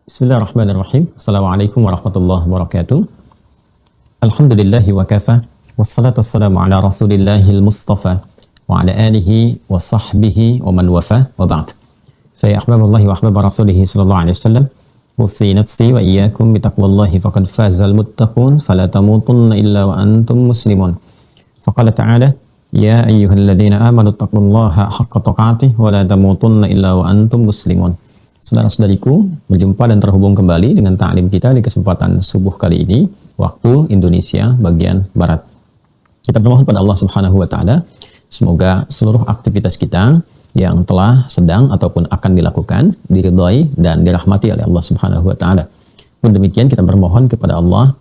Bismillahirrahmanirrahim. Assalamualaikum warahmatullahi wabarakatuh. Alhamdulillahi wa kafa. Wassalatu wassalamu ala rasulillahil mustafa. Wa ala alihi wa sahbihi wa man wafa wa ba'd. Fa ya ahbaballahi wa ahbaba rasulihi sallallahu alaihi wasallam. Usi nafsi wa iyyakum bitaqwallahi faqad fazal muttaqun. Fala tamutunna illa wa antum muslimun. Faqala ta'ala. Ya ayyuhalladzina amanu taqullaha haqqa tuqatih wa la tamutunna illa wa antum muslimun. Saudara-saudariku, berjumpa dan terhubung kembali dengan ta'lim kita di kesempatan subuh kali ini, waktu Indonesia bagian Barat. Kita bermohon pada Allah Subhanahu wa Ta'ala, semoga seluruh aktivitas kita yang telah, sedang, ataupun akan dilakukan, diridhai dan dirahmati oleh Allah Subhanahu wa Ta'ala. Pun demikian, kita bermohon kepada Allah,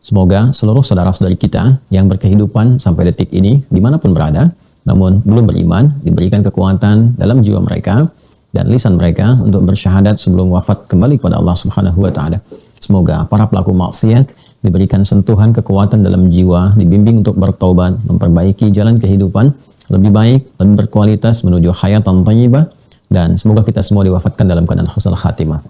semoga seluruh saudara-saudari kita yang berkehidupan sampai detik ini, dimanapun berada, namun belum beriman, diberikan kekuatan dalam jiwa mereka dan lisan mereka untuk bersyahadat sebelum wafat kembali kepada Allah Subhanahu wa Ta'ala. Semoga para pelaku maksiat diberikan sentuhan kekuatan dalam jiwa, dibimbing untuk bertaubat, memperbaiki jalan kehidupan lebih baik, lebih berkualitas menuju hayatan thayyibah, dan semoga kita semua diwafatkan dalam keadaan husnul khatimah.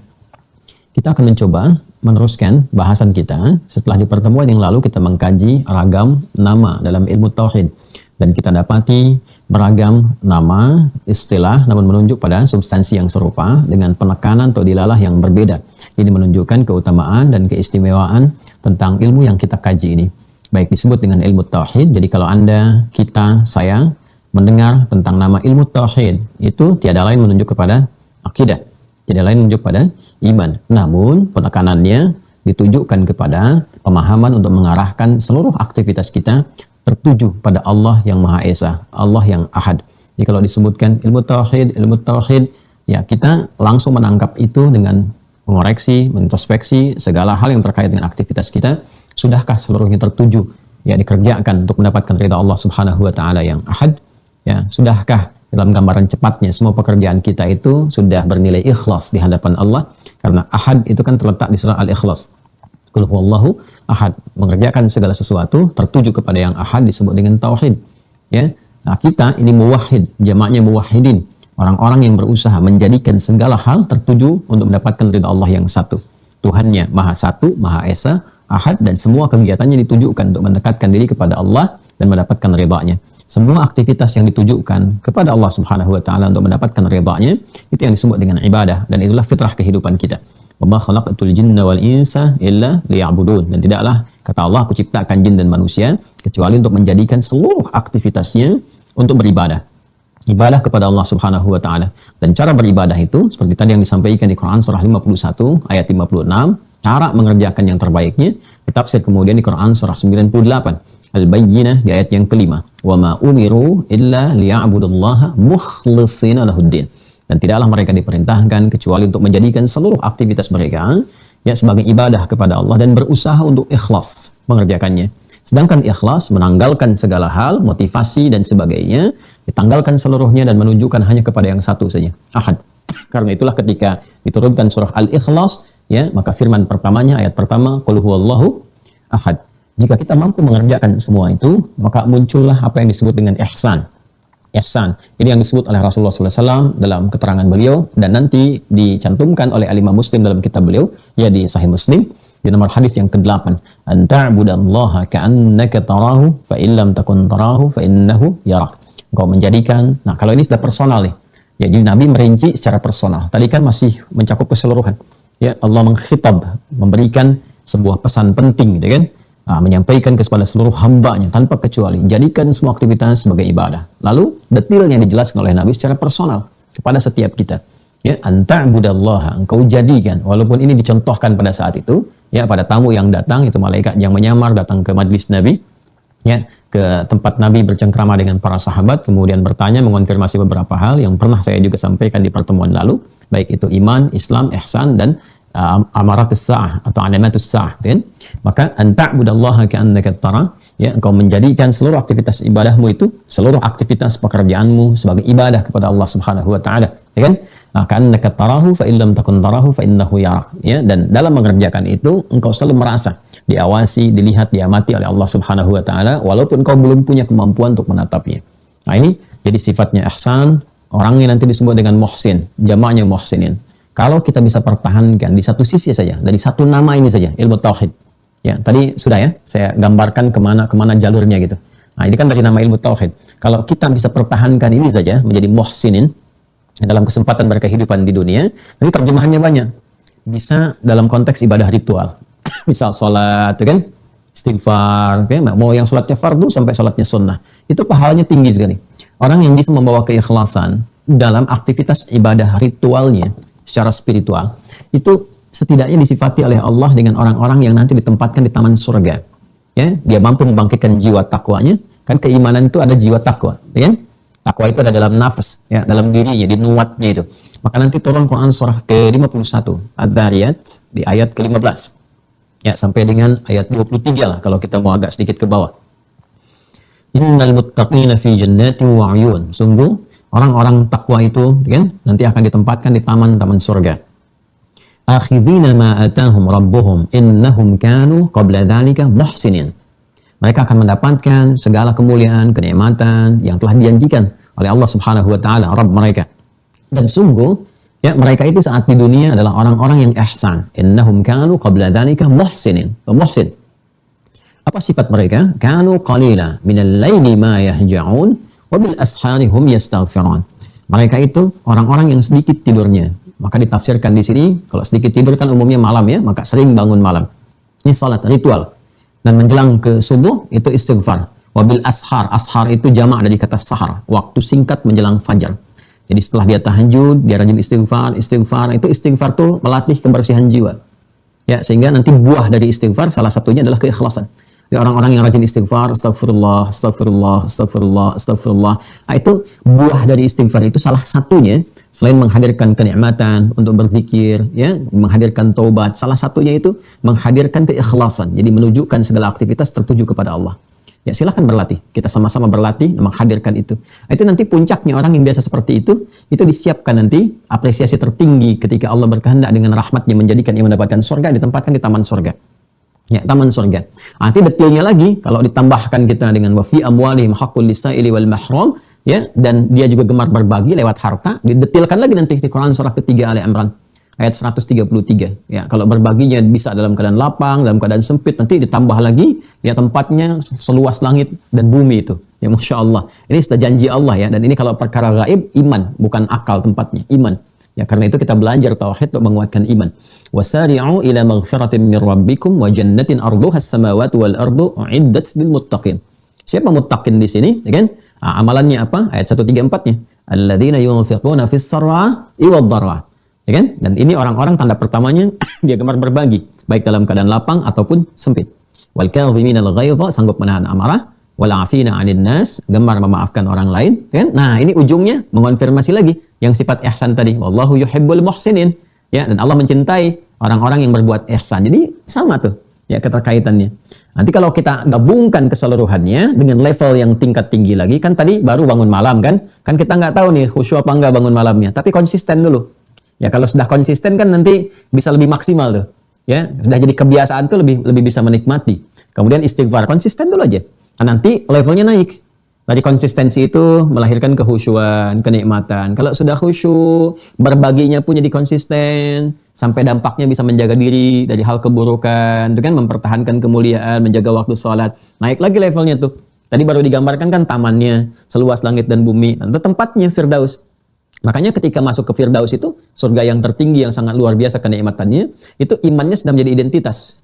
Kita akan mencoba meneruskan bahasan kita setelah di pertemuan yang lalu kita mengkaji ragam nama dalam ilmu tauhid. Dan kita dapati beragam nama, istilah, namun menunjuk pada substansi yang serupa dengan penekanan atau dilalah yang berbeda. Ini menunjukkan keutamaan dan keistimewaan tentang ilmu yang kita kaji ini. Baik disebut dengan ilmu tauhid, jadi kalau Anda, kita, saya mendengar tentang nama ilmu tauhid, itu tiada lain menunjuk kepada akidah, tiada lain menunjuk pada iman. Namun penekanannya ditujukan kepada pemahaman untuk mengarahkan seluruh aktivitas kita tertuju pada Allah yang Maha Esa, Allah yang Ahad. Jadi kalau disebutkan ilmu tauhid, ya kita langsung menangkap itu dengan mengoreksi, introspeksi segala hal yang terkait dengan aktivitas kita. Sudahkah seluruhnya tertuju, ya dikerjakan untuk mendapatkan ridha Allah Subhanahu wa Ta'ala yang Ahad? Ya, sudahkah dalam gambaran cepatnya semua pekerjaan kita itu sudah bernilai ikhlas di hadapan Allah? Karena Ahad itu kan terletak di surah Al-Ikhlas. Qul huwallahu ahad, mengerjakan segala sesuatu tertuju kepada yang ahad disebut dengan tauhid. Ya, nah kita ini muwahhid, jamaknya muwahhidin, orang-orang yang berusaha menjadikan segala hal tertuju untuk mendapatkan ridha Allah yang satu. Tuhannya Maha Satu, Maha Esa, Ahad, dan semua kegiatannya ditujukan untuk mendekatkan diri kepada Allah dan mendapatkan ridha-Nya. Semua aktivitas yang ditujukan kepada Allah Subhanahu wa Ta'ala untuk mendapatkan ridha-Nya, itu yang disebut dengan ibadah, dan itulah fitrah kehidupan kita. Wa khalaqatul jinna wal insa illa liya'budun, dan tidaklah, kata Allah, aku ciptakan jin dan manusia kecuali untuk menjadikan seluruh aktivitasnya untuk beribadah, ibadah kepada Allah Subhanahu wa Ta'ala. Dan cara beribadah itu seperti tadi yang disampaikan di Quran surah 51 ayat 56, cara mengerjakan yang terbaiknya ditafsir kemudian di Quran surah 98 Al-Bayyinah di ayat yang kelima, wa ma umiru illa liya'budullaha mukhlishina lahuddin, dan tidaklah mereka diperintahkan kecuali untuk menjadikan seluruh aktivitas mereka ya sebagai ibadah kepada Allah dan berusaha untuk ikhlas mengerjakannya. Sedangkan ikhlas menanggalkan segala hal, motivasi dan sebagainya, ditanggalkan seluruhnya dan menunjukkan hanya kepada yang satu saja, Ahad. Karena itulah ketika diturunkan surah Al-Ikhlas, ya, maka firman pertamanya, ayat pertama, Qul huwallahu ahad. Jika kita mampu mengerjakan semua itu, maka muncullah apa yang disebut dengan ihsan. Ihsan. Ini yang disebut oleh Rasulullah SAW dalam keterangan beliau, dan nanti dicantumkan oleh Al-Imam Muslim dalam kitab beliau, ya di Sahih Muslim, di nomor hadis yang ke-8. An ta'budallaha ka'annaka tarahu, fa illam takun tarahu, fa innahu yarak. Engkau menjadikan, nah kalau ini sudah personal nih. Ya, jadi Nabi merinci secara personal. Tadi kan masih mencakup keseluruhan. Ya, Allah mengkhitab, memberikan sebuah pesan penting, gitu kan? Menyampaikan kepada seluruh hambanya tanpa kecuali, jadikan semua aktivitas sebagai ibadah. Lalu detailnya dijelaskan oleh Nabi secara personal kepada setiap kita. Ya, anta'budallaha, engkau jadikan, walaupun ini dicontohkan pada saat itu, ya pada tamu yang datang, itu malaikat yang menyamar datang ke majlis Nabi, ya ke tempat Nabi bercengkrama dengan para sahabat, kemudian bertanya, mengonfirmasi beberapa hal yang pernah saya juga sampaikan di pertemuan lalu, baik itu iman, Islam, ihsan, dan amaratus sa'ah atau alamatus sa'ah, kan? Maka anta'budallaha ka'annaka tara, ya, engkau menjadikan seluruh aktivitas ibadahmu itu, seluruh aktivitas pekerjaanmu sebagai ibadah kepada Allah Subhanahu wa Ta'ala, ya kan? Ka'annaka tarahu fa illam takun tarahu fa innahu yarak, ya, dan dalam mengerjakan itu engkau selalu merasa diawasi, dilihat, diamati oleh Allah Subhanahu wa Ta'ala walaupun engkau belum punya kemampuan untuk menatapnya. Nah, ini jadi sifatnya ihsan, orangnya nanti disebut dengan muhsin, jamaknya muhsinin. Kalau kita bisa pertahankan di satu sisi saja, dari satu nama ini saja, ilmu tauhid. Ya, tadi sudah ya, saya gambarkan kemana jalurnya gitu. Nah, ini kan dari nama ilmu tauhid. Kalau kita bisa pertahankan ini saja menjadi muhsinin dalam kesempatan berkehidupan di dunia, nanti terjemahannya banyak. Bisa dalam konteks ibadah ritual. Misal sholat, kan? Istighfar, okay? Mau yang sholatnya fardu sampai sholatnya sunnah. Itu pahalanya tinggi sekali. Orang yang bisa membawa keikhlasan dalam aktivitas ibadah ritualnya secara spiritual, itu setidaknya disifati oleh Allah dengan orang-orang yang nanti ditempatkan di taman surga. Ya, dia mampu membangkitkan jiwa takwanya. Kan keimanan itu ada jiwa takwa, ya kan? Takwa itu ada dalam nafas, ya, dalam dirinya, di nuatnya itu. Maka nanti turun Quran surah ke-51, Adz-Dzariyat di ayat ke-15. Ya, sampai dengan ayat 23 lah kalau kita mau agak sedikit ke bawah. Innal muttaqina fi jannatin wa 'uyun. Sungguh orang-orang takwa itu, kan, nanti akan ditempatkan di taman-taman surga. Akhidhina ma atahum rabbuhum innahum kanu qabla dzalika muhsinin. Mereka akan mendapatkan segala kemuliaan, kenikmatan yang telah dijanjikan oleh Allah Subhanahu wa taala, Rabb mereka. Dan sungguh, ya, mereka itu saat di dunia adalah orang-orang yang ihsan. Innahum kanu qabla dzalika muhsinin. Muhsin. Apa sifat mereka? Kanu qalila minal laili ma yahja'un wa bil ashari hum yastaghfirun. Mereka itu orang-orang yang sedikit tidurnya. Maka ditafsirkan di sini, kalau sedikit tidur kan umumnya malam ya, maka sering bangun malam. Ini salat ritual. Dan menjelang ke subuh itu istighfar. Wabil ashar itu jamak dari kata sahar, waktu singkat menjelang fajar. Jadi setelah dia tahajud, dia rajin istighfar. Itu istighfar tuh melatih kebersihan jiwa. Ya, sehingga nanti buah dari istighfar salah satunya adalah keikhlasan. Jadi orang-orang yang rajin istighfar, astagfirullah. Nah, itu buah dari istighfar itu salah satunya selain menghadirkan kenikmatan untuk berzikir, ya, menghadirkan taubat, salah satunya itu menghadirkan keikhlasan. Jadi menunjukkan segala aktivitas tertuju kepada Allah. Ya, silahkan berlatih. Kita sama-sama berlatih menghadirkan itu. Nah, itu nanti puncaknya orang yang biasa seperti itu disiapkan nanti apresiasi tertinggi ketika Allah berkehendak dengan rahmatnya menjadikan ia mendapatkan surga, ditempatkan di taman surga. Ya, taman surga. Nanti detailnya lagi kalau ditambahkan kita dengan wa fi amwalihim haqqul lisaili wal mahrum, ya, dan dia juga gemar berbagi lewat harta, didetilkan lagi nanti di Quran surah ketiga Ali Imran ayat 133. Ya, kalau berbaginya bisa dalam keadaan lapang, dalam keadaan sempit, nanti ditambah lagi ya tempatnya seluas langit dan bumi itu. Ya, Masya Allah. Ini sudah janji Allah ya, dan ini kalau perkara gaib, iman, bukan akal tempatnya, iman. Ya, karena itu kita belajar tauhid untuk menguatkan iman. Wasari'u ila maghfiratin min rabbikum wa jannatin arduha as-samawati wal ardu uiddat lil muttaqin. Siapa muttaqin di sini, ya kan? Nah, amalannya apa? Ayat 134-nya. Alladzina yunfiquna fis sarra'i wad dharra. Ya kan? Dan ini orang-orang tanda pertamanya dia gemar berbagi, baik dalam keadaan lapang ataupun sempit. Wal kadhiminal ghaidha, sanggup menahan amarah. Wal 'afina 'anil nas, gemar memaafkan orang lain, kan? Nah, ini ujungnya mengonfirmasi lagi yang sifat ihsan tadi. Wallahu yuhibbul muhsinin. Ya, dan Allah mencintai orang-orang yang berbuat ihsan. Jadi sama tuh ya keterkaitannya. Nanti kalau kita gabungkan keseluruhannya dengan level yang tingkat tinggi lagi, kan tadi baru bangun malam kan? Kan kita nggak tahu nih khusyuk apa enggak bangun malamnya, tapi konsisten dulu. Ya, kalau sudah konsisten kan nanti bisa lebih maksimal tuh. Ya, sudah jadi kebiasaan tuh lebih bisa menikmati. Kemudian istighfar, konsisten dulu aja. Nah, nanti levelnya naik. Dari konsistensi itu melahirkan kehusyuan, kenikmatan. Kalau sudah khusyuk, berbaginya pun jadi konsisten, sampai dampaknya bisa menjaga diri dari hal keburukan, dengan mempertahankan kemuliaan, menjaga waktu sholat. Naik lagi levelnya tuh. Tadi baru digambarkan kan tamannya, seluas langit dan bumi. Nanti tempatnya Firdaus. Makanya ketika masuk ke Firdaus itu, surga yang tertinggi yang sangat luar biasa kenikmatannya, itu imannya sudah menjadi identitas.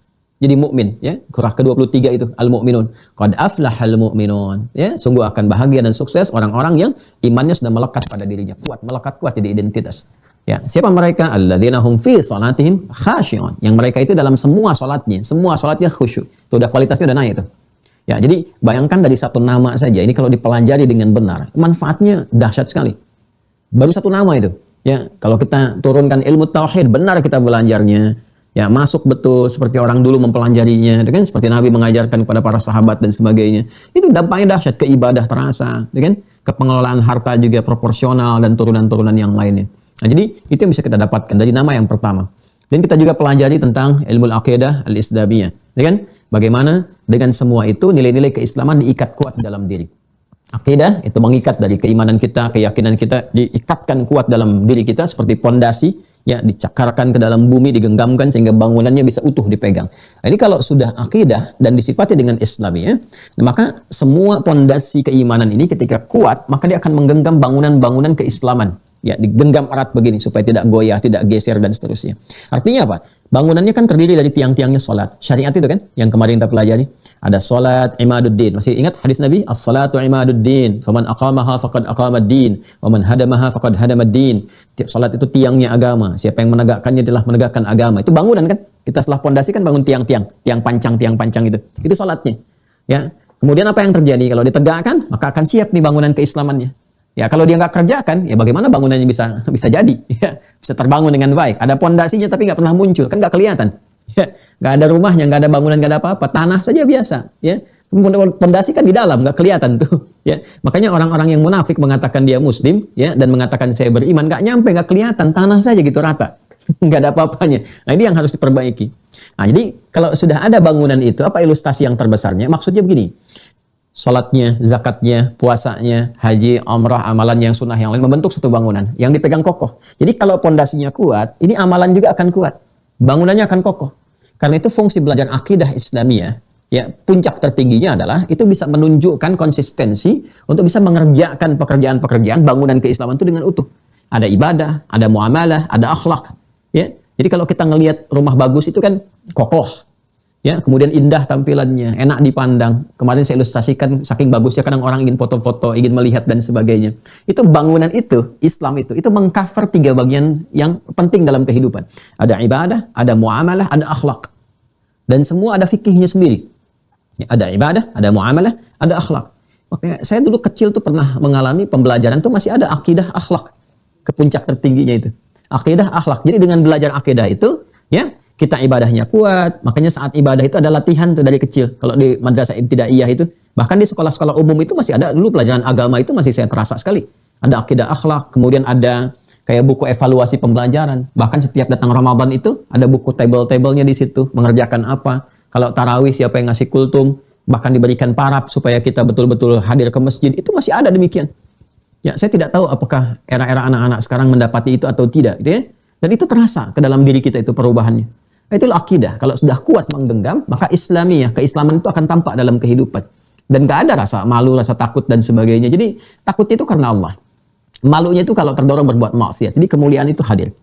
Jadi mukmin, ya. Surah ke-23 itu al-mu'minun. Qad aflahal mu'minun. Ya, sungguh akan bahagia dan sukses orang-orang yang imannya sudah melekat pada dirinya, melekat kuat jadi identitas. Ya, siapa mereka? Alladzina hum fi salatihim khashi'un. Yang mereka itu dalam semua salatnya khusyuk. Itu udah kualitasnya udah naik itu. Ya, jadi bayangkan dari satu nama saja ini kalau dipelajari dengan benar, manfaatnya dahsyat sekali. Baru satu nama itu. Ya, kalau kita turunkan ilmu tauhid, benar kita belajarnya. Ya, masuk betul seperti orang dulu mempelajarinya, kan? Seperti Nabi mengajarkan kepada para sahabat dan sebagainya. Itu dampaknya dahsyat, ke ibadah terasa, kan? Ke pengelolaan harta juga proporsional dan turunan-turunan yang lainnya. Nah, jadi itu yang bisa kita dapatkan dari nama yang pertama. Dan kita juga pelajari tentang ilmu al-aqidah al-islamiyah, kan? Bagaimana dengan semua itu nilai-nilai keislaman diikat kuat dalam diri. Akidah itu mengikat dari keimanan kita, keyakinan kita diikatkan kuat dalam diri kita seperti pondasi, ya, dicakarkan ke dalam bumi, digenggamkan sehingga bangunannya bisa utuh dipegang. Jadi kalau sudah akidah dan disifati dengan Islami, ya, maka semua pondasi keimanan ini ketika kuat, maka dia akan menggenggam bangunan-bangunan keislaman. Ya, digenggam erat begini supaya tidak goyah, tidak geser dan seterusnya. Artinya apa? Bangunannya kan terdiri dari tiang-tiangnya salat. Syariat itu kan yang kemarin kita pelajari. Ada salat imaduddin. Masih ingat hadis Nabi? As-salatu imaduddin. Faman aqamaha faqad aqamad-din, wa man hadamaha faqad hadamad-din. Salat itu tiangnya agama. Siapa yang menegakkannya telah menegakkan agama. Itu bangunan kan? Kita setelah pondasi kan bangun tiang-tiang, tiang pancang itu. Itu salatnya. Ya. Kemudian apa yang terjadi? Kalau ditegakkan, maka akan siap nih bangunan keislamannya. Ya, kalau dia nggak kerjakan, ya bagaimana bangunannya bisa jadi? Ya, bisa terbangun dengan baik. Ada pondasinya tapi nggak pernah muncul, kan nggak kelihatan. Ya, nggak ada rumahnya, nggak ada bangunan, nggak ada apa-apa, tanah saja biasa. Ya, pondasi kan di dalam, nggak kelihatan tuh. Ya, makanya orang-orang yang munafik mengatakan dia Muslim, ya, dan mengatakan saya beriman, nggak nyampe, nggak kelihatan, tanah saja gitu rata, nggak ada apa-apanya. Nah, ini yang harus diperbaiki. Nah, jadi kalau sudah ada bangunan itu, apa ilustrasi yang terbesarnya? Maksudnya begini. Salatnya, zakatnya, puasanya, haji, umrah, amalan yang sunnah yang lain membentuk satu bangunan yang dipegang kokoh. Jadi kalau pondasinya kuat, ini amalan juga akan kuat. Bangunannya akan kokoh. Karena itu fungsi belajar akidah Islamiyah, ya, puncak tertingginya adalah itu bisa menunjukkan konsistensi untuk bisa mengerjakan pekerjaan-pekerjaan bangunan keislaman itu dengan utuh. Ada ibadah, ada muamalah, ada akhlak, ya. Jadi kalau kita ngelihat rumah bagus itu kan kokoh. Ya, kemudian indah tampilannya, enak dipandang. Kemarin saya ilustrasikan saking bagusnya kadang orang ingin foto-foto, ingin melihat dan sebagainya. Itu bangunan itu, Islam itu mengcover 3 bagian yang penting dalam kehidupan. Ada ibadah, ada muamalah, ada akhlak. Dan semua ada fikihnya sendiri. Ya, ada ibadah, ada muamalah, ada akhlak. Makanya saya dulu kecil tuh pernah mengalami pembelajaran tuh masih ada akidah akhlak. Ke puncak tertingginya itu. Akidah akhlak. Jadi dengan belajar akidah itu, ya, kita ibadahnya kuat, makanya saat ibadah itu ada latihan tuh dari kecil. Kalau di madrasah ibtidaiyah itu, bahkan di sekolah-sekolah umum itu masih ada dulu pelajaran agama itu masih saya terasa sekali. Ada akidah akhlak, kemudian ada kayak buku evaluasi pembelajaran. Bahkan setiap datang Ramadan itu ada buku table-tablenya di situ, mengerjakan apa. Kalau tarawih siapa yang ngasih kultum, bahkan diberikan paraf supaya kita betul-betul hadir ke masjid. Itu masih ada demikian. Ya, saya tidak tahu apakah era-era anak-anak sekarang mendapati itu atau tidak, gitu ya. Dan itu terasa ke dalam diri kita itu perubahannya. Itulah akidah. Kalau sudah kuat menggenggam, maka Islamiyah, keislaman itu akan tampak dalam kehidupan. Dan gak ada rasa malu, rasa takut dan sebagainya. Jadi takut itu karena Allah. Malunya itu kalau terdorong berbuat maksiat. Jadi kemuliaan itu hadir.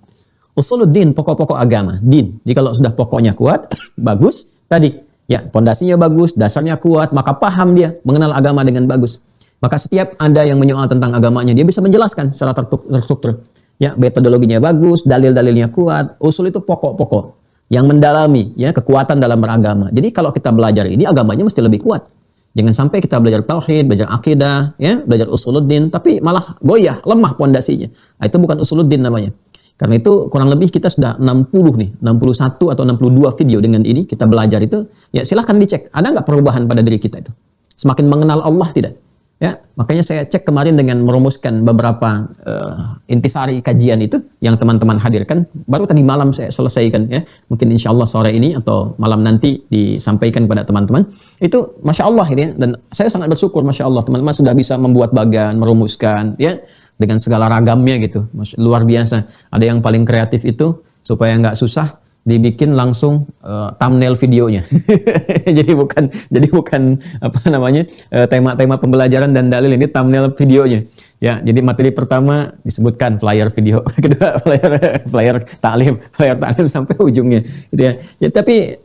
Usuluddin, pokok-pokok agama. Din. Jadi kalau sudah pokoknya kuat, bagus. Tadi, ya, pondasinya bagus, dasarnya kuat, maka paham dia mengenal agama dengan bagus. Maka setiap ada yang menyoal tentang agamanya, dia bisa menjelaskan secara terstruktur. Ya, metodologinya bagus, dalil-dalilnya kuat. Usul itu pokok-pokok yang mendalami, ya, kekuatan dalam beragama. Jadi kalau kita belajar ini agamanya mesti lebih kuat. Jangan sampai kita belajar tauhid, belajar akidah, ya, belajar usuluddin, tapi malah goyah, lemah pondasinya. Nah, itu bukan usuluddin namanya. Karena itu kurang lebih kita sudah 60 nih, 61 atau 62 video dengan ini kita belajar itu. Ya, silahkan dicek. Ada nggak perubahan pada diri kita itu? Semakin mengenal Allah tidak? Ya, makanya saya cek kemarin dengan merumuskan beberapa intisari kajian itu yang teman-teman hadirkan. Baru tadi malam saya selesaikan, ya. Mungkin insya Allah sore ini atau malam nanti disampaikan kepada teman-teman. Itu Masya Allah ini, dan saya sangat bersyukur Masya Allah teman-teman sudah bisa membuat bagan, merumuskan, ya, dengan segala ragamnya gitu. Luar biasa. Ada yang paling kreatif itu supaya nggak susah dibikin langsung thumbnail videonya. jadi bukan apa namanya tema-tema pembelajaran dan dalil, ini thumbnail videonya. Ya, jadi materi pertama disebutkan flyer video, kedua flyer taklim sampai ujungnya, gitu ya. Ya, tapi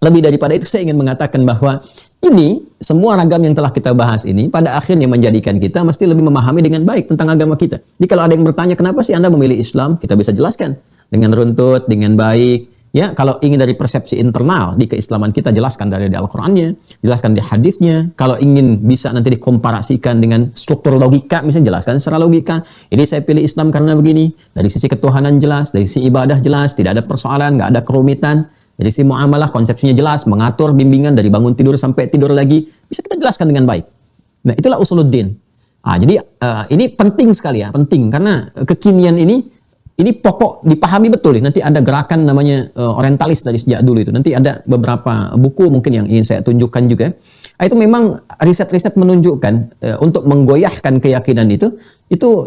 lebih daripada itu saya ingin mengatakan bahwa ini semua ragam yang telah kita bahas ini pada akhirnya menjadikan kita mesti lebih memahami dengan baik tentang agama kita. Jadi kalau ada yang bertanya kenapa sih Anda memilih Islam, kita bisa jelaskan dengan runtut, dengan baik. Ya, kalau ingin dari persepsi internal di keislaman kita, jelaskan dari Al-Qur'annya, jelaskan di hadisnya. Kalau ingin bisa nanti dikomparasikan dengan struktur logika, misalnya jelaskan secara logika. Ini saya pilih Islam karena begini. Dari sisi ketuhanan jelas, dari sisi ibadah jelas, tidak ada persoalan, nggak ada kerumitan. Dari sisi muamalah, konsepsinya jelas, mengatur bimbingan dari bangun tidur sampai tidur lagi. Bisa kita jelaskan dengan baik. Nah, itulah usuluddin. Jadi ini penting sekali, ya, penting. Karena kekinian ini pokok dipahami betul. Nanti ada gerakan namanya orientalis dari sejak dulu itu. Nanti ada beberapa buku mungkin yang ingin saya tunjukkan juga. Nah, itu memang riset-riset menunjukkan untuk menggoyahkan keyakinan itu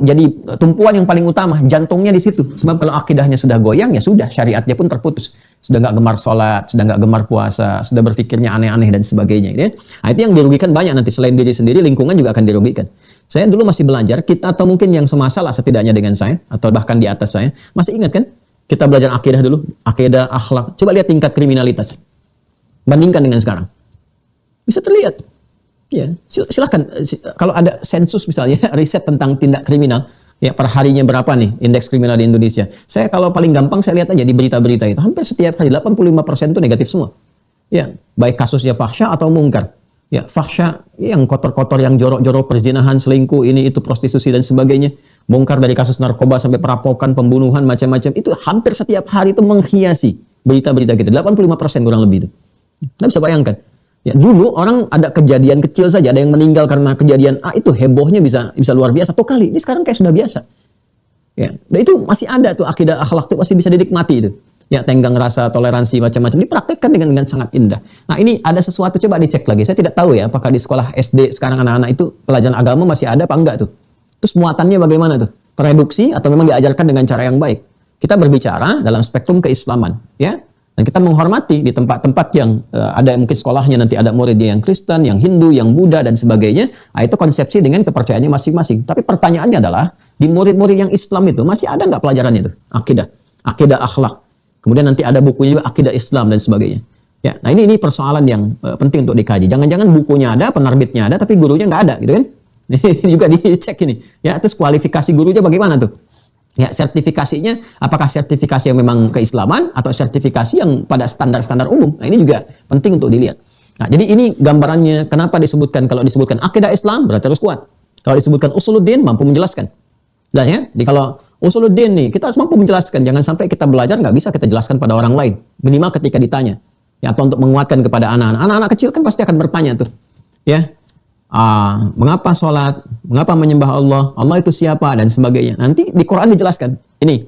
jadi tumpuan yang paling utama, jantungnya di situ. Sebab kalau akidahnya sudah goyang, ya sudah, syariatnya pun terputus. Sudah nggak gemar sholat, sudah nggak gemar puasa, sudah berpikirnya aneh-aneh dan sebagainya. Gitu. Nah, itu yang dirugikan banyak nanti, selain diri sendiri, lingkungan juga akan dirugikan. Saya dulu masih belajar, kita atau mungkin yang semasalah setidaknya dengan saya, atau bahkan di atas saya, masih ingat kan? Kita belajar akidah dulu, akidah, akhlak. Coba lihat tingkat kriminalitas. Bandingkan dengan sekarang. Bisa terlihat. Ya, silahkan kalau ada sensus misalnya riset tentang tindak kriminal, ya per harinya berapa nih indeks kriminal di Indonesia. Saya kalau paling gampang saya lihat aja di berita-berita itu, hampir setiap hari 85% itu negatif semua. Ya, baik kasusnya fahsya atau mungkar. Ya, fahsya yang kotor-kotor, yang jorok-jorok, perzinahan, selingkuh, ini itu prostitusi dan sebagainya. Mungkar dari kasus narkoba sampai perampokan, pembunuhan, macam-macam. Itu hampir setiap hari itu menghiasi berita-berita kita. 85% kurang lebih itu. Anda bisa bayangkan. Ya, dulu orang ada kejadian kecil saja, ada yang meninggal karena kejadian itu hebohnya bisa luar biasa. 1 kali, ini sekarang kayak sudah biasa. Ya, dan itu masih ada tuh akidah akhlak itu masih bisa dinikmati itu. Ya, tenggang rasa, toleransi macam-macam dipraktekkan dengan sangat indah. Nah, ini ada sesuatu, coba dicek lagi. Saya tidak tahu ya apakah di sekolah SD sekarang anak-anak itu pelajaran agama masih ada apa enggak tuh. Terus muatannya bagaimana tuh? Tereduksi atau memang diajarkan dengan cara yang baik? Kita berbicara dalam spektrum keislaman, ya. Dan kita menghormati di tempat-tempat yang ada mungkin sekolahnya nanti ada muridnya yang Kristen, yang Hindu, yang Buddha dan sebagainya. Nah, itu konsepsi dengan kepercayaannya masing-masing. Tapi pertanyaannya adalah di murid-murid yang Islam itu masih ada nggak pelajarannya itu? Akidah akhlak. Kemudian nanti ada bukunya juga akidah Islam dan sebagainya. Ya, nah ini persoalan yang penting untuk dikaji. Jangan-jangan bukunya ada, penerbitnya ada, tapi gurunya nggak ada, gitu kan? Ini juga dicek ini. Ya, terus kualifikasi gurunya bagaimana tuh? Ya, sertifikasinya, apakah sertifikasi yang memang keislaman atau sertifikasi yang pada standar-standar umum? Nah, ini juga penting untuk dilihat. Nah, jadi ini gambarannya kenapa disebutkan, kalau disebutkan akidah Islam berarti harus kuat. Kalau disebutkan usuluddin mampu menjelaskan. Nah, ya, jadi kalau usuluddin nih, kita harus mampu menjelaskan. Jangan sampai kita belajar nggak bisa kita jelaskan pada orang lain. Minimal ketika ditanya. Ya, atau untuk menguatkan kepada anak-anak. Anak-anak kecil kan pasti akan bertanya tuh. Ya, mengapa sholat, mengapa menyembah Allah, Allah itu siapa, dan sebagainya. Nanti di Quran dijelaskan. Ini,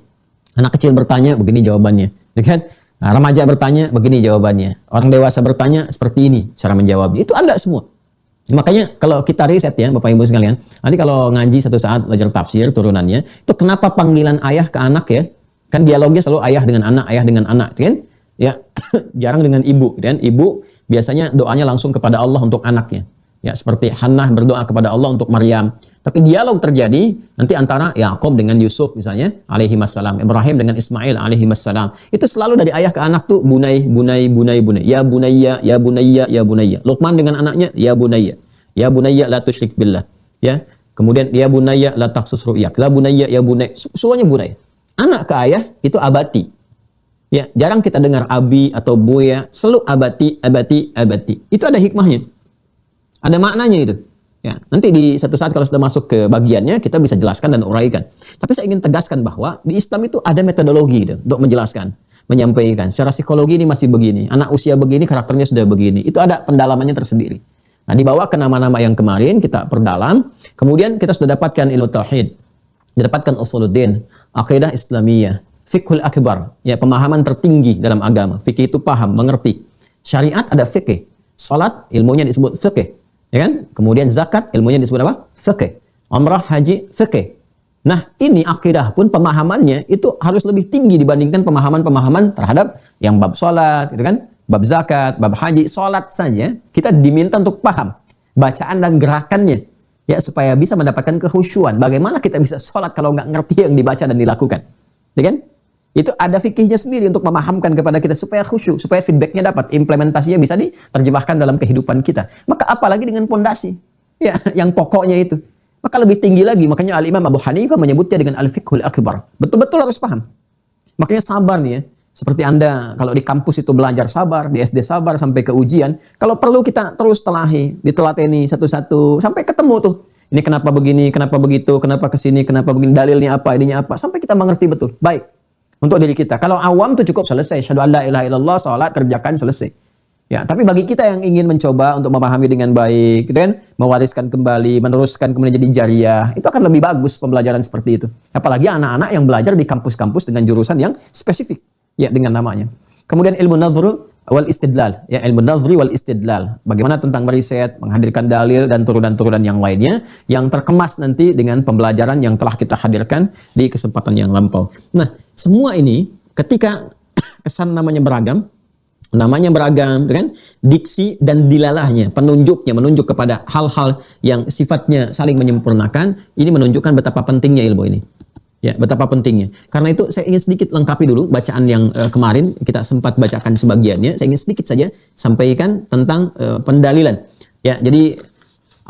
anak kecil bertanya, begini jawabannya. Kan? Nah, remaja bertanya, begini jawabannya. Orang dewasa bertanya, seperti ini cara menjawabnya. Itu ada semua. Makanya kalau kita riset ya, Bapak Ibu sekalian, nanti kalau ngaji satu saat, belajar tafsir, turunannya, itu kenapa panggilan ayah ke anak ya? Kan dialognya selalu ayah dengan anak, kan? Ya, jarang dengan ibu, kan? Ibu biasanya doanya langsung kepada Allah untuk anaknya. Ya, seperti Hannah berdoa kepada Allah untuk Maryam. Tapi dialog terjadi nanti antara Yakub dengan Yusuf misalnya, alaihi wassalam, Ibrahim dengan Ismail, alaihi wassalam. Itu selalu dari ayah ke anak tuh, bunai. Ya bunayya, ya bunayya, ya bunayya. Luqman dengan anaknya, ya bunayya. Ya bunayya la tusyrik billah. Ya. Kemudian ya bunayya la taqsus ru'yak. La bunayya, ya bunay. Semuanya bunay. Anak ke ayah itu abati. Ya, jarang kita dengar abi atau buya, selalu abati. Itu ada hikmahnya. Ada maknanya itu. Ya, nanti di satu saat kalau sudah masuk ke bagiannya, kita bisa jelaskan dan uraikan. Tapi saya ingin tegaskan bahwa di Islam itu ada metodologi gitu, untuk menjelaskan, menyampaikan. Secara psikologi ini masih begini. Anak usia begini, karakternya sudah begini. Itu ada pendalamannya tersendiri. Nah, dibawa ke nama-nama yang kemarin, kita perdalam. Kemudian kita sudah dapatkan ilmu tauhid. Didapatkan usuluddin, akidah Islamiyah, fiqhul akbar, ya, pemahaman tertinggi dalam agama. Fikih itu paham, mengerti. Syariat ada fikih. Salat, ilmunya disebut fikih. Ya kan? Kemudian zakat, ilmunya disebut apa? Fikih. Umrah, haji, fikih. Nah, ini akidah pun pemahamannya itu harus lebih tinggi dibandingkan pemahaman-pemahaman terhadap yang bab salat, gitu kan? Bab zakat, bab haji, salat saja kita diminta untuk paham bacaan dan gerakannya, ya, supaya bisa mendapatkan kekhusyuan. Bagaimana kita bisa salat kalau nggak ngerti yang dibaca dan dilakukan? Ya kan? Itu ada fikihnya sendiri untuk memahamkan kepada kita supaya khusyuk, supaya feedbacknya dapat, implementasinya bisa diterjemahkan dalam kehidupan kita. Maka apalagi dengan pondasi, ya, yang pokoknya itu. Maka lebih tinggi lagi. Makanya Al-Imam Abu Hanifah menyebutnya dengan al-fiqhul akbar. Betul-betul harus paham. Makanya sabar nih ya. Seperti Anda kalau di kampus itu belajar sabar, di SD sabar sampai ke ujian. Kalau perlu kita terus ditelateni satu-satu sampai ketemu tuh. Ini kenapa begini, kenapa begitu, kenapa kesini, kenapa begini, dalilnya apa, ininya apa, sampai kita mengerti betul. Baik. Untuk diri kita. Kalau awam itu cukup selesai. Syahadu an la ilaha illallah, salat, kerjakan, selesai. Ya, tapi bagi kita yang ingin mencoba untuk memahami dengan baik, gitu kan, mewariskan kembali, meneruskan kemudian jadi jariah, itu akan lebih bagus pembelajaran seperti itu. Apalagi anak-anak yang belajar di kampus-kampus dengan jurusan yang spesifik, ya, dengan namanya. Kemudian ilmu nadhru, wal istidlal, ya, ilmu nazri wal istidlal. Bagaimana tentang meriset, menghadirkan dalil dan turunan-turunan yang lainnya yang terkemas nanti dengan pembelajaran yang telah kita hadirkan di kesempatan yang lampau. Nah, semua ini ketika kesan namanya beragam, kan, diksi dan dilalahnya, penunjuknya menunjuk kepada hal-hal yang sifatnya saling menyempurnakan, ini menunjukkan betapa pentingnya ilmu ini. Ya, betapa pentingnya. Karena itu saya ingin sedikit lengkapi dulu bacaan yang kemarin kita sempat bacakan sebagiannya. Saya ingin sedikit saja sampaikan tentang pendalilan. Ya, jadi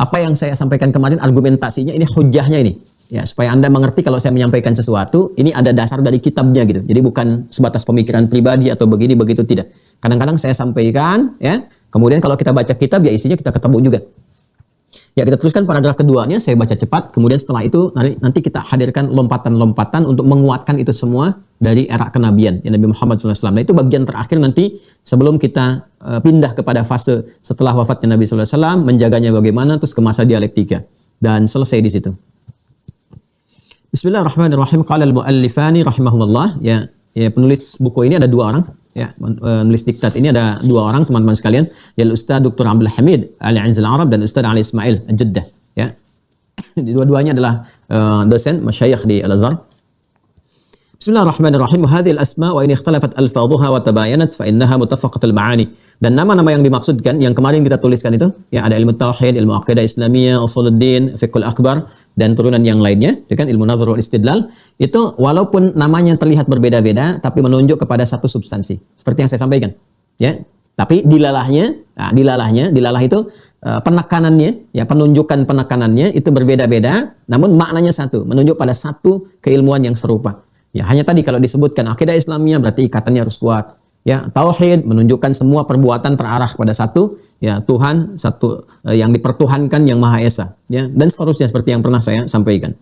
apa yang saya sampaikan kemarin argumentasinya ini, hujahnya ini. Ya, supaya Anda mengerti kalau saya menyampaikan sesuatu, ini ada dasar dari kitabnya gitu. Jadi bukan sebatas pemikiran pribadi atau begini begitu, tidak. Kadang-kadang saya sampaikan, ya. Kemudian kalau kita baca kitab, ya isinya kita ketemu juga. Ya, kita teruskan paragraf keduanya, saya baca cepat. Kemudian setelah itu nanti kita hadirkan lompatan-lompatan untuk menguatkan itu semua dari era kenabian ya, Nabi Muhammad SAW. Nah, itu bagian terakhir nanti sebelum kita pindah kepada fase setelah wafatnya Nabi SAW, menjaganya bagaimana, terus ke masa dialektika. Dan selesai di situ. Bismillahirrahmanirrahim. Qala al-muallifani rahimahumullah. Ya, penulis buku ini ada dua orang. Ya, menulis diktat ini ada dua orang, teman-teman sekalian, yaitu Ustaz Dr. Abdul Hamid Al-Aziz Al-Arab dan Ustaz Ali Ismail Al-Jeddah. Ya. Dua-duanya adalah dosen masyayikh di Al-Azhar. Bismillahirrahmanirrahim. Hadhihi al-asma wa in ikhtalafat alfadhuha wa tabayanat fa innaha muttafaqatul ma'ani. Dan nama-nama yang dimaksudkan yang kemarin kita tuliskan itu, ya, ada ilmu tauhid, ilmu aqidah Islamiyah, usuluddin, fiqhul akbar dan turunan yang lainnya, ya kan, ilmu nazar wal istidlal. Itu walaupun namanya terlihat berbeda-beda tapi menunjuk kepada satu substansi. Seperti yang saya sampaikan, ya. Tapi dilalah itu penekanannya, ya, penunjukan penekanannya itu berbeda-beda, namun maknanya satu, menunjuk pada satu keilmuan yang serupa. Ya, hanya tadi kalau disebutkan akidah Islamiyah berarti ikatannya harus kuat. Ya, tauhid menunjukkan semua perbuatan terarah pada satu, ya, Tuhan satu, yang dipertuhankan yang Maha Esa, ya, dan seterusnya seperti yang pernah saya sampaikan.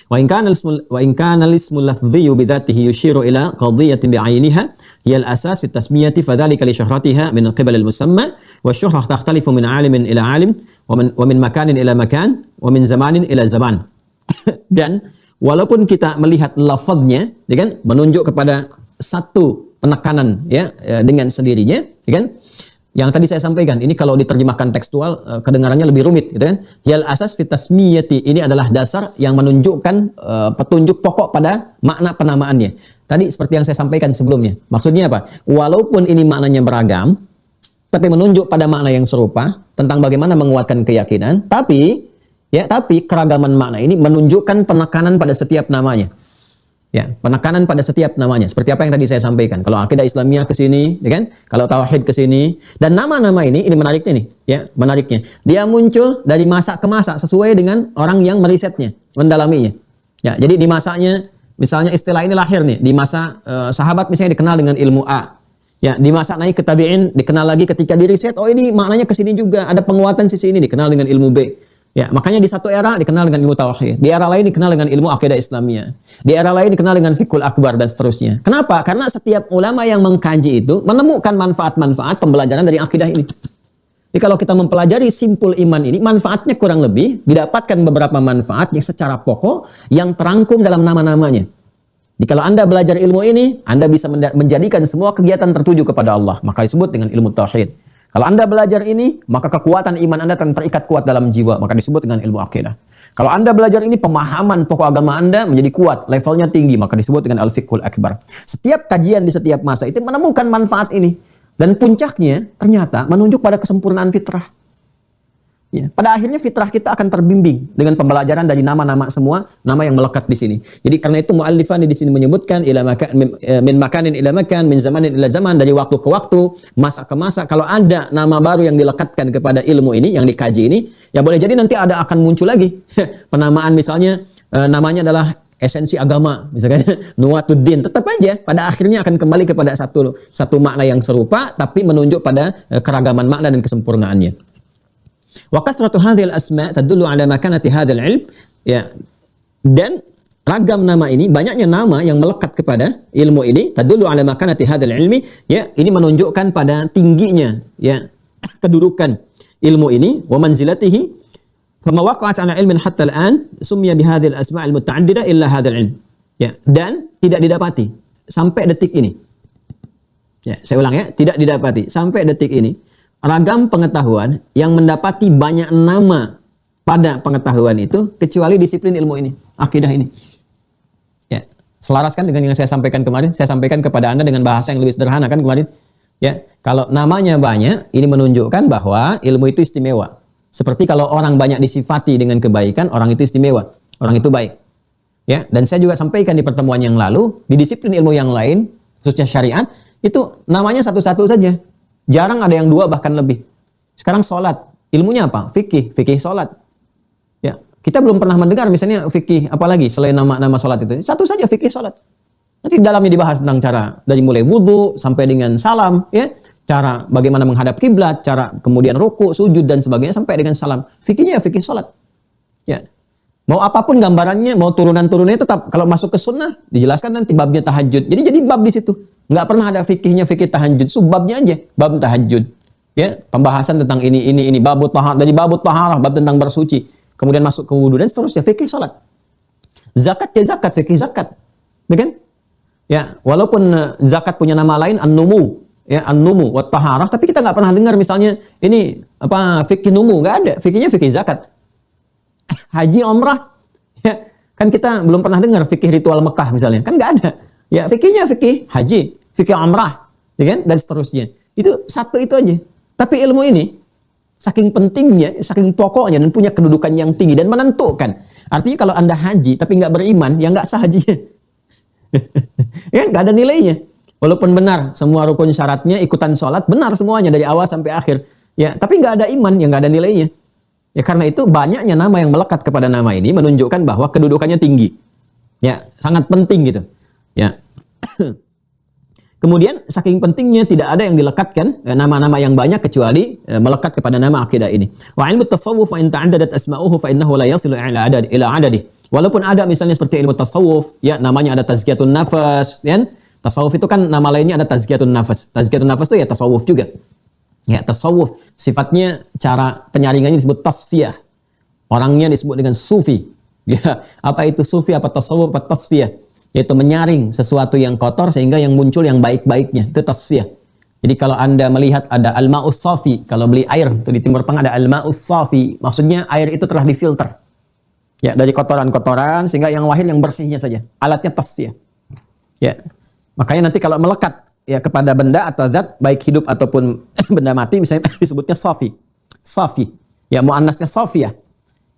Wa in kana al-ismu lafdhiyyu bidzatihi yushiru ila qadhiyatin bi'ainiha hiya al-asas fi at-tasmiyati fadhalika li shuhratiha min qibal al-musamma wa asy-syuhrah takhtalifu min 'alimin ila 'alim wa min makanin ila makan wa min zamanin ila zaman. Dan walaupun kita melihat lafadznya, ya kan, menunjuk kepada satu penekanan, ya, dengan sendirinya, ya kan. Yang tadi saya sampaikan, ini kalau diterjemahkan tekstual kedengarannya lebih rumit, gitu kan. Yal asas fit tasmiyati, ini adalah dasar yang menunjukkan petunjuk pokok pada makna penamaannya. Tadi seperti yang saya sampaikan sebelumnya. Maksudnya apa? Walaupun ini maknanya beragam, tapi menunjuk pada makna yang serupa tentang bagaimana menguatkan keyakinan, tapi keragaman makna ini menunjukkan penekanan pada setiap namanya. Ya, penekanan pada setiap namanya. Seperti apa yang tadi saya sampaikan. Kalau akidah Islamiyah ke sini, ya kan? Kalau tauhid ke sini. Dan nama-nama ini menariknya nih, ya, menariknya. Dia muncul dari masa ke masa sesuai dengan orang yang merisetnya, mendalaminya. Ya, jadi di masanya, misalnya istilah ini lahir nih di masa sahabat misalnya dikenal dengan ilmu A. Ya, di masa naik ke tabi'in dikenal lagi ketika diriset, oh ini maknanya ke sini juga, ada penguatan sisi ini dikenal dengan ilmu B. Ya, makanya di satu era dikenal dengan ilmu tauhid, di era lain dikenal dengan ilmu akidah Islamiyah, di era lain dikenal dengan fiqhul akbar dan seterusnya. Kenapa? Karena setiap ulama yang mengkaji itu menemukan manfaat-manfaat pembelajaran dari akidah ini. Jadi kalau kita mempelajari simpul iman ini, manfaatnya kurang lebih didapatkan beberapa manfaat yang secara pokok yang terangkum dalam nama-namanya. Jadi kalau Anda belajar ilmu ini, Anda bisa menjadikan semua kegiatan tertuju kepada Allah, maka disebut dengan ilmu tauhid. Kalau Anda belajar ini, maka kekuatan iman Anda akan terikat kuat dalam jiwa, maka disebut dengan ilmu akidah. Kalau Anda belajar ini, pemahaman pokok agama Anda menjadi kuat, levelnya tinggi, maka disebut dengan al-fiqhul akbar. Setiap kajian di setiap masa itu menemukan manfaat ini. Dan puncaknya ternyata menunjuk pada kesempurnaan fitrah. Ya, pada akhirnya fitrah kita akan terbimbing dengan pembelajaran dari nama-nama semua, nama yang melekat di sini. Jadi karena itu muallifan di sini menyebutkan min makanin ila makan, min zamanin ila zaman, dari waktu ke waktu, masa ke masa. Kalau ada nama baru yang dilekatkan kepada ilmu ini, yang dikaji ini, ya boleh jadi nanti akan muncul lagi penamaan, misalnya namanya adalah esensi agama, misalnya Nuwatuddin, tetap aja pada akhirnya akan kembali kepada satu makna yang serupa, tapi menunjuk pada keragaman makna dan kesempurnaannya. Wa kathratu hadhil asma tadullu ala makanati hadzal ilm, ya, dan ragam nama ini, banyaknya nama yang melekat kepada ilmu ini, tadullu ala makanati hadzal ilmi, ya, ini menunjukkan pada tingginya, ya, kedudukan ilmu ini, wa manzilatihi, fama waqa'at ala ilmin hatta al-an summiya bihadzal asma' al-muta'addida illa hadzal ilm, ya, dan tidak didapati sampai detik ini, Ya, saya ulang ya, tidak didapati sampai detik ini ragam pengetahuan yang mendapati banyak nama pada pengetahuan itu kecuali disiplin ilmu ini, akidah ini. Ya, selaraskan dengan yang saya sampaikan kemarin. Saya sampaikan kepada Anda dengan bahasa yang lebih sederhana kan kemarin. Ya, kalau namanya banyak, ini menunjukkan bahwa ilmu itu istimewa. Seperti kalau orang banyak disifati dengan kebaikan, orang itu istimewa, orang itu baik. Ya, dan saya juga sampaikan di pertemuan yang lalu, di disiplin ilmu yang lain, khususnya syariat, itu namanya satu-satu saja. Jarang ada yang dua bahkan lebih. Sekarang sholat, ilmunya apa? Fikih, fikih sholat. Ya, kita belum pernah mendengar misalnya fikih apalagi selain nama sholat itu. Satu saja fikih sholat. Nanti dalamnya dibahas tentang cara dari mulai wudhu sampai dengan salam, ya, cara bagaimana menghadap kiblat, cara kemudian ruku, sujud dan sebagainya sampai dengan salam. Fikihnya ya fikih sholat. Ya. Mau apapun gambarannya, mau turunan-turunannya tetap kalau masuk ke sunnah dijelaskan nanti babnya tahajud. Jadi bab di situ. Nggak pernah ada fikihnya fikih tahajud, subbabnya aja bab tahajud. Ya, pembahasan tentang ini babut taharah, dari babut taharah, bab tentang bersuci, kemudian masuk ke wudu dan seterusnya fikih salat. Zakat ya zakat, fikih zakat. Ya kan? Ya, walaupun zakat punya nama lain an-numu, ya an-numu wa taharah, tapi kita nggak pernah dengar misalnya ini apa fikih numu, nggak ada. Fikihnya fikih zakat. Haji umrah, ya, kan kita belum pernah dengar fikih ritual Mekah misalnya, kan nggak ada. Ya, fikihnya fikih haji, fikih umrah, ya kan? Dan seterusnya. Itu satu itu aja. Tapi ilmu ini saking pentingnya, saking pokoknya dan punya kedudukan yang tinggi dan menentukan. Artinya kalau Anda haji tapi nggak beriman, ya nggak sah hajinya. Ya, nggak ada nilainya. Walaupun benar semua rukun syaratnya, ikutan sholat benar semuanya dari awal sampai akhir. Ya, tapi nggak ada iman, ya nggak ada nilainya. Ya karena itu banyaknya nama yang melekat kepada nama ini menunjukkan bahwa kedudukannya tinggi. Ya, sangat penting gitu. Ya. Kemudian saking pentingnya tidak ada yang dilekatkan nama-nama yang banyak kecuali melekat kepada nama akidah ini. Wa ilmu tasawuf fa in ta'addadat asma'uhu fa innahu la yasilu ila adadi. Walaupun ada misalnya seperti ilmu tasawuf, ya namanya ada tazkiyatun nafas, kan? Tasawuf itu kan nama lainnya ada tazkiyatun nafas. Tazkiyatun nafas itu ya tasawuf juga. Ya, tasawuf sifatnya cara penyaringannya disebut tasfiyah. Orangnya disebut dengan sufi. Ya, apa itu sufi, apa tasawuf, apa tasfiyah? Yaitu menyaring sesuatu yang kotor sehingga yang muncul yang baik-baiknya. Itu tasfiyah. Jadi kalau Anda melihat ada al-ma'us safi, kalau beli air itu di Timur Tengah ada al-ma'us safi, maksudnya air itu telah difilter. Ya, dari kotoran-kotoran sehingga yang lahir yang bersihnya saja. Alatnya tasfiyah. Ya. Makanya nanti kalau melekat ya kepada benda atau zat baik hidup ataupun benda mati misalnya disebutnya safi. Safi. Ya, muannasnya safiyah.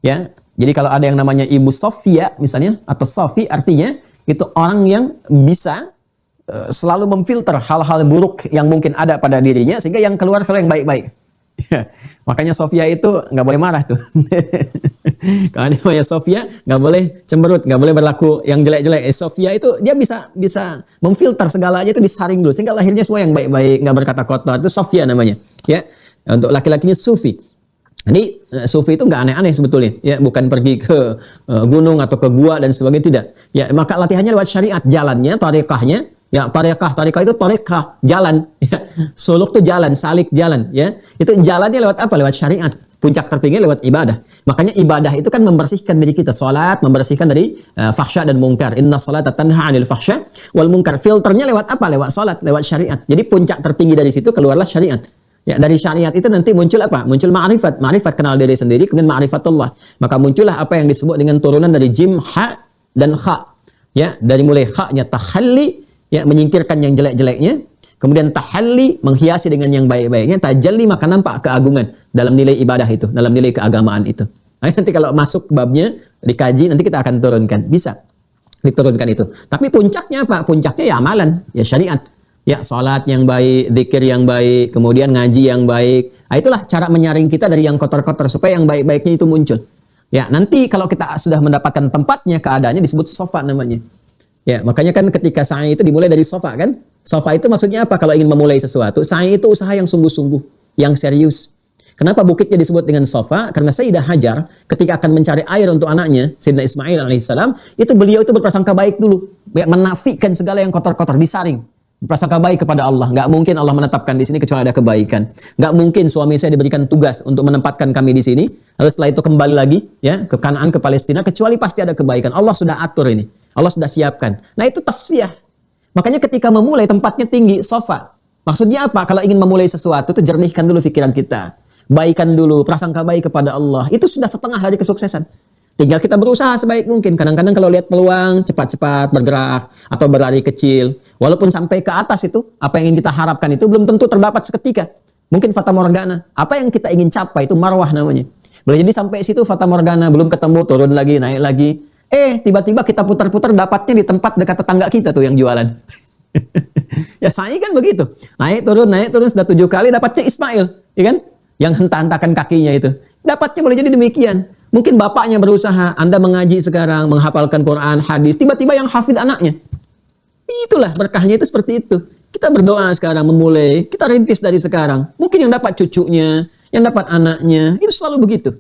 Ya. Jadi kalau ada yang namanya Ibu Sofia misalnya atau Safi artinya itu orang yang bisa selalu memfilter hal-hal buruk yang mungkin ada pada dirinya sehingga yang keluar selalu yang baik-baik. Ya, makanya Sofia itu nggak boleh marah tuh. Kalau namanya Sofia nggak boleh cemberut, nggak boleh berlaku yang jelek-jelek. Sofia itu dia bisa memfilter segalanya itu disaring dulu sehingga lahirnya semua yang baik-baik, nggak berkata kotor. Itu Sofia namanya. Ya, untuk laki-lakinya Sufi. Jadi sufi itu nggak aneh-aneh sebetulnya, ya bukan pergi ke gunung atau ke gua dan sebagainya tidak. Ya maka latihannya lewat syariat, jalannya, tarekahnya, ya tarekah itu tarekah jalan, ya suluk itu jalan, salik jalan, ya itu jalannya lewat apa? Lewat syariat. Puncak tertinggi lewat ibadah. Makanya ibadah itu kan membersihkan diri kita, salat membersihkan dari fahsya dan mungkar. Inna salata tanha 'anil fahsya wal munkar. Filternya lewat apa? Lewat salat, lewat syariat. Jadi puncak tertinggi dari situ keluarlah syariat. Ya, dari syariat itu nanti muncul apa? Muncul ma'rifat. Ma'rifat kenal diri sendiri, kemudian ma'rifatullah. Maka muncullah apa yang disebut dengan turunan dari jim, ha, dan kha. Ya, dari mulai kha-nya tahalli, ya, menyingkirkan yang jelek-jeleknya. Kemudian tahalli, menghiasi dengan yang baik-baiknya. Tajalli, maka nampak keagungan dalam nilai ibadah itu, dalam nilai keagamaan itu. Nah, nanti kalau masuk babnya, dikaji, nanti kita akan turunkan. Bisa diturunkan itu. Tapi puncaknya apa? Puncaknya ya amalan, ya syariat. Ya, salat yang baik, zikir yang baik, kemudian ngaji yang baik. Nah, itulah cara menyaring kita dari yang kotor-kotor supaya yang baik-baiknya itu muncul. Ya, nanti kalau kita sudah mendapatkan tempatnya, keadaannya disebut sofa namanya. Ya, makanya kan ketika sa'i itu dimulai dari sofa kan? Sofa itu maksudnya apa kalau ingin memulai sesuatu? Sa'i itu usaha yang sungguh-sungguh, yang serius. Kenapa bukitnya disebut dengan sofa? Karena Sayyidah Hajar ketika akan mencari air untuk anaknya, Sayyidina Ismail alaihissalam, itu beliau itu berprasangka baik dulu. Menafikan segala yang kotor-kotor, disaring. Berprasangka baik kepada Allah. Nggak mungkin Allah menetapkan di sini kecuali ada kebaikan. Nggak mungkin suami saya diberikan tugas untuk menempatkan kami di sini, lalu setelah itu kembali lagi ya ke Kanaan, ke Palestina, kecuali pasti ada kebaikan. Allah sudah atur ini. Allah sudah siapkan. Nah itu tasfiyah. Makanya ketika memulai tempatnya tinggi, sofa. Maksudnya apa? Kalau ingin memulai sesuatu itu jernihkan dulu pikiran kita. Baikan dulu, prasangka baik kepada Allah. Itu sudah setengah dari kesuksesan. Tinggal kita berusaha sebaik mungkin. Kadang-kadang kalau lihat peluang, cepat-cepat bergerak atau berlari kecil. Walaupun sampai ke atas itu, apa yang ingin kita harapkan itu belum tentu terdapat seketika. Mungkin fata morgana. Apa yang kita ingin capai itu marwah namanya. Boleh jadi sampai situ fata morgana, belum ketemu, turun lagi, naik lagi. Tiba-tiba kita putar-putar dapatnya di tempat dekat tetangga kita tuh yang jualan. Ya saya kan begitu. Naik turun sudah 7 kali dapatnya Ismail, ya kan? Yang hentak-hentakan kakinya itu. Dapatnya boleh jadi demikian. Mungkin bapaknya berusaha, Anda mengaji sekarang, menghafalkan Quran, hadis, tiba-tiba yang hafid anaknya. Itulah berkahnya itu seperti itu. Kita berdoa sekarang memulai, kita rintis dari sekarang. Mungkin yang dapat cucunya, yang dapat anaknya, itu selalu begitu.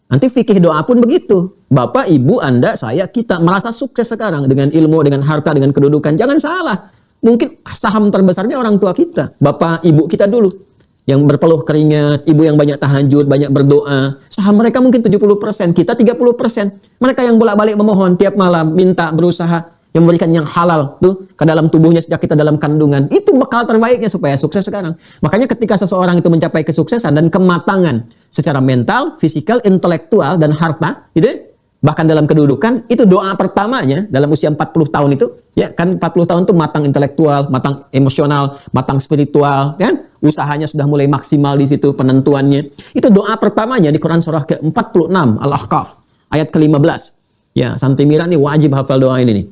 Nanti fikih doa pun begitu. Bapak, ibu, Anda, saya, kita merasa sukses sekarang dengan ilmu, dengan harta, dengan kedudukan. Jangan salah. Mungkin saham terbesarnya orang tua kita. Bapak, ibu kita dulu. Yang berpeluh keringat, ibu yang banyak tahajud, banyak berdoa. Saham mereka mungkin 70%, kita 30%. Mereka yang bolak-balik memohon tiap malam, minta, berusaha, yang memberikan yang halal tuh ke dalam tubuhnya sejak kita dalam kandungan. Itu bekal terbaiknya supaya sukses sekarang. Makanya ketika seseorang itu mencapai kesuksesan dan kematangan secara mental, fisikal, intelektual, dan harta, gitu, bahkan dalam kedudukan, itu doa pertamanya dalam usia 40 tahun itu, ya kan 40 tahun itu matang intelektual, matang emosional, matang spiritual, kan? Usahanya sudah mulai maksimal di situ penentuannya. Itu doa pertamanya di Quran surah ke-46 Al-Ahqaf ayat ke-15. Ya, Santimira nih wajib hafal doa ini nih.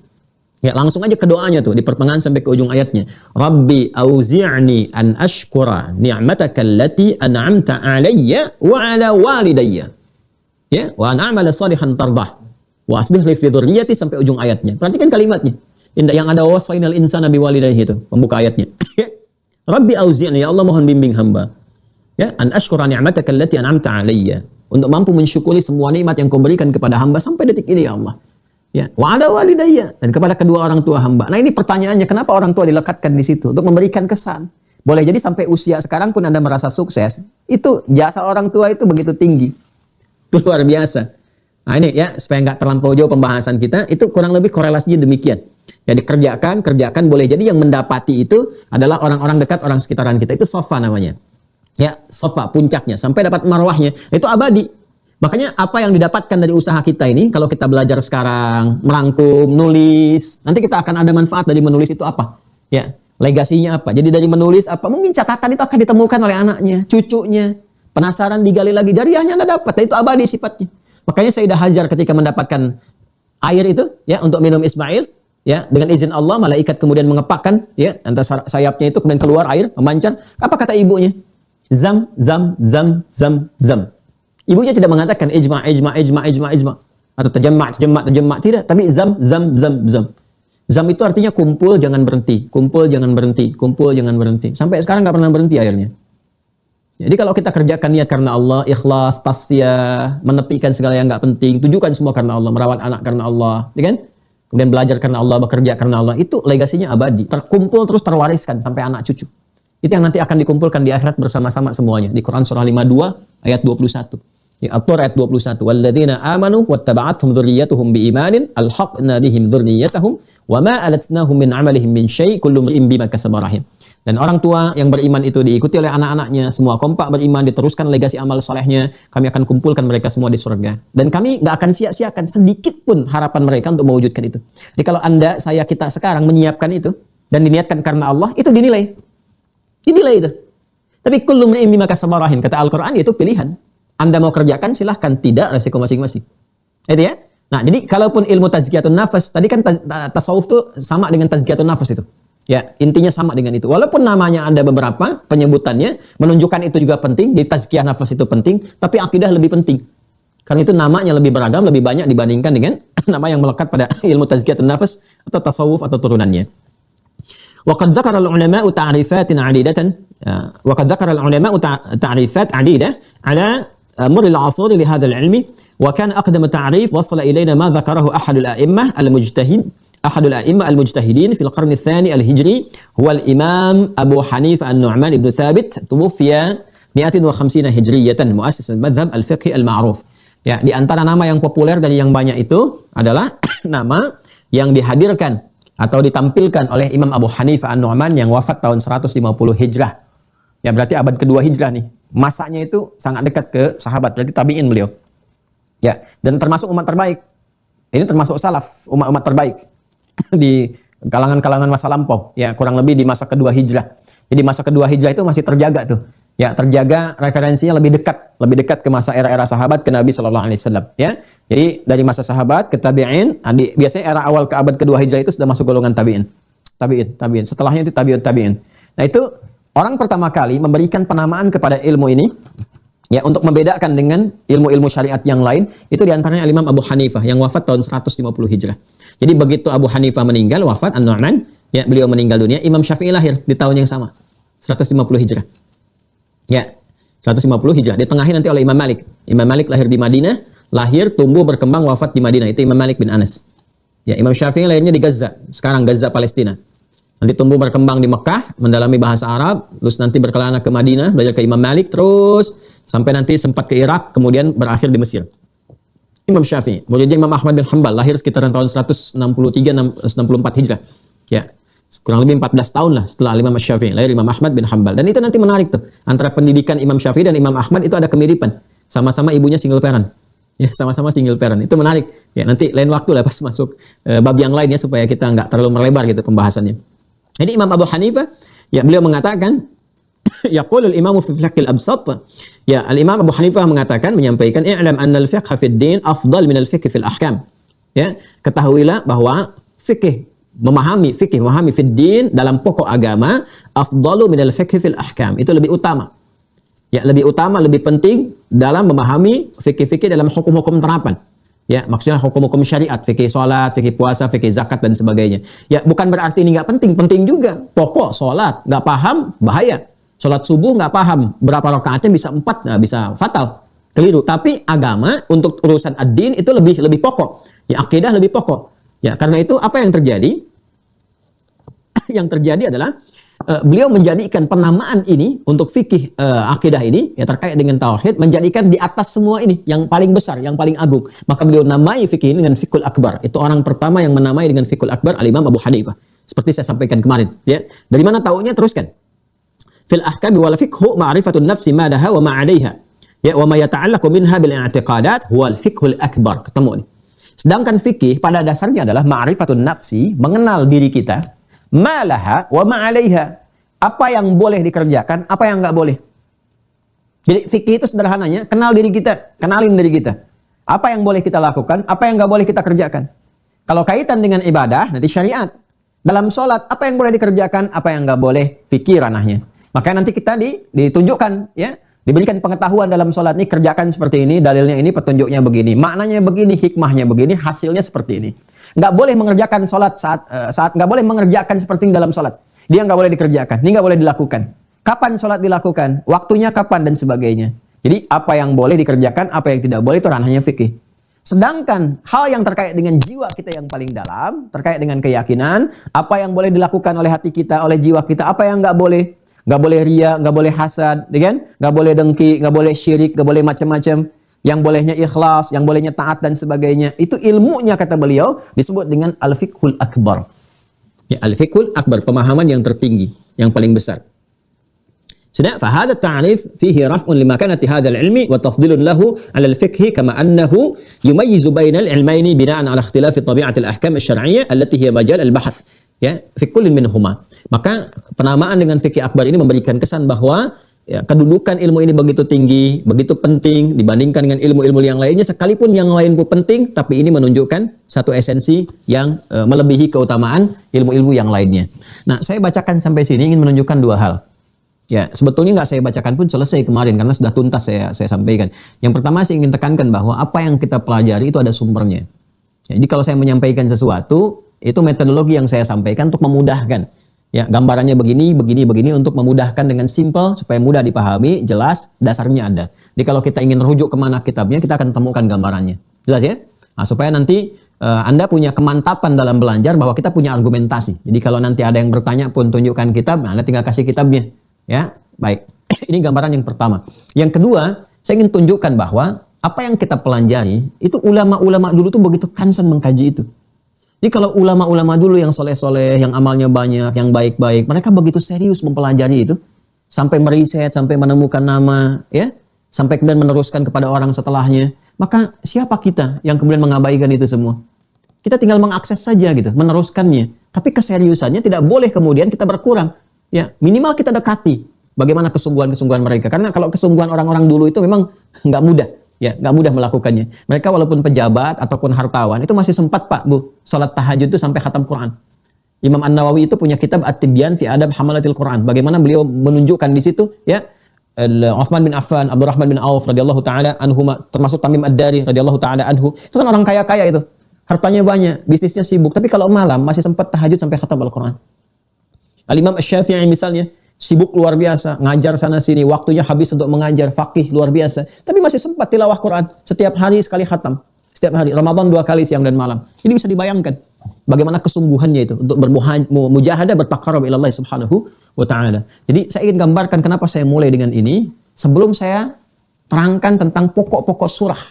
Ya, langsung aja ke doanya tuh di pertengahan sampai ke ujung ayatnya. Rabbi auzi'ni an ashkura ni'mataka allati an'amta 'alayya wa 'ala walidayya. Ya, wa an a'mala salihan tardah. Wa aslih li fi dzurriyyati sampai ujung ayatnya. Perhatikan kalimatnya. Yang ada wasainal insana biwalidayhi itu, pembuka ayatnya. Rabbi auzi'ni, ya Allah mohon bimbing hamba. Ya, an ashkura ni'mataka allati an'amta 'alayya. Untuk mampu mensyukuri semua nikmat yang Kau berikan kepada hamba sampai detik ini ya Allah. Ya, wa 'ala walidayya, dan kepada kedua orang tua hamba. Nah, ini pertanyaannya, kenapa orang tua dilekatkan di situ? Untuk memberikan kesan. Boleh jadi sampai usia sekarang pun Anda merasa sukses, itu jasa orang tua itu begitu tinggi. Itu luar biasa. Nah ini ya, supaya nggak terlampau jauh pembahasan kita, itu kurang lebih korelasinya demikian. Jadi kerjakan, boleh jadi yang mendapati itu adalah orang-orang dekat, orang sekitaran kita. Itu sofa namanya. Ya, sofa, puncaknya. Sampai dapat marwahnya. Itu abadi. Makanya apa yang didapatkan dari usaha kita ini, kalau kita belajar sekarang, merangkum, nulis, nanti kita akan ada manfaat dari menulis itu apa? Ya, legasinya apa? Jadi dari menulis apa? Mungkin catatan itu akan ditemukan oleh anaknya, cucunya. Penasaran digali lagi, jariahnya Anda dapat. Itu abadi sifatnya. Makanya Sayyidah Hajar ketika mendapatkan air itu, ya, untuk minum Ismail, ya, dengan izin Allah, malaikat kemudian mengepakkan, ya, antara sayapnya itu kemudian keluar air, memancar. Apa kata ibunya? Zam, zam, zam, zam, zam. Ibunya tidak mengatakan ijma, atau terjemah. Tidak. Tapi zam, zam, zam, zam. Zam itu artinya kumpul, jangan berhenti. Kumpul, jangan berhenti. Kumpul, jangan berhenti. Sampai sekarang nggak pernah berhenti airnya. Jadi kalau kita kerjakan niat karena Allah, ikhlas, tasfiyah, menepikan segala yang nggak penting, tujukan semua karena Allah, merawat anak karena Allah, ya kan? Kemudian belajar karena Allah, bekerja karena Allah, itu legasinya abadi. Terkumpul terus terwariskan sampai anak cucu. Itu yang nanti akan dikumpulkan di akhirat bersama-sama semuanya. Di Quran surah 52 ayat 21. Ya, At-Tur ayat 21. Walladzina amanu wattaba'athum dzurriyyatuhum biimanin alhaqna bihim dzurriyyatahum wa ma alatnahum min 'amalihim min syai' kullu imrin bima kasaba rahim. Dan orang tua yang beriman itu diikuti oleh anak-anaknya, semua kompak beriman, diteruskan legasi amal solehnya, kami akan kumpulkan mereka semua di surga. Dan kami nggak akan sia-siakan sedikit pun harapan mereka untuk mewujudkan itu. Jadi kalau Anda, saya, kita sekarang menyiapkan itu, dan diniatkan karena Allah, itu dinilai. Dinilai itu. Tapi kullu imrin bima kasaba rahim, kata Al-Quran, itu pilihan. Anda mau kerjakan, silahkan. Tidak, resiko masing-masing. Itu ya. Nah, jadi kalaupun ilmu tazkiyatun nafas, tadi kan tasawuf itu sama dengan tazkiyatun nafas itu. Ya, intinya sama dengan itu. Walaupun namanya ada beberapa penyebutannya, menunjukkan itu juga penting, di tazkiyah nafas itu penting, tapi akidah lebih penting. Karena itu namanya lebih beragam, lebih banyak dibandingkan dengan nama yang melekat pada ilmu tazkiyatun nafas atau tasawuf atau turunannya. وقد ذكر العلماء تعريفات عديدة وقد ذكر العلماء تعريفات عديدة على مر العصور لهذا العلم وكان أقدم تعريف وصل إلينا ما ذكره أحد الأئمة المجتهدين في القرن الثاني الهجري هو الإمام أبو حنيفة النعمان بن ثابت توفي 150 هجرية مؤسس المذهب الفقهي المعروف. Ya, di antara nama yang populer dari yang banyak itu adalah nama yang dihadirkan atau ditampilkan oleh Imam Abu Hanifah An-Nu'man yang wafat tahun 150 Hijrah. Ya berarti abad kedua Hijrah nih. Masanya itu sangat dekat ke sahabat, berarti tabi'in beliau. Ya, dan termasuk umat terbaik. Ini termasuk salaf, umat-umat terbaik di kalangan-kalangan masa lampau. Ya, kurang lebih di masa kedua Hijrah. Jadi masa kedua Hijrah itu masih terjaga tuh. Ya, terjaga referensinya lebih dekat ke masa era-era sahabat ke Nabi Shallallahu Alaihi Wasallam. Ya, jadi dari masa sahabat ke tabi'in, biasanya era awal ke abad kedua Hijrah itu sudah masuk golongan tabi'in. Setelahnya itu tabi'in. Nah itu orang pertama kali memberikan penamaan kepada ilmu ini, ya untuk membedakan dengan ilmu-ilmu syariat yang lain, itu diantaranya Imam Abu Hanifah yang wafat tahun 150 Hijrah. Jadi begitu Abu Hanifah meninggal, wafat An-Nu'man, ya beliau meninggal dunia, Imam Syafi'i lahir di tahun yang sama, 150 Hijrah. Ya, 150 Hijrah. Ditengahi nanti oleh Imam Malik. Imam Malik lahir di Madinah, lahir, tumbuh, berkembang, wafat di Madinah. Itu Imam Malik bin Anas. Ya, Imam Syafi'i lahirnya di Gaza, sekarang Gaza, Palestina. Nanti tumbuh berkembang di Mekah, mendalami bahasa Arab, terus nanti berkelana ke Madinah, belajar ke Imam Malik, terus sampai nanti sempat ke Irak, kemudian berakhir di Mesir. Imam Syafi'i, muridnya Imam Ahmad bin Hanbal, lahir sekitaran tahun 163-164 Hijrah. Ya, kurang lebih 14 tahun lah setelah Imam Syafi'i, lahir Imam Ahmad bin Hanbal. Dan itu nanti menarik tuh, antara pendidikan Imam Syafi'i dan Imam Ahmad itu ada kemiripan. Sama-sama ibunya single parent. Ya, sama-sama single parent. Itu menarik. Ya, nanti lain waktu lah pas masuk bab yang lain ya, supaya kita nggak terlalu melebar gitu pembahasannya. Jadi Imam Abu Hanifah, ya beliau mengatakan, yaqulul imamu fi fiqhil absat. Ya, al-Imam Abu Hanifah mengatakan, menyampaikan, i'lam anna al-fiqh fid din afdal min al-fiqh fil ahkam. Ya, ketahuilah bahwa memahami fid din dalam pokok agama afdalu min al-fiqh fil ahkam. Itu lebih utama. Ya, lebih utama, lebih penting dalam memahami fikih-fikih dalam hukum-hukum terapan. Ya, maksudnya hukum-hukum syariat, fikih sholat, fikih puasa, fikih zakat, dan sebagainya. Ya, bukan berarti ini nggak penting, penting juga. Pokok sholat, nggak paham, bahaya. Sholat subuh nggak paham, berapa rakaatnya bisa 4, nggak bisa fatal. Keliru. Tapi agama untuk urusan ad-din itu lebih pokok. Ya, akidah lebih pokok. Ya, karena itu apa yang terjadi? Yang terjadi adalah beliau menjadikan penamaan ini untuk fikih akidah ini ya terkait dengan tauhid, menjadikan di atas semua ini yang paling besar, yang paling agung. Maka beliau namai fikih ini dengan fikul akbar. Itu orang pertama yang menamai dengan fikul akbar al-Imam Abu Hanifah. Seperti saya sampaikan kemarin, ya. Dari mana taunya? Teruskan. Fil ahkam wal fiqhu ma'rifatun nafsi ma daha wa ma 'alaiha. Ya, wa ma yata'allaqu minha bil i'tiqadat huwa al-fiqhul akbar. Ketemu nih. Sedangkan fikih pada dasarnya adalah ma'rifatun nafsi, mengenal diri kita, malaha wa ma'alaiha, apa yang boleh dikerjakan, apa yang nggak boleh. Jadi fikih itu sederhananya kenal diri kita, kenalin diri kita. Apa yang boleh kita lakukan, apa yang nggak boleh kita kerjakan. Kalau kaitan dengan ibadah, nanti syariat. Dalam sholat, apa yang boleh dikerjakan, apa yang nggak boleh, fikih ranahnya. Makanya nanti kita ditunjukkan, ya, diberikan pengetahuan dalam sholat ini, kerjakan seperti ini, dalilnya ini, petunjuknya begini, maknanya begini, hikmahnya begini, hasilnya seperti ini. Nggak boleh mengerjakan sholat saat nggak boleh mengerjakan seperti ini dalam sholat. Dia nggak boleh dikerjakan, ini nggak boleh dilakukan. Kapan sholat dilakukan, waktunya kapan, dan sebagainya. Jadi apa yang boleh dikerjakan, apa yang tidak boleh, itu ranahnya fikih. Sedangkan hal yang terkait dengan jiwa kita yang paling dalam, terkait dengan keyakinan, apa yang boleh dilakukan oleh hati kita, oleh jiwa kita, apa yang nggak boleh. Nggak boleh riya, nggak boleh hasad, kan? Nggak boleh dengki, nggak boleh syirik, nggak boleh macam-macam. Yang bolehnya ikhlas, yang bolehnya taat, dan sebagainya. Itu ilmunya, kata beliau, disebut dengan al-fiqhul akbar. Ya, al-fiqhul akbar, pemahaman yang tertinggi, yang paling besar. Sedang fahada ta'rif fihi raf'un limakanati hadzal ilmi wa tafdilun lahu 'ala al-fiqh kama annahu yumayyizu bainal ilmaini bina'an 'ala ikhtilafi tabi'ati al-ahkam asy-syar'iyyah allati hiya majal al-bahth. Ya, fi kullin minhuma. Maka penamaan dengan fikih akbar ini memberikan kesan bahwa ya, kedudukan ilmu ini begitu tinggi, begitu penting dibandingkan dengan ilmu-ilmu yang lainnya, sekalipun yang lain pun penting, tapi ini menunjukkan satu esensi yang melebihi keutamaan ilmu-ilmu yang lainnya. Nah, saya bacakan sampai sini ingin menunjukkan dua hal. Ya, sebetulnya nggak saya bacakan pun selesai kemarin karena sudah tuntas saya sampaikan. Yang pertama saya ingin tekankan bahwa apa yang kita pelajari itu ada sumbernya. Ya, jadi kalau saya menyampaikan sesuatu, itu metodologi yang saya sampaikan untuk memudahkan. Ya, gambarannya begini untuk memudahkan dengan simple supaya mudah dipahami, jelas, dasarnya ada. Jadi kalau kita ingin rujuk kemana kitabnya, kita akan temukan gambarannya. Jelas ya? Nah, supaya nanti Anda punya kemantapan dalam belajar bahwa kita punya argumentasi. Jadi kalau nanti ada yang bertanya pun tunjukkan kitab, Anda tinggal kasih kitabnya. Ya, baik. Ini gambaran yang pertama. Yang kedua, saya ingin tunjukkan bahwa apa yang kita pelajari itu ulama-ulama dulu tuh begitu concern mengkaji itu. Jadi kalau ulama-ulama dulu yang soleh-soleh, yang amalnya banyak, yang baik-baik, mereka begitu serius mempelajari itu, sampai meriset, sampai menemukan nama, ya, sampai kemudian meneruskan kepada orang setelahnya. Maka siapa kita yang kemudian mengabaikan itu semua? Kita tinggal mengakses saja gitu, meneruskannya. Tapi keseriusannya tidak boleh kemudian kita berkurang. Ya, minimal kita dekati bagaimana kesungguhan-kesungguhan mereka. Karena kalau kesungguhan orang-orang dulu itu memang nggak mudah. Ya, nggak mudah melakukannya. Mereka walaupun pejabat ataupun hartawan itu masih sempat Pak Bu salat tahajud itu sampai khatam Quran. Imam An-Nawawi itu punya kitab At-Tibyan fi Adab Hamalatil Quran. Bagaimana beliau menunjukkan di situ ya Uthman bin Affan, Abdurrahman bin Auf radhiyallahu taala anhuma, termasuk Tamim Ad-Dari radhiyallahu taala anhu. Itu kan orang kaya-kaya itu. Hartanya banyak, bisnisnya sibuk, tapi kalau malam masih sempat tahajud sampai khatam Al-Quran. Al-Imam Asy-Syafi'i misalnya sibuk luar biasa, ngajar sana sini, waktunya habis untuk mengajar, faqih luar biasa. Tapi masih sempat tilawah Quran, setiap hari sekali khatam. Setiap hari, Ramadan 2 kali siang dan malam. Ini bisa dibayangkan bagaimana kesungguhannya itu untuk bermujahadah, bertaqarrub ila Allah Subhanahu wa taala. Jadi saya ingin gambarkan kenapa saya mulai dengan ini sebelum saya terangkan tentang pokok-pokok surah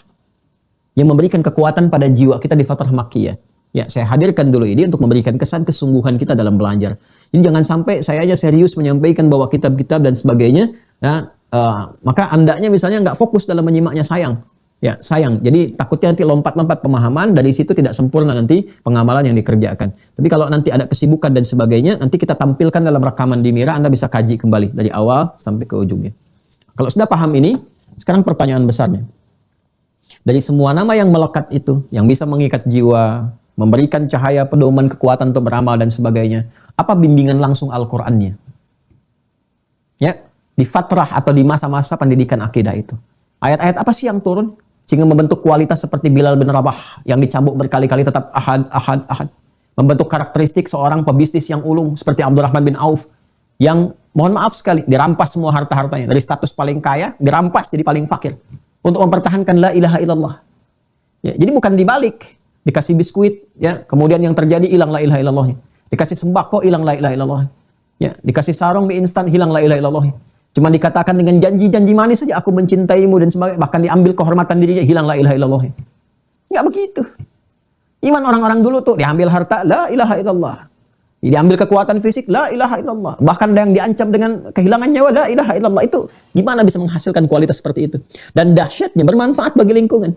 yang memberikan kekuatan pada jiwa kita di Fatrah Makkiyah. Ya, saya hadirkan dulu ini untuk memberikan kesan kesungguhan kita dalam belajar. Jadi jangan sampai saya aja serius menyampaikan bahwa kitab-kitab dan sebagainya, ya, maka andanya misalnya nggak fokus dalam menyimaknya, sayang. Ya, sayang. Jadi takutnya nanti lompat-lompat pemahaman, dari situ tidak sempurna nanti pengamalan yang dikerjakan. Tapi kalau nanti ada kesibukan dan sebagainya, nanti kita tampilkan dalam rekaman di Mira, Anda bisa kaji kembali dari awal sampai ke ujungnya. Kalau sudah paham ini, sekarang pertanyaan besarnya. Dari semua nama yang melekat itu, yang bisa mengikat jiwa, memberikan cahaya pedoman kekuatan untuk beramal dan sebagainya, apa bimbingan langsung Al-Qur'annya? Ya, di fatrah atau di masa-masa pendidikan akidah itu. Ayat-ayat apa sih yang turun sehingga membentuk kualitas seperti Bilal bin Rabah yang dicambuk berkali-kali tetap ahad, ahad, ahad. Membentuk karakteristik seorang pebisnis yang ulung seperti Abdurrahman bin Auf yang mohon maaf sekali dirampas semua harta-hartanya, dari status paling kaya dirampas jadi paling fakir untuk mempertahankan la ilaha illallah. Ya, jadi bukan dibalik, dikasih biskuit, ya, kemudian yang terjadi hilang la ilaha illallahnya. Dikasih sembako, hilang la ilaha illallah. Ya, dikasih sarung mie instan, hilang la ilaha illallah. Cuma dikatakan dengan janji-janji manis saja, aku mencintaimu dan sebagainya, bahkan diambil kehormatan dirinya, hilang la ilaha illallah. Enggak begitu. Iman orang-orang dulu tuh diambil harta, la ilaha illallah. Diambil kekuatan fisik, la ilaha illallah. Bahkan ada yang diancam dengan kehilangan nyawa, la ilaha illallah. Itu gimana bisa menghasilkan kualitas seperti itu? Dan dahsyatnya bermanfaat bagi lingkungan.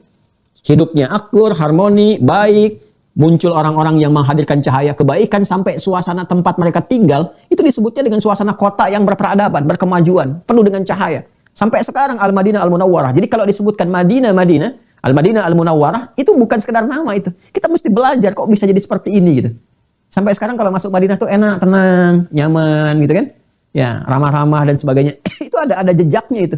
Hidupnya akur, harmoni, baik. Muncul orang-orang yang menghadirkan cahaya kebaikan sampai suasana tempat mereka tinggal, itu disebutnya dengan suasana kota yang berperadaban, berkemajuan, penuh dengan cahaya. Sampai sekarang Al-Madinah Al-Munawwarah. Jadi kalau disebutkan Madinah, Al-Madinah Al-Munawwarah, itu bukan sekedar nama itu. Kita mesti belajar kok bisa jadi seperti ini gitu. Sampai sekarang kalau masuk Madinah tuh enak, tenang, nyaman gitu kan. Ya, ramah-ramah dan sebagainya. Itu ada jejaknya itu.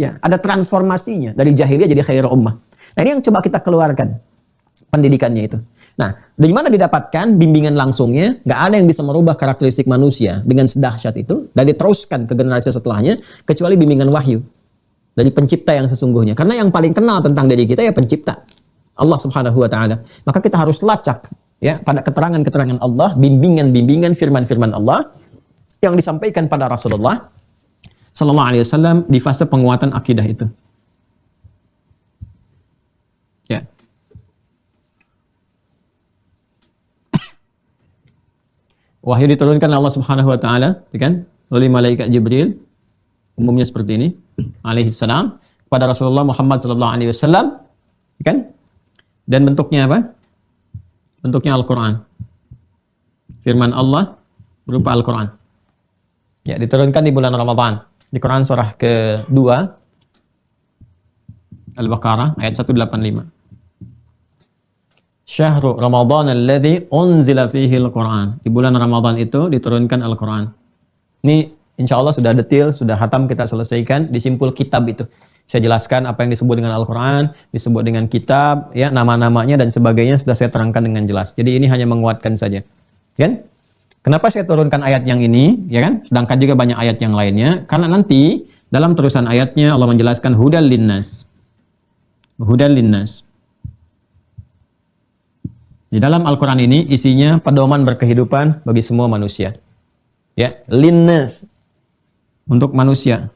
Ya, ada transformasinya dari jahiliyah jadi khairul ummah. Nah, ini yang coba kita keluarkan pendidikannya itu. Nah, dari mana didapatkan bimbingan langsungnya? Nggak ada yang bisa merubah karakteristik manusia dengan sedahsyat itu dan diteruskan ke generasi setelahnya kecuali bimbingan wahyu dari pencipta yang sesungguhnya. Karena yang paling kenal tentang diri kita ya pencipta, Allah Subhanahu wa taala. Maka kita harus lacak ya pada keterangan-keterangan Allah, bimbingan-bimbingan firman-firman Allah yang disampaikan pada Rasulullah sallallahu alaihi wasallam di fase penguatan akidah itu. Ya. Wahyu diturunkan oleh Allah Subhanahu wa taala, kan? Oleh malaikat Jibril. Umumnya seperti ini, alaihi salam, pada Rasulullah Muhammad sallallahu alaihi wasallam, kan? Dan bentuknya apa? Bentuknya Al-Qur'an. Firman Allah berupa Al-Qur'an. Ya, diturunkan di bulan Ramadan. Di Quran surah ke-2 Al-Baqarah ayat 185. Syahrul Ramadan alladzi unzila fihi al-Quran. Di bulan Ramadan itu diturunkan Al-Quran. Ini insya Allah sudah detail, sudah hatam kita selesaikan di simpul kitab itu. Saya jelaskan apa yang disebut dengan Al-Quran, disebut dengan kitab, ya nama-namanya dan sebagainya sudah saya terangkan dengan jelas. Jadi ini hanya menguatkan saja. Kan? Kenapa saya turunkan ayat yang ini, ya kan? Sedangkan juga banyak ayat yang lainnya, karena nanti dalam terusan ayatnya Allah menjelaskan hudal linnas. Hudal linnas. Di dalam Al-Quran ini isinya pedoman berkehidupan bagi semua manusia. Ya, linnas untuk manusia.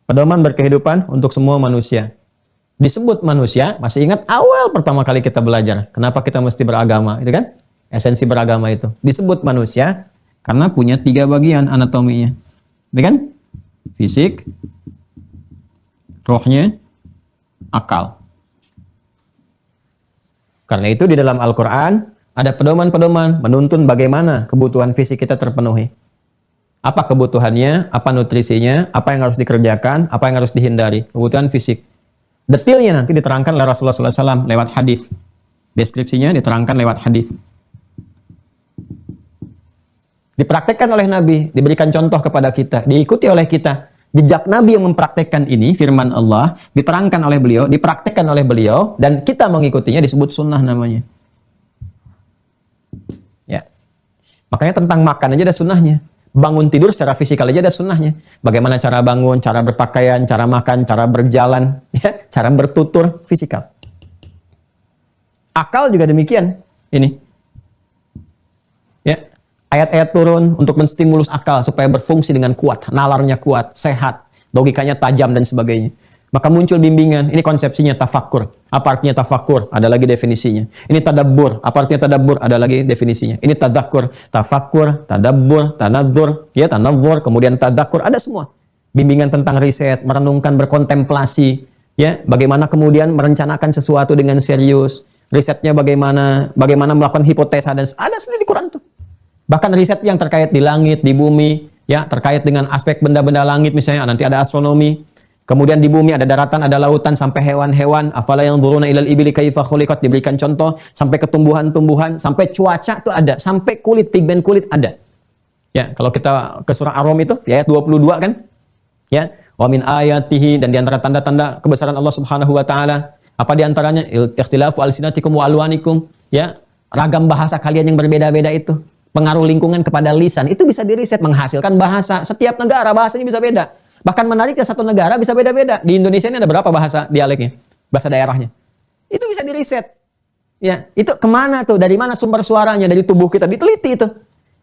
Pedoman berkehidupan untuk semua manusia. Disebut manusia, masih ingat awal pertama kali kita belajar, kenapa kita mesti beragama, itu kan? Esensi beragama itu. Disebut manusia karena punya 3 bagian anatominya. Itu kan? Fisik, rohnya, akal. Karena itu di dalam Al-Quran ada pedoman-pedoman menuntun bagaimana kebutuhan fisik kita terpenuhi. Apa kebutuhannya, apa nutrisinya, apa yang harus dikerjakan, apa yang harus dihindari. Kebutuhan fisik. Detailnya nanti diterangkan oleh Rasulullah SAW lewat hadis. Deskripsinya diterangkan lewat hadis. Dipraktekkan oleh Nabi, diberikan contoh kepada kita, diikuti oleh kita. Jejak Nabi yang mempraktekkan ini, firman Allah, diterangkan oleh beliau, dipraktekkan oleh beliau, dan kita mengikutinya disebut sunnah namanya. Ya. Makanya tentang makan aja ada sunnahnya. Bangun tidur secara fisikal aja ada sunnahnya. Bagaimana cara bangun, cara berpakaian, cara makan, cara berjalan, ya, cara bertutur, fisikal. Akal juga demikian. Ini. Ya. Ayat-ayat turun untuk menstimulus akal supaya berfungsi dengan kuat, nalarnya kuat, sehat, logikanya tajam dan sebagainya. Maka muncul bimbingan, ini konsepsinya tafakkur. Apa artinya tafakkur? Ada lagi definisinya. Ini tadabbur, apa artinya tadabbur? Ada lagi definisinya. Ini tadzakur, tafakkur, tadabbur, tanadzur, ya tanawwur, kemudian tadzakur, ada semua. Bimbingan tentang riset, merenungkan, berkontemplasi, ya, bagaimana kemudian merencanakan sesuatu dengan serius. Risetnya bagaimana melakukan hipotesa dan ada sebenarnya di Quran tuh. Bahkan riset yang terkait di langit, di bumi, ya, terkait dengan aspek benda-benda langit misalnya, nanti ada astronomi. Kemudian di bumi ada daratan, ada lautan, sampai hewan-hewan. Afala yanzuruna ilal ibili kaifa khuliqat, diberikan contoh, sampai ke tumbuhan-tumbuhan, sampai cuaca itu ada, sampai kulit, pigmen kulit ada. Ya, kalau kita ke surah Ar-Rum itu, di ayat 22 kan? Ya, wa min ayatihi, dan di antara tanda-tanda kebesaran Allah Subhanahu wa taala, apa di antaranya? Ikhtilafu alsinatikum wa alwanikum, ya, ragam bahasa kalian yang berbeda-beda itu. Pengaruh lingkungan kepada lisan, itu bisa diriset menghasilkan bahasa. Setiap negara bahasanya bisa beda. Bahkan menariknya satu negara bisa beda-beda. Di Indonesia ini ada berapa bahasa dialeknya? Bahasa daerahnya. Itu bisa diriset. Ya, itu kemana tuh? Dari mana sumber suaranya? Dari tubuh kita. Diteliti itu.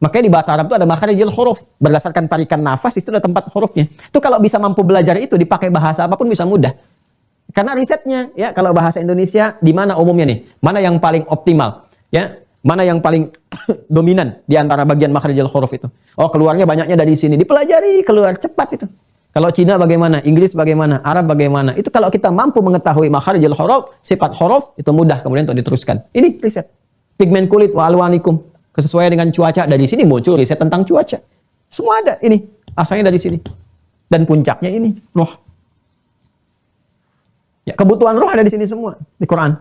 Makanya di bahasa Arab itu ada makharijul huruf. Berdasarkan tarikan nafas, itu ada tempat hurufnya. Itu kalau bisa mampu belajar itu, dipakai bahasa apapun bisa mudah. Karena risetnya, ya, kalau bahasa Indonesia, di mana umumnya nih? Mana yang paling optimal? Ya, mana yang paling dominan di antara bagian makharijul huruf itu? Oh, keluarnya banyaknya dari sini. Dipelajari, keluar cepat itu. Kalau Cina bagaimana, Inggris bagaimana, Arab bagaimana. Itu kalau kita mampu mengetahui makharijul huruf, sifat huruf, itu mudah kemudian untuk diteruskan. Ini riset. Pigmen kulit wa alwanikum. Kesesuaian dengan cuaca. Dari sini muncul riset tentang cuaca. Semua ada. Ini asalnya dari sini. Dan puncaknya ini roh. Ya, kebutuhan roh ada di sini semua di Quran.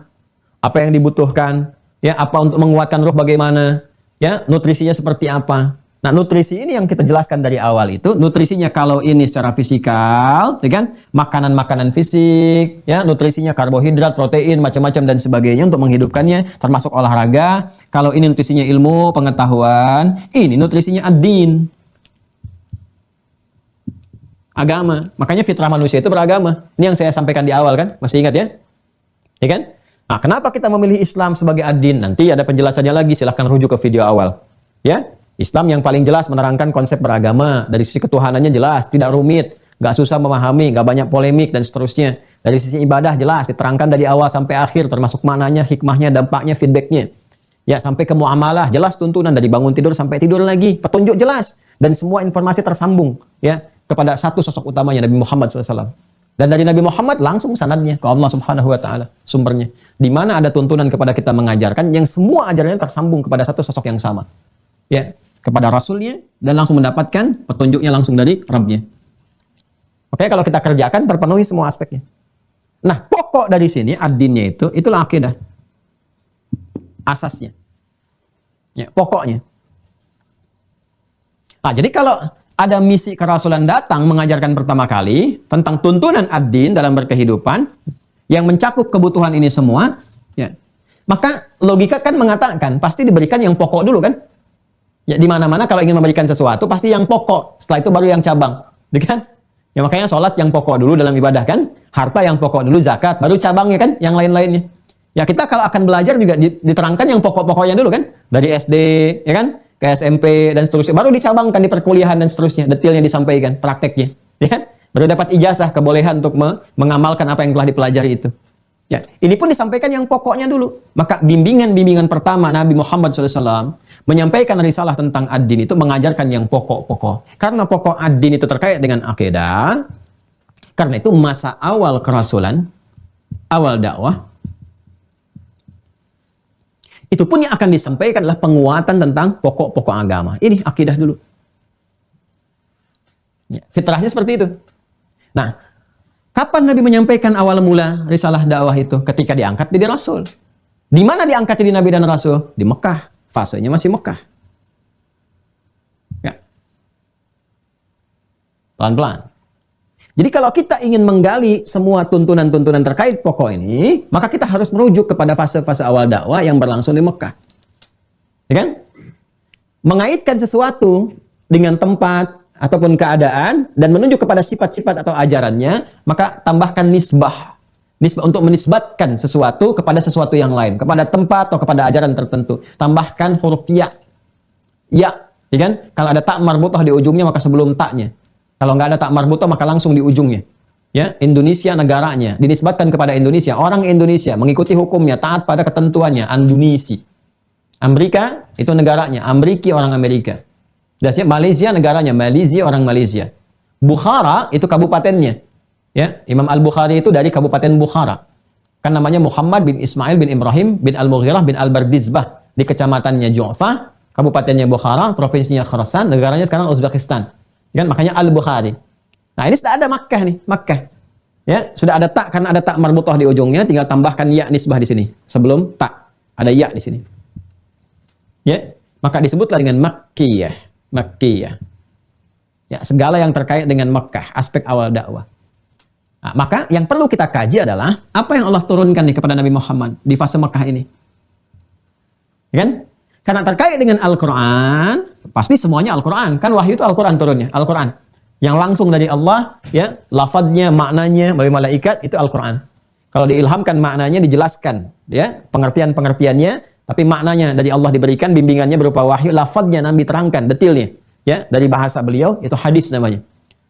Apa yang dibutuhkan, ya, apa untuk menguatkan roh bagaimana, ya, nutrisinya seperti apa. Nah, nutrisi ini yang kita jelaskan dari awal itu, nutrisinya kalau ini secara fisikal, ya kan, makanan-makanan fisik, ya, nutrisinya karbohidrat, protein, macam-macam dan sebagainya untuk menghidupkannya, termasuk olahraga. Kalau ini nutrisinya ilmu, pengetahuan, ini nutrisinya ad-din. Agama. Makanya fitrah manusia itu beragama. Ini yang saya sampaikan di awal kan, masih ingat ya? Ya kan? Nah, kenapa kita memilih Islam sebagai ad-din? Nanti ada penjelasannya lagi, silahkan rujuk ke video awal. Ya? Islam yang paling jelas menerangkan konsep beragama. Dari sisi ketuhanannya jelas, tidak rumit, nggak susah memahami, nggak banyak polemik dan seterusnya. Dari sisi ibadah jelas, diterangkan dari awal sampai akhir, termasuk maknanya, hikmahnya, dampaknya, feedbacknya. Ya, sampai ke muamalah, jelas tuntunan dari bangun tidur sampai tidur lagi, petunjuk jelas. Dan semua informasi tersambung, ya, kepada satu sosok utamanya, Nabi Muhammad SAW. Dan dari Nabi Muhammad langsung sanadnya ke Allah Subhanahu wa taala, sumbernya. Di mana ada tuntunan kepada kita mengajarkan yang semua ajarannya tersambung kepada satu sosok yang sama. Ya, kepada Rasulnya, dan langsung mendapatkan petunjuknya langsung dari Rabbnya. Oke, kalau kita kerjakan terpenuhi semua aspeknya. Nah, pokok dari sini ad-dinnya itulah akidah. Asasnya. Ya, pokoknya. Nah, jadi kalau ada misi kerasulan datang mengajarkan pertama kali tentang tuntunan ad-din dalam berkehidupan yang mencakup kebutuhan ini semua, ya, maka logika kan mengatakan pasti diberikan yang pokok dulu kan? Ya, di mana-mana kalau ingin memberikan sesuatu pasti yang pokok, setelah itu baru yang cabang, kan? Ya, makanya sholat yang pokok dulu dalam ibadah kan, harta yang pokok dulu, zakat, baru cabangnya kan, yang lain-lainnya. Ya, kita kalau akan belajar juga diterangkan yang pokok-pokoknya dulu kan, dari SD, ya kan, ke SMP dan seterusnya, baru dicabangkan di perkuliahan dan seterusnya, detailnya disampaikan, prakteknya, ya kan? Baru dapat ijazah, kebolehan untuk mengamalkan apa yang telah dipelajari itu. Ya, ini pun disampaikan yang pokoknya dulu. Maka bimbingan pertama Nabi Muhammad SAW menyampaikan risalah tentang ad-din itu mengajarkan yang pokok-pokok. Karena pokok ad-din itu terkait dengan akidah. Karena itu masa awal kerasulan, awal dakwah, itu pun yang akan disampaikan adalah penguatan tentang pokok-pokok agama. Ini akidah dulu. Ya, fitrahnya seperti itu. Nah, kapan Nabi menyampaikan awal mula risalah dakwah itu? Ketika diangkat jadi Rasul. Di mana diangkat jadi Nabi dan Rasul? Di Mekah. Fasenya masih Mekah. Ya. Pelan-pelan. Jadi kalau kita ingin menggali semua tuntunan-tuntunan terkait pokok ini, maka kita harus merujuk kepada fase-fase awal dakwah yang berlangsung di Mekah. Ya kan? Mengaitkan sesuatu dengan tempat ataupun keadaan dan menunjuk kepada sifat-sifat atau ajarannya, maka tambahkan nisbah. Nisbah untuk menisbatkan sesuatu kepada sesuatu yang lain, kepada tempat atau kepada ajaran tertentu. Tambahkan huruf ya. Ya, ya kan? Kalau ada tak marbutah di ujungnya maka sebelum taknya. Kalau nggak ada tak marbutah maka langsung di ujungnya. Ya, Indonesia negaranya dinisbatkan kepada Indonesia, orang Indonesia mengikuti hukumnya, taat pada ketentuannya, Indonesia. Amerika itu negaranya, Amriki orang Amerika. Dan Malaysia negaranya, Malaysia orang Malaysia. Bukhara itu kabupatennya. Ya, Imam Al-Bukhari itu dari Kabupaten Bukhara. Kan namanya Muhammad bin Ismail bin Ibrahim bin Al-Mughirah bin Al-Bardizbah di kecamatannya Ju'fah, kabupatennya Bukhara, provinsinya Khorasan, negaranya sekarang Uzbekistan. Kan makanya Al-Bukhari. Nah, ini sudah ada Makkah nih, Makkah. Ya, sudah ada tak karena ada tak marbutah di ujungnya, tinggal tambahkan ya nisbah di sini. Sebelum tak ada ya di sini. Ya, maka disebutlah dengan Makkiyah. Makkiyah. Ya, segala yang terkait dengan Makkah, aspek awal dakwah. Nah, maka yang perlu kita kaji adalah apa yang Allah turunkan nih kepada Nabi Muhammad di fase Makkah ini. Ya kan? Karena terkait dengan Al-Quran, pasti semuanya Al-Quran. Kan wahyu itu Al-Quran turunnya, Al-Quran. Yang langsung dari Allah, ya, lafadznya, maknanya, melalui malaikat, itu Al-Quran. Kalau diilhamkan maknanya, dijelaskan, ya, pengertian-pengertiannya, tapi maknanya dari Allah diberikan, bimbingannya berupa wahyu, lafadznya Nabi terangkan, detailnya. Ya, dari bahasa beliau, itu hadis namanya.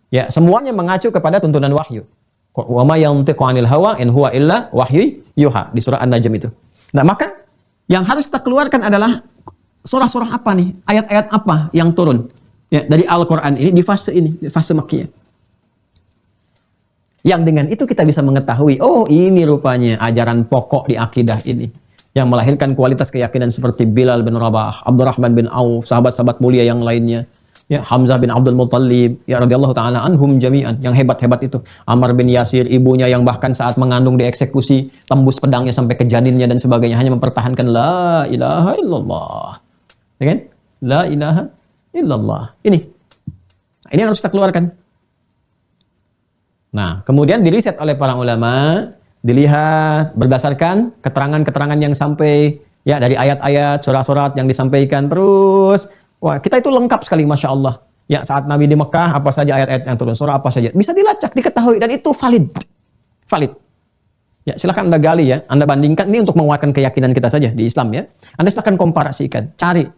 Ya, semuanya mengacu kepada tuntunan wahyu. Wa ma yantiqu 'anil hawa in huwa illa wahyu yuha di surah An-Najm itu. Nah, maka yang harus kita keluarkan adalah surah-surah apa nih? Ayat-ayat apa yang turun? Ya, dari Al-Quran ini, di fase Makkiyah. Yang dengan itu kita bisa mengetahui, oh ini rupanya ajaran pokok di akidah ini. Yang melahirkan kualitas keyakinan seperti Bilal bin Rabah, Abdurrahman bin Auf, sahabat-sahabat mulia yang lainnya. Ya, Hamzah bin Abdul Muttalib, ya radhiyallahu ta'ala anhum jami'an, yang hebat-hebat itu. Ammar bin Yasir, ibunya yang bahkan saat mengandung dieksekusi, tembus pedangnya sampai ke janinnya dan sebagainya, hanya mempertahankan la ilaha illallah. Ya kan? La ilaha illallah. Ini yang harus kita keluarkan. Nah, kemudian diriset oleh para ulama, dilihat berdasarkan keterangan-keterangan yang sampai, ya, dari ayat-ayat, surat-surat yang disampaikan terus. Wah, kita itu lengkap sekali, Masya Allah. Ya, saat Nabi di Mekah, apa saja ayat-ayat yang turun, surah apa saja. Bisa dilacak, diketahui, dan itu valid. Valid. Ya, silahkan Anda gali ya. Anda bandingkan, ini untuk menguatkan keyakinan kita saja di Islam ya. Anda silahkan komparasikan, cari.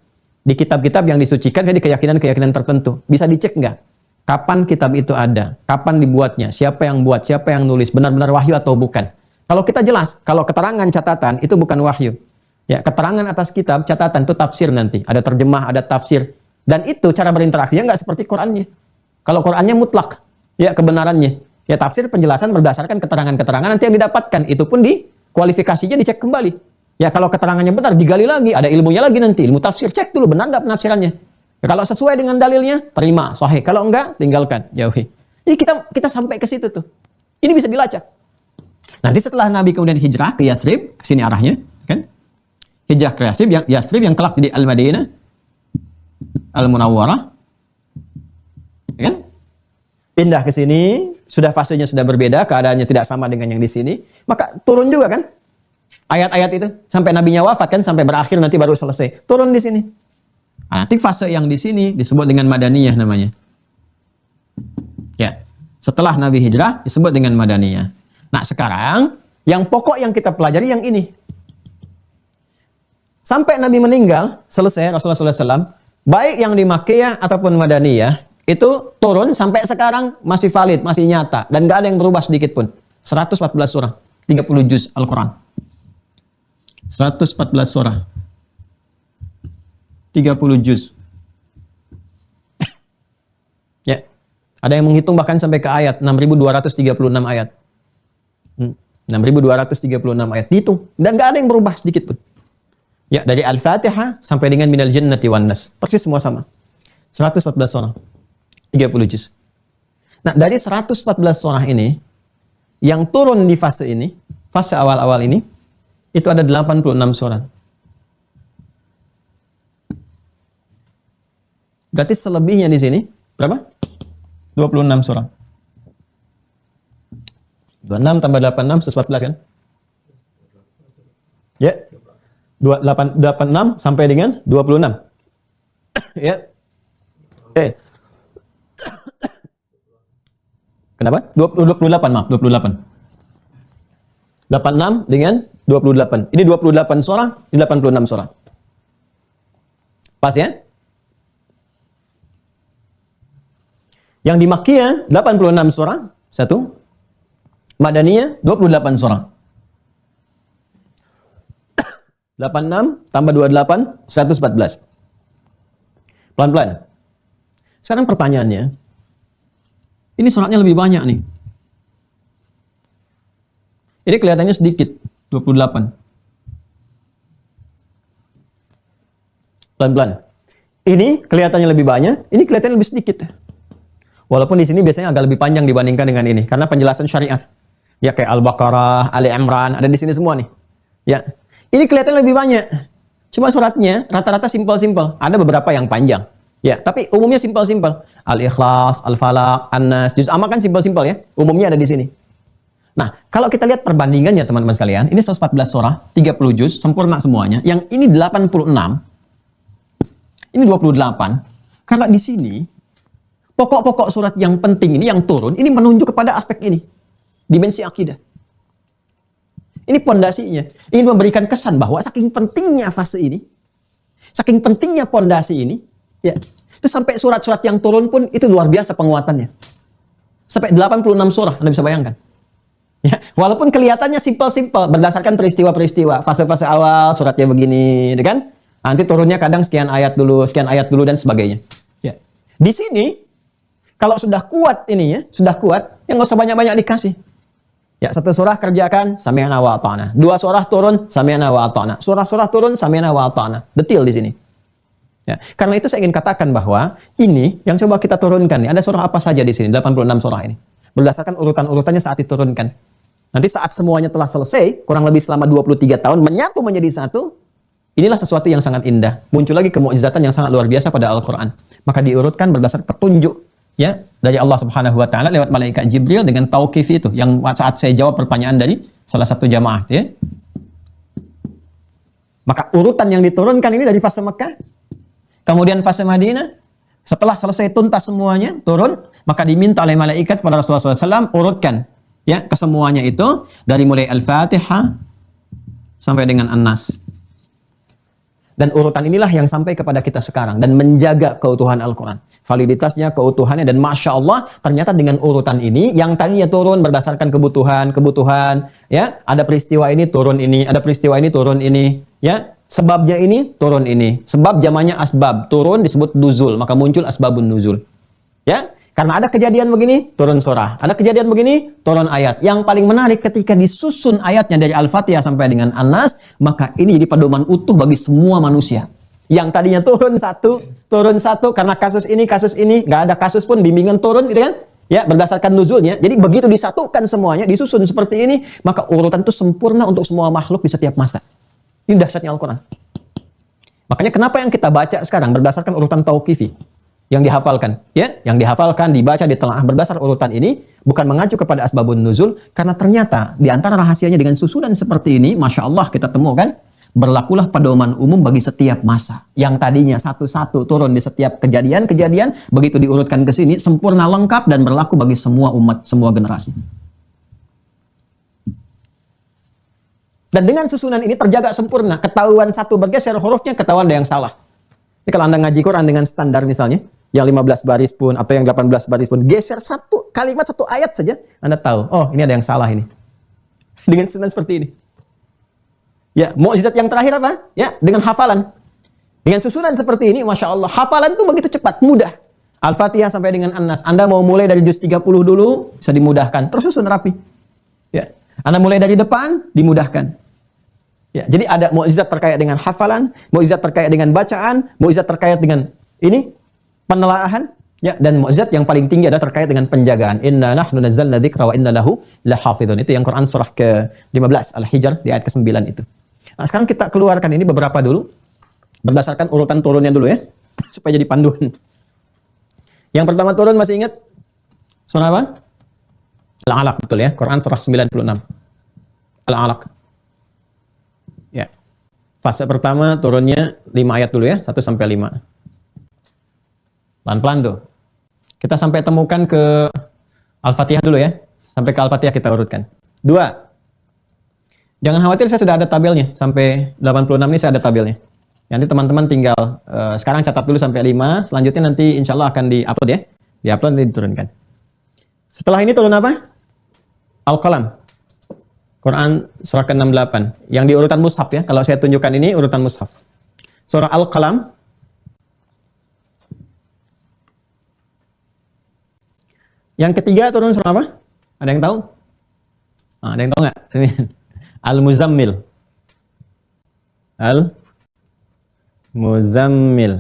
Di kitab-kitab yang disucikan, jadi keyakinan-keyakinan tertentu. Bisa dicek nggak? Kapan kitab itu ada? Kapan dibuatnya? Siapa yang buat? Siapa yang nulis? Benar-benar wahyu atau bukan? Kalau kita jelas, kalau keterangan catatan, itu bukan wahyu. Ya, keterangan atas kitab, catatan itu tafsir nanti. Ada terjemah, ada tafsir. Dan itu cara berinteraksinya nggak seperti Qur'annya. Kalau Qur'annya mutlak, ya kebenarannya. Ya tafsir penjelasan berdasarkan keterangan-keterangan nanti yang didapatkan. Itu pun di kualifikasinya dicek kembali. Ya kalau keterangannya benar, digali lagi. Ada ilmunya lagi nanti. Ilmu tafsir, cek dulu benar nggak penafsirannya. Ya, kalau sesuai dengan dalilnya, terima, sahih. Kalau enggak, tinggalkan, jauhi. Jadi kita sampai ke situ tuh. Ini bisa dilacak. Nanti setelah Nabi kemudian hijrah ke Yathrib, ke sini arahnya, kan? Hijrah ke Yathrib yang kelak di Al-Madinah, Al-Munawwarah, kan? Pindah ke sini, sudah fasenya sudah berbeda, keadaannya tidak sama dengan yang di sini, maka turun juga kan? Ayat-ayat itu sampai nabinya wafat kan, sampai berakhir nanti baru selesai. Turun di sini. Nah, nanti fase yang di sini disebut dengan Madaniyah namanya. Ya, setelah Nabi hijrah disebut dengan Madaniyah. Nah, sekarang yang pokok yang kita pelajari yang ini. Sampai Nabi meninggal, selesai Rasulullah SAW, baik yang di Makkiyah ataupun Madaniyah, Itu turun sampai sekarang masih valid, masih nyata. Dan nggak ada yang berubah sedikit pun. 114 surah, 30 juz Al-Quran. 114 surah, 30 juz. Ya, ada yang menghitung bahkan sampai ke ayat 6.236 ayat. 6.236 ayat dihitung dan nggak ada yang berubah sedikit pun. Ya, dari Al-Fatihah sampai dengan minal jannati wan nas, persis semua sama. 114 surah, 30 juz. Nah, dari 114 surah ini yang turun di fase ini, fase awal-awal ini, itu ada 86 surah. Berarti selebihnya di sini berapa? 26 surah. 26 tambah 86, 114 kan? Ya. 86 sampai dengan 26. Ya. Kenapa? 28, maaf, 28. 86 dengan 28. Ini 28 surah, ini 86 surah. Pas ya? Yang di Makkiyah 86 surah, satu. Madaniyah 28 surah. 86 tambah 28, 114. Pelan-pelan. Sekarang pertanyaannya, ini suratnya lebih banyak nih. Ini kelihatannya sedikit, 28. Pelan-pelan. Ini kelihatannya lebih banyak, ini kelihatannya lebih sedikit. Walaupun di sini biasanya agak lebih panjang dibandingkan dengan ini, karena penjelasan syariat. Ya kayak Al-Baqarah, Ali Imran, ada di sini semua nih. Ya, ini kelihatan lebih banyak. Cuma suratnya rata-rata simpel-simpel. Ada beberapa yang panjang. Ya, tapi umumnya simpel-simpel. Al-Ikhlas, Al-Falaq, An-Nas, juz amma kan simpel-simpel ya. Umumnya ada di sini. Nah, kalau kita lihat perbandingannya teman-teman sekalian, ini 114 surah, 30 juz, sempurna semuanya. Yang ini 86, ini 28. Karena di sini pokok-pokok surat yang penting ini yang turun, ini menunjuk kepada aspek ini. Dimensi akidah. Ini pondasinya. Ingin memberikan kesan bahwa saking pentingnya fase ini, saking pentingnya pondasi ini, ya, itu sampai surat-surat yang turun pun itu luar biasa penguatannya. Sampai 86 surah, Anda bisa bayangkan. Ya, walaupun kelihatannya simpel-simpel berdasarkan peristiwa-peristiwa, fase-fase awal suratnya begini, kan? Nanti turunnya kadang sekian ayat dulu dan sebagainya. Ya. Di sini kalau sudah kuat ini ya, sudah kuat, yang nggak usah banyak-banyak dikasih. Ya, satu surah kerjakan, sami'na wa ata'na. Dua surah turun, sami'na wa ata'na. Surah-surah turun, sami'na wa ata'na. Detil di sini. Ya, karena itu saya ingin katakan bahwa ini yang coba kita turunkan nih. Ada surah apa saja di sini, 86 surah ini. Berdasarkan urutan-urutannya saat diturunkan. Nanti saat semuanya telah selesai, kurang lebih selama 23 tahun, menyatu menjadi satu, inilah sesuatu yang sangat indah. Muncul lagi kemukjizatan yang sangat luar biasa pada Al-Quran. Maka diurutkan berdasarkan petunjuk ya dari Allah Subhanahu wa taala lewat malaikat Jibril dengan tauqif itu yang saat saya jawab pertanyaan dari salah satu jamaah ya. Maka urutan yang diturunkan ini dari fase Mekah, kemudian fase Madinah, setelah selesai tuntas semuanya turun, maka diminta oleh malaikat kepada Rasulullah SAW urutkan ya kesemuanya itu dari mulai Al-Fatihah sampai dengan An-Nas. Dan urutan inilah yang sampai kepada kita sekarang dan menjaga keutuhan Al-Quran. Validitasnya, keutuhannya, dan Masya Allah ternyata dengan urutan ini yang tadinya turun berdasarkan kebutuhan, ya, ada peristiwa ini turun ini, ada peristiwa ini turun ini, ya, sebabnya ini turun ini, sebab jamannya asbab, turun disebut nuzul, maka muncul asbabun nuzul, ya, karena ada kejadian begini, turun surah, ada kejadian begini, turun ayat. Yang paling menarik ketika disusun ayatnya dari Al-Fatihah sampai dengan An-Nas, maka ini jadi pedoman utuh bagi semua manusia. Yang tadinya turun satu, karena kasus ini, nggak ada kasus pun, bimbingan turun, gitu kan? Ya, berdasarkan nuzulnya. Jadi begitu disatukan semuanya, disusun seperti ini, maka urutan itu sempurna untuk semua makhluk di setiap masa. Ini dahsyatnya Al-Quran. Makanya kenapa yang kita baca sekarang berdasarkan urutan tauqifi, yang dihafalkan, ya, yang dihafalkan, dibaca, ditelaah berdasar urutan ini, bukan mengacu kepada asbabun nuzul, karena ternyata di antara rahasianya dengan susunan seperti ini, Masya Allah kita temukan, berlakulah pedoman umum bagi setiap masa. Yang tadinya satu-satu turun di setiap kejadian-kejadian, begitu diurutkan ke sini, sempurna, lengkap, dan berlaku bagi semua umat, semua generasi. Dan dengan susunan ini terjaga sempurna, ketahuan satu bergeser hurufnya, ketahuan ada yang salah. Jadi kalau Anda ngaji Quran dengan standar misalnya, yang 15 baris pun atau yang 18 baris pun, geser satu kalimat, satu ayat saja, Anda tahu, oh ini ada yang salah ini. Dengan susunan seperti ini. Ya, mukjizat yang terakhir apa? Ya, dengan hafalan. Dengan susunan seperti ini, Masya Allah, hafalan tuh begitu cepat, mudah. Al-Fatihah sampai dengan An-Nas. Anda mau mulai dari juz 30 dulu, bisa dimudahkan. Tersusun rapi. Ya. Anda mulai dari depan, dimudahkan. Ya, jadi ada mukjizat terkait dengan hafalan, mukjizat terkait dengan bacaan, mukjizat terkait dengan ini penelaahan, ya, dan mukjizat yang paling tinggi adalah terkait dengan penjagaan. Inna nahnu nazzalna dzikra wa inna lahu lahafizun. Itu yang Quran surah ke-15 Al-Hijr di ayat ke-9 itu. Nah, sekarang kita keluarkan ini beberapa dulu berdasarkan urutan turunnya dulu ya, supaya jadi panduan. Yang pertama turun masih ingat surah apa? Al-Alaq, betul ya, Quran surah 96. Al-Alaq. Ya. Fase pertama turunnya 5 ayat dulu ya, 1 sampai 5. Pelan-pelan tuh. Kita sampai temukan ke Al-Fatihah dulu ya. Sampai ke Al-Fatihah kita urutkan. 2. Jangan khawatir, saya sudah ada tabelnya. Sampai 86 ini saya ada tabelnya. Nanti teman-teman tinggal sekarang catat dulu sampai 5. Selanjutnya nanti insya Allah akan di-upload ya. Di-upload nanti diturunkan. Setelah ini turun apa? Al-Qalam. Quran surah ke-68. Yang di urutan mushaf ya. Kalau saya tunjukkan ini urutan mushaf. Surah Al-Qalam. Yang ketiga turun surah apa? Ada yang tahu? Ada yang tahu nggak? Al-Muzammil. Al-Muzammil.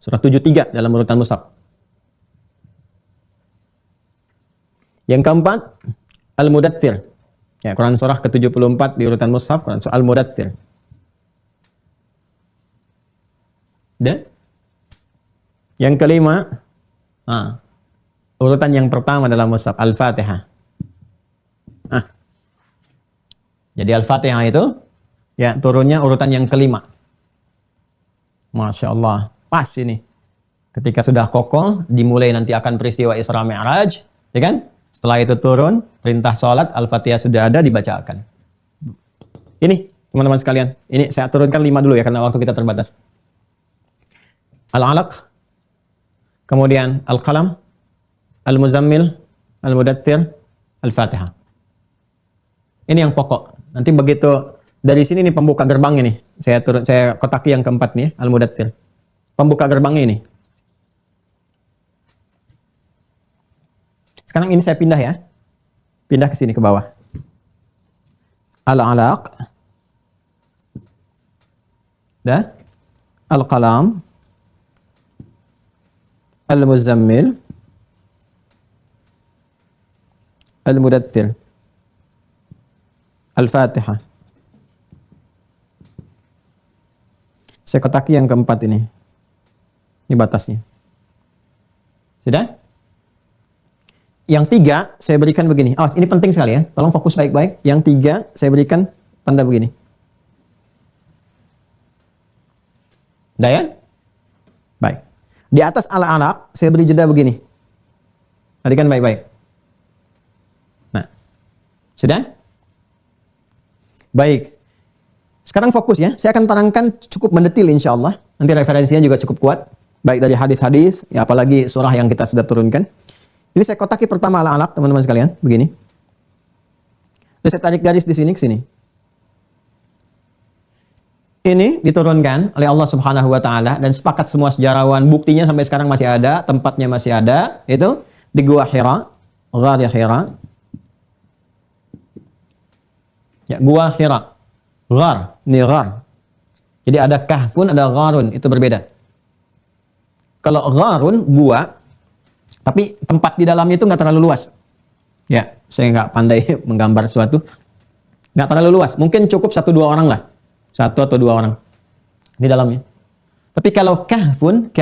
Surah 73 dalam urutan mushaf. Yang keempat, Al-Mudaththir. Ya, Quran surah ke-74 di urutan mushaf, Quran surah Al-Mudaththir. Dan yang kelima, urutan yang pertama dalam mushaf, Al-Fatihah. Jadi Al-Fatihah itu ya turunnya urutan yang kelima. Masya Allah, pas ini. Ketika sudah kokoh, dimulai nanti akan peristiwa Isra Mi'raj, ya kan? Setelah itu turun, perintah sholat, Al-Fatihah sudah ada, dibacakan. Ini, teman-teman sekalian. Ini saya turunkan 5 dulu ya, karena waktu kita terbatas. Al-Alaq, kemudian Al-Qalam, Al-Muzammil, Al-Mudaththir, Al-Fatihah. Ini yang pokok. Nanti begitu, dari sini nih pembuka gerbang ini. Saya kotaki yang keempat nih, Al-Mudaththir. Pembuka gerbangnya ini. Sekarang ini saya pindah ya. Pindah ke sini ke bawah. Al-Alaq. Dah. Al-Qalam. Al-Muzammil. Al-Mudaththir. Al-Fatihah. Saya kotaki yang keempat ini. Ini batasnya. Sudah? Yang 3 saya berikan begini. Awas, ini penting sekali ya. Tolong fokus baik-baik. Yang 3 saya berikan tanda begini. Udah ya? Baik. Di atas Al-Alaq saya beri jeda begini. Perhatikan baik-baik. Nah. Sudah? Baik. Sekarang fokus ya. Saya akan terangkan cukup mendetil insya Allah. Nanti referensinya juga cukup kuat. Baik dari hadis-hadis, ya apalagi surah yang kita sudah turunkan. Ini saya kotaki pertama Al-Alaq, teman-teman sekalian, begini. Lalu saya tarik garis di sini ke sini. Ini diturunkan oleh Allah Subhanahu wa taala dan sepakat semua sejarawan, buktinya sampai sekarang masih ada, tempatnya masih ada, itu di Gua Hira, Ghar Hira. Ya, Gua Hira. Ghar, ini ghar. Jadi ada kahfun, ada gharun, itu berbeda. Kalau gharun, gua, tapi tempat di dalamnya itu nggak terlalu luas. Ya, saya nggak pandai menggambar sesuatu. Nggak terlalu luas. Mungkin cukup 1-2 orang lah. 1 atau 2 orang di dalamnya. Tapi kalau kahfun,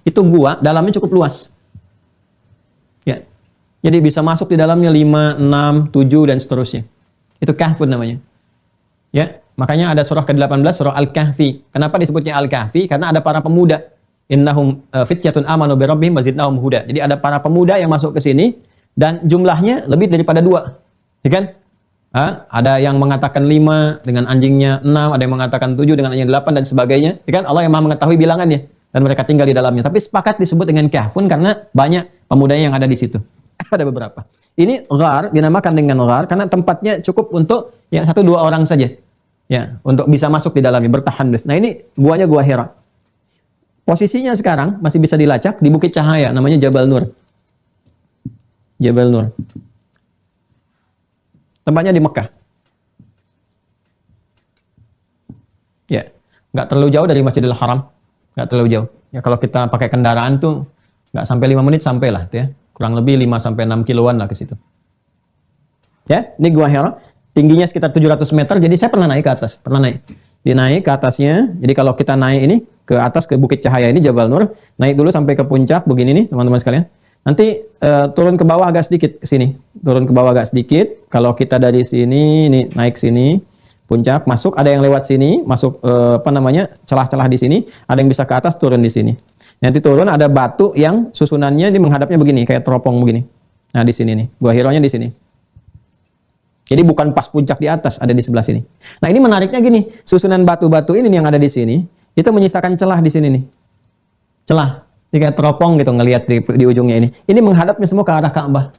itu gua, dalamnya cukup luas. Ya, jadi bisa masuk di dalamnya 5, 6, 7, dan seterusnya. Itu kahfun namanya. Ya, makanya ada surah ke-18, surah Al-Kahfi. Kenapa disebutnya Al-Kahfi? Karena ada para pemuda. Innahum fityatun amanu bi rabbihim wazidnahum huda. Jadi ada para pemuda yang masuk ke sini dan jumlahnya lebih daripada 2. Ya kan? Ada yang mengatakan 5 dengan anjingnya 6, ada yang mengatakan 7 dengan anjingnya 8 dan sebagainya. Ya kan? Allah yang Maha mengetahui bilangannya. dan mereka tinggal di dalamnya. Tapi sepakat disebut dengan kahfun karena banyak pemudanya yang ada di situ. Ada beberapa. Ini ghar dinamakan dengan ghar karena tempatnya cukup untuk ya 1-2 orang saja. Ya, untuk bisa masuk di dalamnya bertahandus. Nah, ini guanya Gua Hira. Posisinya sekarang masih bisa dilacak di Bukit Cahaya, namanya Jabal Nur. Jabal Nur. Tempatnya di Mekah. Ya, nggak terlalu jauh dari Masjidil Haram. Nggak terlalu jauh. Ya, kalau kita pakai kendaraan tuh nggak sampai 5 menit sampailah, ya. Kurang lebih 5 sampai 6 kiloan lah ke situ. Ya, ini Gua Hira. Tingginya sekitar 700 meter, jadi saya pernah naik ke atas. Pernah naik. Naik ke atasnya, jadi kalau kita naik ini, ke atas ke Bukit Cahaya ini, Jabal Nur, naik dulu sampai ke puncak, begini nih teman-teman sekalian. Nanti turun ke bawah agak sedikit, ke sini. Turun ke bawah agak sedikit, kalau kita dari sini, nih, naik sini, puncak, masuk, ada yang lewat sini, masuk, celah-celah di sini, ada yang bisa ke atas, turun di sini. Nanti turun, ada batu yang susunannya, ini menghadapnya begini, kayak teropong begini. Nah, di sini nih, Gua Hiranya di sini. Jadi bukan pas puncak di atas, ada di sebelah sini. Nah, ini menariknya gini, susunan batu-batu ini yang ada di sini, itu menyisakan celah di sini nih. Celah, ini kayak teropong gitu ngelihat di ujungnya ini. Ini menghadapnya semua ke arah Ka'bah.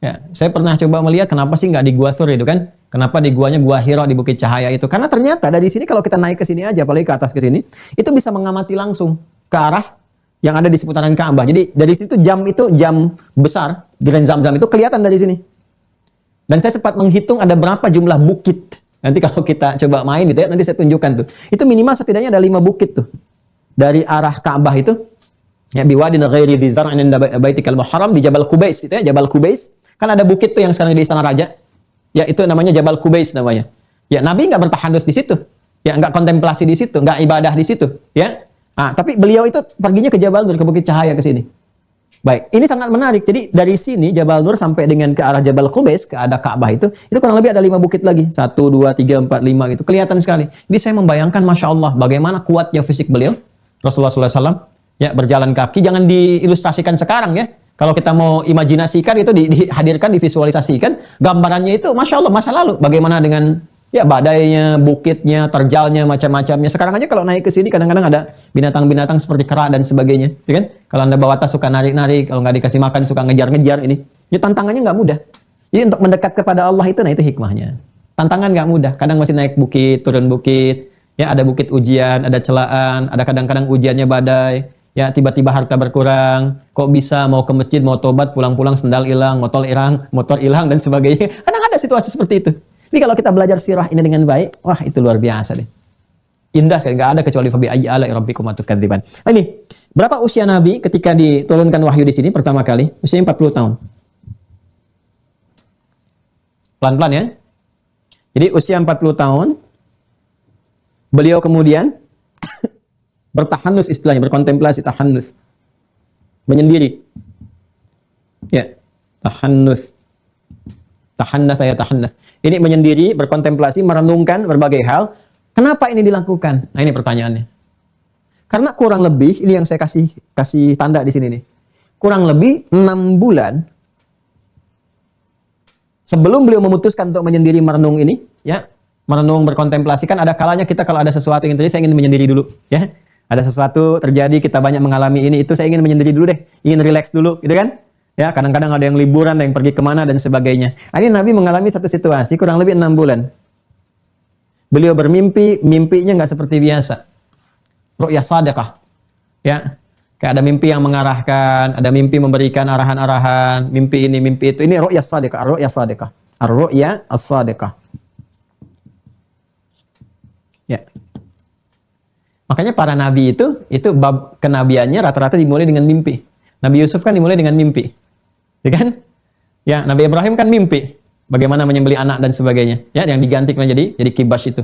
Ya, saya pernah coba melihat kenapa sih nggak di Gua Thur itu kan? Kenapa di guanya Gua Hira di Bukit Cahaya itu? Karena ternyata dari sini kalau kita naik ke sini aja, apalagi ke atas ke sini, itu bisa mengamati langsung ke arah yang ada di seputaran Ka'bah. Jadi dari situ jam besar, Grand Zamzam itu kelihatan dari sini. Dan saya sempat menghitung ada berapa jumlah bukit. Nanti kalau kita coba main gitu ya, nanti saya tunjukkan tuh. Itu minimal setidaknya ada 5 bukit tuh. Dari arah Ka'bah itu, ya biwadin ghairi dzi zar'in inda baitikal muharram di Jabal Qubais itu ya, Jabal Qubais. Kan ada bukit tuh yang sekarang di Istana Raja. Ya itu namanya Jabal Qubais namanya. Ya Nabi nggak bertahandus di situ. Ya nggak kontemplasi di situ, nggak ibadah di situ, ya. Tapi beliau itu perginya ke Jabal Nur, ke Bukit Cahaya ke sini. Baik, ini sangat menarik. Jadi dari sini Jabal Nur sampai dengan ke arah Jabal Qubais, ke arah Ka'bah itu kurang lebih ada 5 bukit lagi. 1, 2, 3, 4, 5 gitu. Kelihatan sekali. Jadi saya membayangkan Masya Allah bagaimana kuatnya fisik beliau. Rasulullah SAW ya berjalan kaki. Jangan diilustrasikan sekarang ya. Kalau kita mau imajinasikan itu dihadirkan, divisualisasikan. Gambarannya itu Masya Allah masa lalu. Bagaimana dengan ya badainya, bukitnya, terjalnya, macam-macamnya. Sekarang aja kalau naik ke sini kadang-kadang ada binatang-binatang seperti kera dan sebagainya, ya kan? Kalau Anda bawa tas suka narik-narik, kalau nggak dikasih makan suka ngejar-ngejar ini. Ya tantangannya nggak mudah. Jadi untuk mendekat kepada Allah itu, nah itu hikmahnya. Tantangan nggak mudah. Kadang masih naik bukit, turun bukit. Ya ada bukit ujian, ada celaan, ada kadang-kadang ujiannya badai. Ya tiba-tiba harta berkurang. Kok bisa mau ke masjid, mau tobat, pulang-pulang sendal hilang, motor hilang dan sebagainya. Kadang ada situasi seperti itu. Tapi kalau kita belajar sirah ini dengan baik, wah itu luar biasa deh. Indah sekali, nggak ada kecuali fabi ayyi ala'i rabbikum tukadziban. Nah ini, berapa usia Nabi ketika diturunkan wahyu di sini pertama kali? Usianya 40 tahun. Pelan-pelan ya. Jadi usia 40 tahun, beliau kemudian bertahanus istilahnya, berkontemplasi, tahanus. Menyendiri. Ya, tahanus. Tahannas. Ini menyendiri, berkontemplasi, merenungkan berbagai hal. Kenapa ini dilakukan? Nah ini pertanyaannya. Karena kurang lebih, ini yang saya kasih tanda di sini nih. Kurang lebih 6 bulan sebelum beliau memutuskan untuk menyendiri merenung ini, ya, merenung berkontemplasi, kan ada kalanya kita kalau ada sesuatu yang terjadi, saya ingin menyendiri dulu, ya. Ada sesuatu terjadi, kita banyak mengalami ini, itu saya ingin menyendiri dulu deh, ingin relax dulu, gitu kan? Ya, kadang-kadang ada yang liburan, ada yang pergi kemana dan sebagainya. Ini Nabi mengalami satu situasi kurang lebih 6 bulan. Beliau bermimpi, mimpinya nggak seperti biasa. Ru'ya shadiqah. Ya, kayak ada mimpi yang mengarahkan, ada mimpi memberikan arahan-arahan, mimpi ini, mimpi itu. Ini ru'ya shadiqah, ru'ya shadiqah. Ar-ru'ya as-shadiqah. Ya. Makanya para nabi itu bab kenabiannya rata-rata dimulai dengan mimpi. Nabi Yusuf kan dimulai dengan mimpi. Ya kan? Ya, Nabi Ibrahim kan mimpi. Bagaimana menyembelih anak dan sebagainya. Ya, yang diganti jadi kibas itu.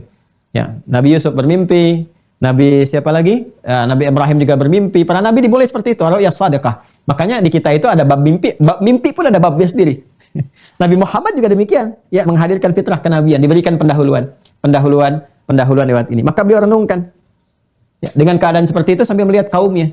Ya, Nabi Yusuf bermimpi. Nabi siapa lagi? Nabi Ibrahim juga bermimpi. Para nabi dimulai seperti itu. Ya sadaqah. Makanya di kita itu ada bab mimpi. Bab mimpi pun ada babnya sendiri. Nabi Muhammad juga demikian. Ya, menghadirkan fitrah kenabian. Diberikan pendahuluan lewat ini. Maka beliau renungkan. Ya, dengan keadaan seperti itu sambil melihat kaumnya.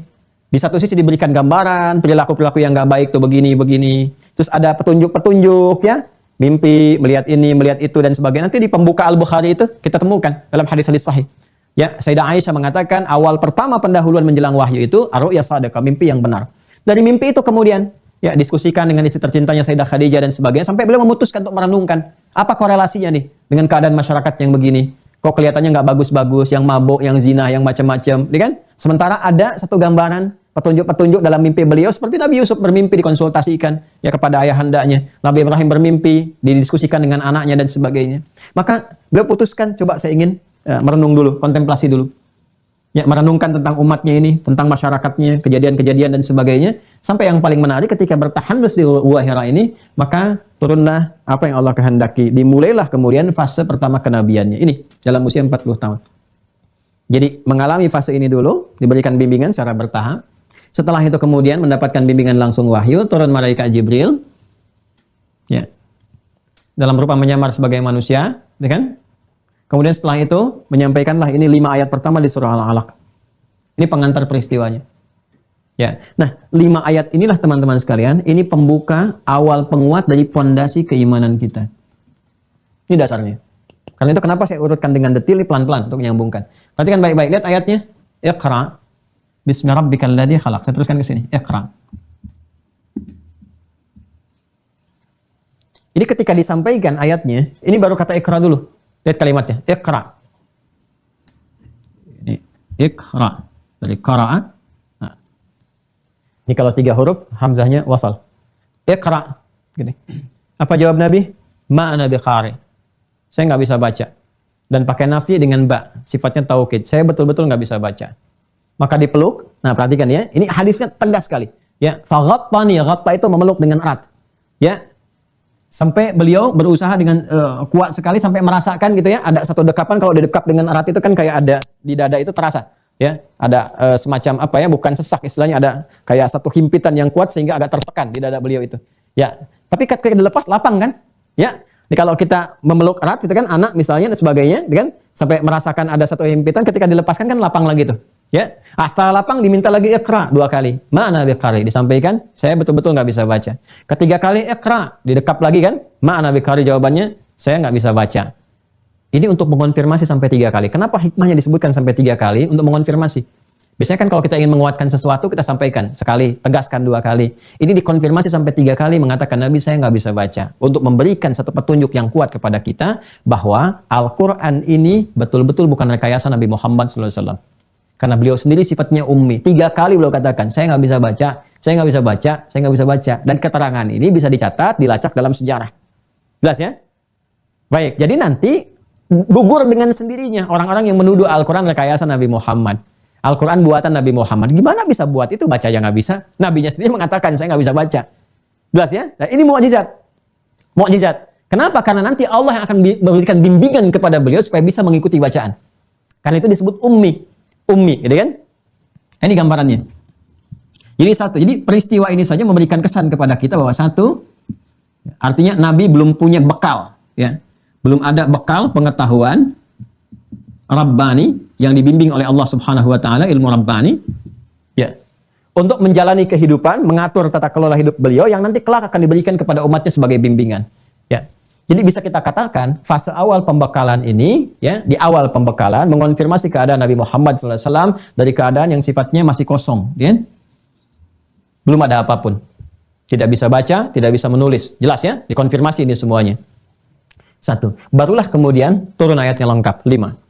Di satu sisi diberikan gambaran, perilaku-perilaku yang nggak baik tuh begini. Terus ada petunjuk-petunjuk ya. Mimpi, melihat ini, melihat itu dan sebagainya. Nanti di pembuka Al-Bukhari itu kita temukan dalam hadis-hadis sahih. Ya, Sayyidah Aisyah mengatakan awal pertama pendahuluan menjelang wahyu itu ar-ru'ya shadiqah, mimpi yang benar. Dari mimpi itu kemudian ya diskusikan dengan istri tercintanya Sayyidah Khadijah dan sebagainya sampai beliau memutuskan untuk merenungkan apa korelasinya nih dengan keadaan masyarakat yang begini. Kok kelihatannya nggak bagus-bagus, yang mabuk, yang zina, yang macam-macam, ya kan? Sementara ada satu gambaran petunjuk-petunjuk dalam mimpi beliau seperti Nabi Yusuf bermimpi dikonsultasikan ya kepada ayahandanya, Nabi Ibrahim bermimpi didiskusikan dengan anaknya dan sebagainya. Maka beliau putuskan coba saya ingin merenung dulu, kontemplasi dulu. Ya, merenungkan tentang umatnya ini, tentang masyarakatnya, kejadian-kejadian dan sebagainya. Sampai yang paling menarik ketika bertahandus di Gua Hira ini, maka turunlah apa yang Allah kehendaki. Dimulailah kemudian fase pertama kenabiannya. Ini dalam usia 40 tahun. Jadi mengalami fase ini dulu, diberikan bimbingan secara bertahap. Setelah itu kemudian mendapatkan bimbingan langsung wahyu, turun malaikat Jibril. Ya. Dalam rupa menyamar sebagai manusia, ya kan? Kemudian setelah itu menyampaikanlah ini 5 ayat pertama di surah Al-Alaq. Ini pengantar peristiwanya. Ya. Nah, 5 ayat inilah teman-teman sekalian, ini pembuka awal penguat dari pondasi keimanan kita. Ini dasarnya. Karena itu kenapa saya urutkan dengan detail pelan-pelan untuk menyambungkan. Perhatikan baik-baik, lihat ayatnya. Iqra bismi rabbikal ladzi khalaq. Saya teruskan ke sini. Iqra. Ini ketika disampaikan ayatnya, ini baru kata Iqra dulu. Lihat kalimatnya, Iqra. Ini Iqra dari qara'a. Nah. Ini kalau 3 huruf hamzahnya wasal. Iqra. Gini. Apa jawab Nabi? Ma ana biqari. Saya nggak bisa baca. Dan pakai nafi dengan ba, sifatnya taukid. Saya betul-betul nggak bisa baca. Maka dipeluk. Nah, perhatikan ya. Ini hadisnya tegas sekali. Ya, faghattani, ghatta itu memeluk dengan erat. Ya. Sampai beliau berusaha dengan kuat sekali sampai merasakan gitu ya, ada satu dekapan, kalau didekap dengan erat itu kan kayak ada di dada itu terasa ya, ada semacam apa ya, bukan sesak istilahnya, ada kayak satu himpitan yang kuat sehingga agak tertekan di dada beliau itu ya. Tapi ketika dilepas lapang kan ya. Jadi kalau kita memeluk erat itu kan anak misalnya dan sebagainya kan, sampai merasakan ada satu himpitan, ketika dilepaskan kan lapang lagi tuh ya. Setelah lapang diminta lagi Iqra 2 kali. Ma'ana biqari, disampaikan saya betul-betul nggak bisa baca. Ketiga kali Iqra, didekap lagi kan. Ma'ana biqari, jawabannya saya nggak bisa baca. Ini untuk mengonfirmasi sampai 3 kali. Kenapa hikmahnya disebutkan sampai 3 kali? Untuk mengonfirmasi. Biasanya kan kalau kita ingin menguatkan sesuatu kita sampaikan sekali, tegaskan 2 kali. Ini dikonfirmasi sampai 3 kali, mengatakan Nabi saya nggak bisa baca. Untuk memberikan satu petunjuk yang kuat kepada kita bahwa Al-Quran ini betul-betul bukan rekayasa Nabi Muhammad SAW. Karena beliau sendiri sifatnya ummi. 3 kali beliau katakan, saya nggak bisa baca, saya nggak bisa baca, saya nggak bisa baca. Dan keterangan ini bisa dicatat, dilacak dalam sejarah. Jelas ya? Baik, jadi nanti gugur dengan sendirinya orang-orang yang menuduh Al-Quran rekayasa Nabi Muhammad. Al-Quran buatan Nabi Muhammad. Gimana bisa buat itu? Baca aja nggak bisa. Nabinya sendiri mengatakan, saya nggak bisa baca. Jelas ya? Nah, ini mukjizat. Mukjizat. Kenapa? Karena nanti Allah yang akan memberikan bimbingan kepada beliau supaya bisa mengikuti bacaan. Karena itu disebut ummi. Ummi, gitu kan? Ini gambarannya. Jadi satu, jadi peristiwa ini saja memberikan kesan kepada kita bahwa satu, artinya Nabi belum punya bekal, ya, belum ada bekal pengetahuan Rabbani yang dibimbing oleh Allah Subhanahu Wa Taala, ilmu Rabbani, ya, untuk menjalani kehidupan, mengatur tata kelola hidup beliau yang nanti kelak akan diberikan kepada umatnya sebagai bimbingan, ya. Jadi bisa kita katakan fase awal pembekalan ini, ya, di awal pembekalan mengonfirmasi keadaan Nabi Muhammad SAW dari keadaan yang sifatnya masih kosong, ya. Belum ada apapun, tidak bisa baca, tidak bisa menulis, jelas ya, dikonfirmasi ini semuanya. Satu, barulah kemudian turun ayatnya lengkap 5.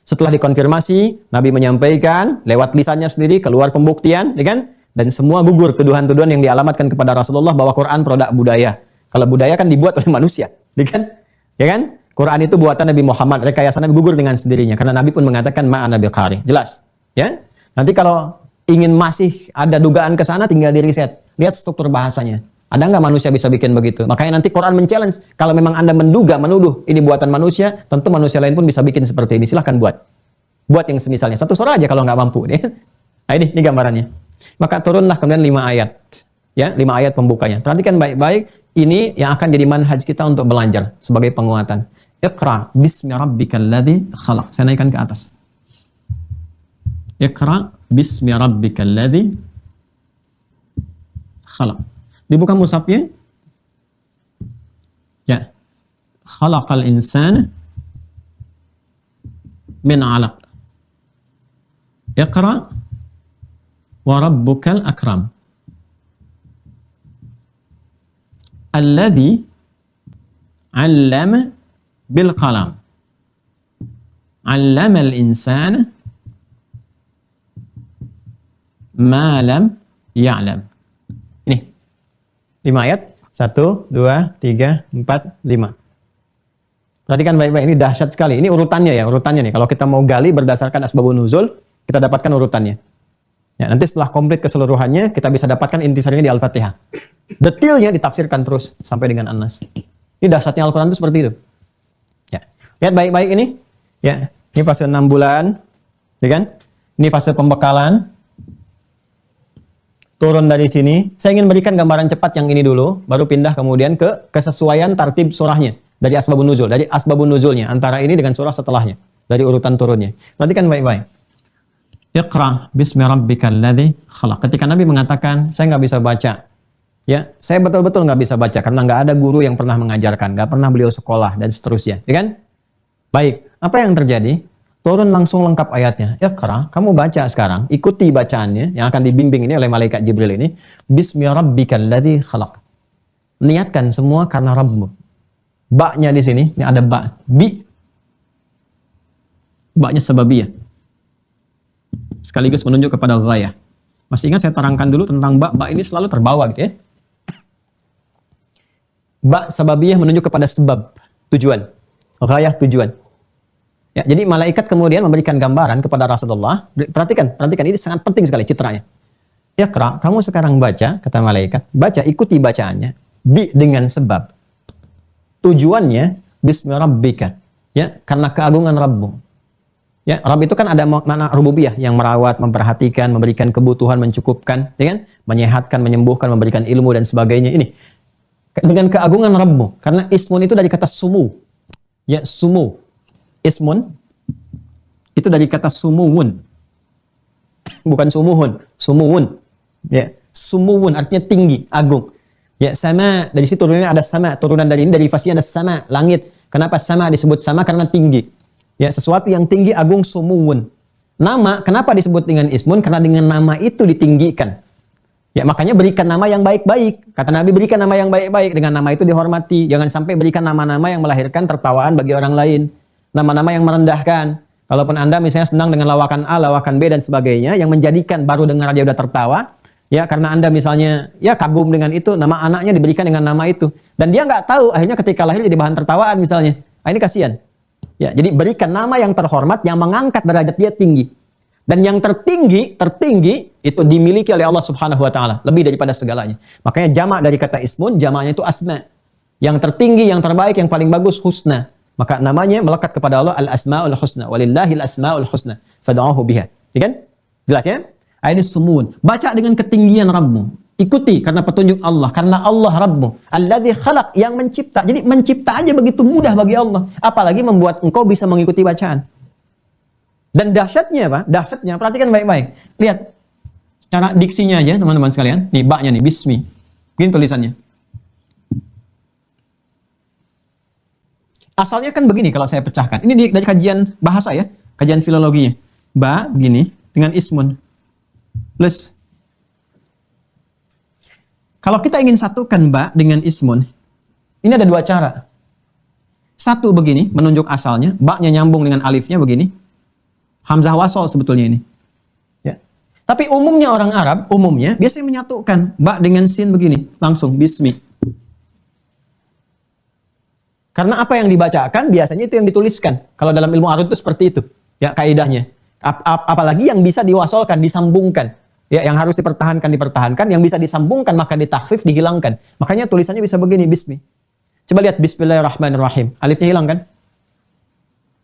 Setelah dikonfirmasi, Nabi menyampaikan lewat lisannya sendiri, keluar pembuktian, ya kan? Dan semua gugur tuduhan-tuduhan yang dialamatkan kepada Rasulullah bahwa Quran produk budaya. Kalau budaya kan dibuat oleh manusia. Ya kan? Ya kan? Quran itu buatan Nabi Muhammad, rekayasa Nabi, gugur dengan sendirinya karena Nabi pun mengatakan ma'ana biqari. Jelas, ya? Nanti kalau ingin masih ada dugaan ke sana tinggal di-riset. Lihat struktur bahasanya. Ada nggak manusia bisa bikin begitu? Makanya nanti Quran men-challenge kalau memang Anda menuduh ini buatan manusia, tentu manusia lain pun bisa bikin seperti ini. Silahkan buat. Buat yang semisalnya. Satu surah aja kalau nggak mampu, ya. Nah, ini gambarannya. Maka turunlah kemudian 5 ayat. Ya, 5 ayat pembukanya. Perhatikan baik-baik. Ini yang akan jadi manhaj kita untuk belajar sebagai penguatan. Iqra bismi rabbikal ladzi khalaq. Saya naikkan ke atas. Iqra bismi rabbikal ladzi khalaq. Dibuka mushafnya. Ya. Khalaqal insana min 'alaq. Iqra wa rabbukal akram. Alladhi 'allama bil qalam. 'Allamal insana ma lam ya'lam. Ini 5 ayat. 1, 2, 3, 4, 5. Perhatikan baik-baik, ini dahsyat sekali. Ini urutannya ya, urutannya nih. Kalau kita mau gali berdasarkan asbabun nuzul, kita dapatkan urutannya. Ya, nanti setelah komplit keseluruhannya, kita bisa dapatkan intisarinya di Al-Fatihah. Detailnya ditafsirkan terus sampai dengan An-Nas. Ini dahsyatnya Al-Quran itu seperti itu. Ya. Lihat baik-baik ini. Ya, ini fase 6 bulan, ya kan? Ini fase pembekalan. Turun dari sini. Saya ingin berikan gambaran cepat yang ini dulu, baru pindah kemudian ke kesesuaian tartib surahnya dari asbabun nuzul, dari asbabun nuzulnya antara ini dengan surah setelahnya, dari urutan turunnya. Perhatikan baik-baik. Iqra bismi rabbikal ladzi khalaq. Ketika Nabi mengatakan, saya nggak bisa baca. Ya, saya betul-betul nggak bisa baca karena nggak ada guru yang pernah mengajarkan, nggak pernah beliau sekolah dan seterusnya, ya kan? Baik, apa yang terjadi? Turun langsung lengkap ayatnya. Iqra, kamu baca sekarang, ikuti bacaannya yang akan dibimbing ini oleh malaikat Jibril ini. Bismi rabbikal ladzi khalaq. Niatkan semua karena Rabbmu. Ba-nya di sini, ini ada ba. Bi. Ba-nya sababiyah. Sekaligus menunjuk kepada ghayah. Masih ingat saya terangkan dulu tentang ba. Ba ini selalu terbawa gitu ya. Ba sababiyah menunjuk kepada sebab, tujuan. Ghayah tujuan. Ya, jadi malaikat kemudian memberikan gambaran kepada Rasulullah. Perhatikan ini sangat penting sekali citranya. Iqra, kamu sekarang baca, kata malaikat, baca, ikuti bacaannya. Bi dengan sebab. Tujuannya bismi rabbika. Ya, karena keagungan Rabbmu. Ya, Rabb itu kan ada makna rububiyah yang merawat, memperhatikan, memberikan kebutuhan, mencukupkan, ya kan? Menyehatkan, menyembuhkan, memberikan ilmu dan sebagainya. Ini dengan keagungan Rabbmu. Karena ismun itu dari kata sumu. Ya, sumu. Ismun itu dari kata sumuwun, bukan sumuhun, sumuwun. Ya, sumuwun artinya tinggi, agung. Ya, sama dari situ turunannya ada sama, turunan dari ini dari fasihnya ada sama, langit. Kenapa sama disebut sama? Karena tinggi. Ya, sesuatu yang tinggi, agung, sumuwun. Nama kenapa disebut dengan ismun? Karena dengan nama itu ditinggikan. Ya, makanya berikan nama yang baik-baik. Kata Nabi, berikan nama yang baik-baik, dengan nama itu dihormati. Jangan sampai berikan nama-nama yang melahirkan tertawaan bagi orang lain. Nama-nama yang merendahkan. Kalaupun Anda misalnya senang dengan lawakan A, lawakan B, dan sebagainya, yang menjadikan baru dengar aja udah tertawa, ya karena Anda misalnya ya kagum dengan itu, nama anaknya diberikan dengan nama itu. Dan dia nggak tahu, akhirnya ketika lahir jadi bahan tertawaan misalnya. Nah, ini kasihan. Ya, jadi berikan nama yang terhormat, yang mengangkat derajat dia tinggi. Dan yang tertinggi itu dimiliki oleh Allah Subhanahu wa taala, lebih daripada segalanya. Makanya jamak dari kata ismun, jamaknya itu asma. Yang tertinggi, yang terbaik, yang paling bagus husna. Maka namanya melekat kepada Allah al-asmaul husna. Walillahil asmaul husna. Fad'uhu biha. Ya kan? Jelas ya? Ini sumun. Baca dengan ketinggian Rabbmu. Ikuti karena petunjuk Allah. Karena Allah Rabbmu. Alladzi khalaq, yang mencipta. Jadi mencipta aja begitu mudah bagi Allah. Apalagi membuat engkau bisa mengikuti bacaan. Dan dahsyatnya apa? Dahsyatnya, perhatikan baik-baik. Lihat. Cara diksinya aja teman-teman sekalian. Nih, ba-nya nih, bismi. Begini tulisannya. Asalnya kan begini kalau saya pecahkan. Ini dari kajian bahasa ya, kajian filologinya. Ba begini dengan ismun plus. Kalau kita ingin satukan ba dengan ismun, ini ada dua cara. Satu begini, menunjuk asalnya, ba-nya nyambung dengan alifnya begini. Hamzah wasol sebetulnya ini. Ya. Tapi umumnya orang Arab, umumnya biasanya menyatukan ba dengan sin begini, langsung bismi. Karena apa yang dibacakan biasanya itu yang dituliskan. Kalau dalam ilmu arud itu seperti itu, ya kaidahnya. Apalagi yang bisa diwasolkan, disambungkan, ya yang harus dipertahankan, yang bisa disambungkan maka ditakhfif, dihilangkan. Makanya tulisannya bisa begini, bismi. Coba lihat bismillahirrahmanirrahim. Alifnya hilang kan?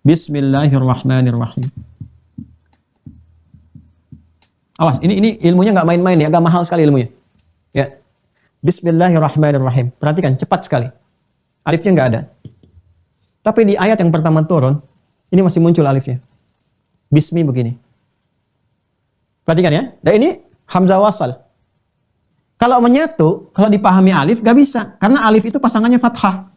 Bismillahirrahmanirrahim. Awas, ini ilmunya nggak main-main ya, agak mahal sekali ilmunya. Ya, Bismillahirrahmanirrahim. Perhatikan, cepat sekali. Alifnya nggak ada. Tapi di ayat yang pertama turun, ini masih muncul alifnya. Bismi begini. Perhatikan ya. Dan ini hamzah wasal. Kalau menyatu, kalau dipahami alif, nggak bisa. Karena alif itu pasangannya fathah.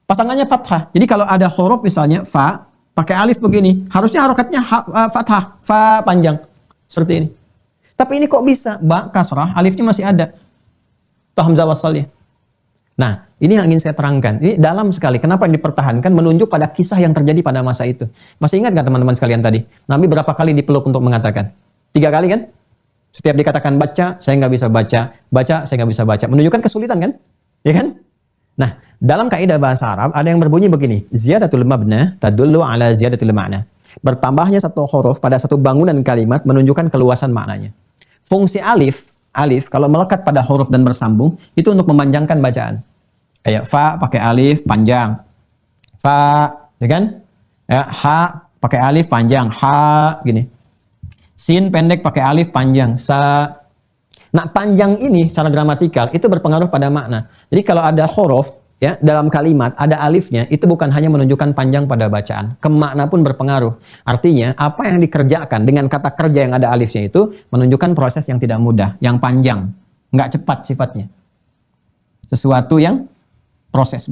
Pasangannya fathah. Jadi kalau ada huruf misalnya fa, pakai alif begini. Harusnya harokatnya fathah, fa panjang. Seperti ini. Tapi ini kok bisa? Ba kasrah, alifnya masih ada. Atau hamzah wasalnya. Nah, ini yang ingin saya terangkan. Ini dalam sekali. Kenapa dipertahankan? Menunjuk pada kisah yang terjadi pada masa itu. Masih ingat nggak teman-teman sekalian tadi? Nabi berapa kali dipeluk untuk mengatakan? 3 kali kan? Setiap dikatakan baca, saya nggak bisa baca. Baca, saya nggak bisa baca. Menunjukkan kesulitan kan? Ya kan? Nah, dalam kaidah bahasa Arab ada yang berbunyi begini. Ziyadatul mabna tadullu ala ziyadatul ma'na. Bertambahnya satu huruf pada satu bangunan kalimat menunjukkan keluasan maknanya. Fungsi alif kalau melekat pada huruf dan bersambung itu untuk memanjangkan bacaan. Kayak fa pakai alif panjang. Fa, ya kan? Ya, ha pakai alif panjang, ha gini. Sin pendek pakai alif panjang, sa. Nah, panjang ini secara gramatikal itu berpengaruh pada makna. Jadi kalau ada huruf ya dalam kalimat ada alifnya, itu bukan hanya menunjukkan panjang pada bacaan, ke makna pun berpengaruh. Artinya apa yang dikerjakan dengan kata kerja yang ada alifnya itu menunjukkan proses yang tidak mudah, yang panjang, nggak cepat sifatnya. Sesuatu yang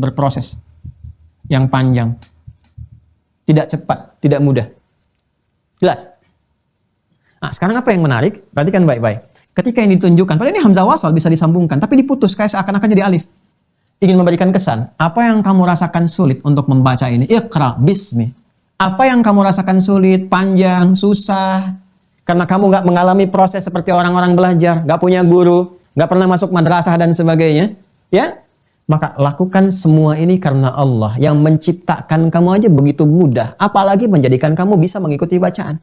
berproses, yang panjang, tidak cepat, tidak mudah. Jelas? Nah, sekarang apa yang menarik? Perhatikan baik-baik. Ketika ini ditunjukkan, padahal ini hamzah wasal bisa disambungkan, tapi diputus kayak seakan-akan jadi alif. Ingin memberikan kesan, apa yang kamu rasakan sulit untuk membaca ini? Iqra bismi. Apa yang kamu rasakan sulit, panjang, susah? Karena kamu nggak mengalami proses seperti orang-orang belajar, nggak punya guru, nggak pernah masuk madrasah dan sebagainya, ya? Maka lakukan semua ini karena Allah yang menciptakan kamu aja begitu mudah, apalagi menjadikan kamu bisa mengikuti bacaan.